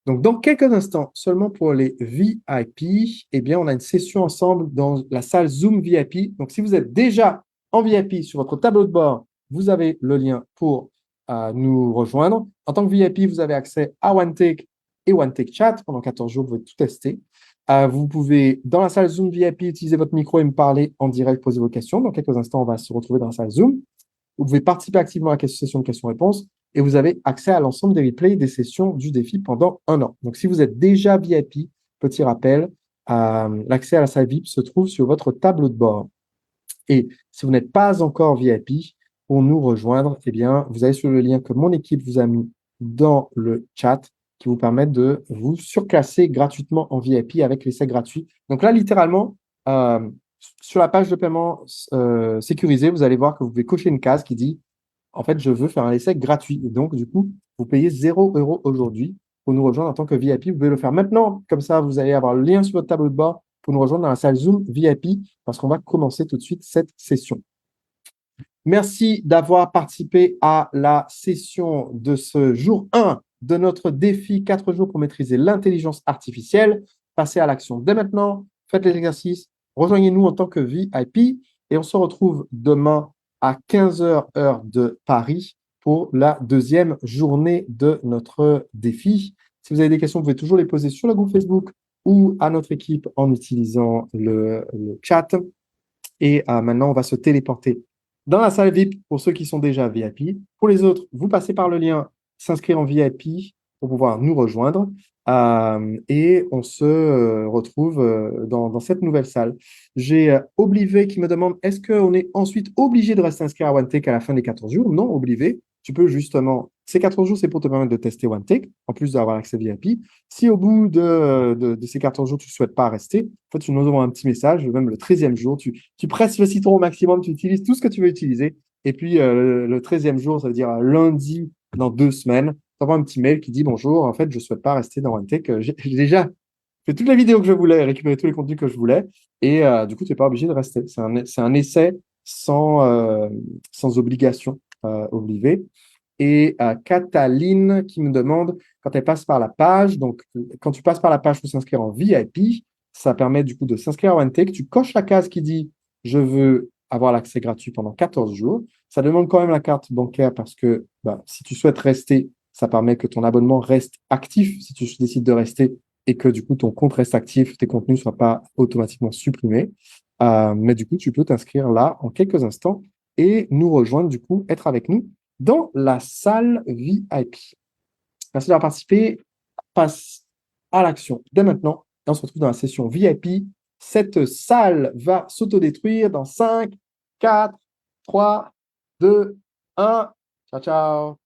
Speaker 1: Donc, dans quelques instants, seulement pour les VIP, eh bien, on a une session ensemble dans la salle Zoom VIP. Donc, si vous êtes déjà en VIP sur votre tableau de bord, vous avez le lien pour nous rejoindre. En tant que VIP, vous avez accès à OneTake et OneTake Chat. Pendant 14 jours, vous pouvez tout tester. Vous pouvez, dans la salle Zoom VIP, utiliser votre micro et me parler en direct, poser vos questions. Dans quelques instants, on va se retrouver dans la salle Zoom. Vous pouvez participer activement à la session de questions-réponses et vous avez accès à l'ensemble des replays des sessions du défi pendant 1 an. Donc, si vous êtes déjà VIP, petit rappel, l'accès à la salle VIP se trouve sur votre tableau de bord. Et si vous n'êtes pas encore VIP, pour nous rejoindre, eh bien, vous allez sur le lien que mon équipe vous a mis dans le chat qui vous permet de vous surclasser gratuitement en VIP avec l'essai gratuit. Donc là, littéralement, sur la page de paiement sécurisée, vous allez voir que vous pouvez cocher une case qui dit en fait, je veux faire un essai gratuit. Et donc, du coup, vous payez 0 € aujourd'hui pour nous rejoindre en tant que VIP. Vous pouvez le faire maintenant. Comme ça, vous allez avoir le lien sur votre tableau de bord pour nous rejoindre dans la salle Zoom VIP parce qu'on va commencer tout de suite cette session. Merci d'avoir participé à la session de ce jour 1 de notre défi 4 jours pour maîtriser l'intelligence artificielle. Passez à l'action dès maintenant. Faites les exercices. Rejoignez-nous en tant que VIP et on se retrouve demain à 15h heure de Paris pour la deuxième journée de notre défi. Si vous avez des questions, vous pouvez toujours les poser sur le groupe Facebook ou à notre équipe en utilisant le chat. Et maintenant, on va se téléporter dans la salle VIP pour ceux qui sont déjà VIP. Pour les autres, vous passez par le lien s'inscrire en VIP pour pouvoir nous rejoindre. Et on se retrouve dans cette nouvelle salle. J'ai Oblivé qui me demande est-ce qu'on est ensuite obligé de rester inscrit à OneTake à la fin des 14 jours? Non, Oblivé. Tu peux justement, ces 14 jours, c'est pour te permettre de tester OneTake, en plus d'avoir accès VIP. Si au bout de ces 14 jours, tu ne souhaites pas rester, en fait, tu nous envoies un petit message, même le 13e jour, tu presses le citron au maximum, tu utilises tout ce que tu veux utiliser. Et puis, le 13e jour, ça veut dire lundi dans 2 semaines, tu envoies un petit mail qui dit bonjour, en fait, je ne souhaite pas rester dans OneTake. J'ai déjà fait toutes les vidéos que je voulais, récupéré tous les contenus que je voulais. Et du coup, tu n'es pas obligé de rester. C'est un essai sans obligation obligée. Et Cataline qui me demande quand elle passe par la page, donc quand tu passes par la page pour s'inscrire en VIP, ça permet du coup de s'inscrire à OneTake. Tu coches la case qui dit je veux avoir l'accès gratuit pendant 14 jours. Ça demande quand même la carte bancaire parce que si tu souhaites rester, ça permet que ton abonnement reste actif si tu décides de rester et que du coup ton compte reste actif, tes contenus ne soient pas automatiquement supprimés. Mais du coup, tu peux t'inscrire là en quelques instants et nous rejoindre, du coup, être avec nous dans la salle VIP. Merci d'avoir participé. Passe à l'action dès maintenant et on se retrouve dans la session VIP. Cette salle va s'autodétruire dans 5, 4, 3, 2, 1. Ciao, ciao.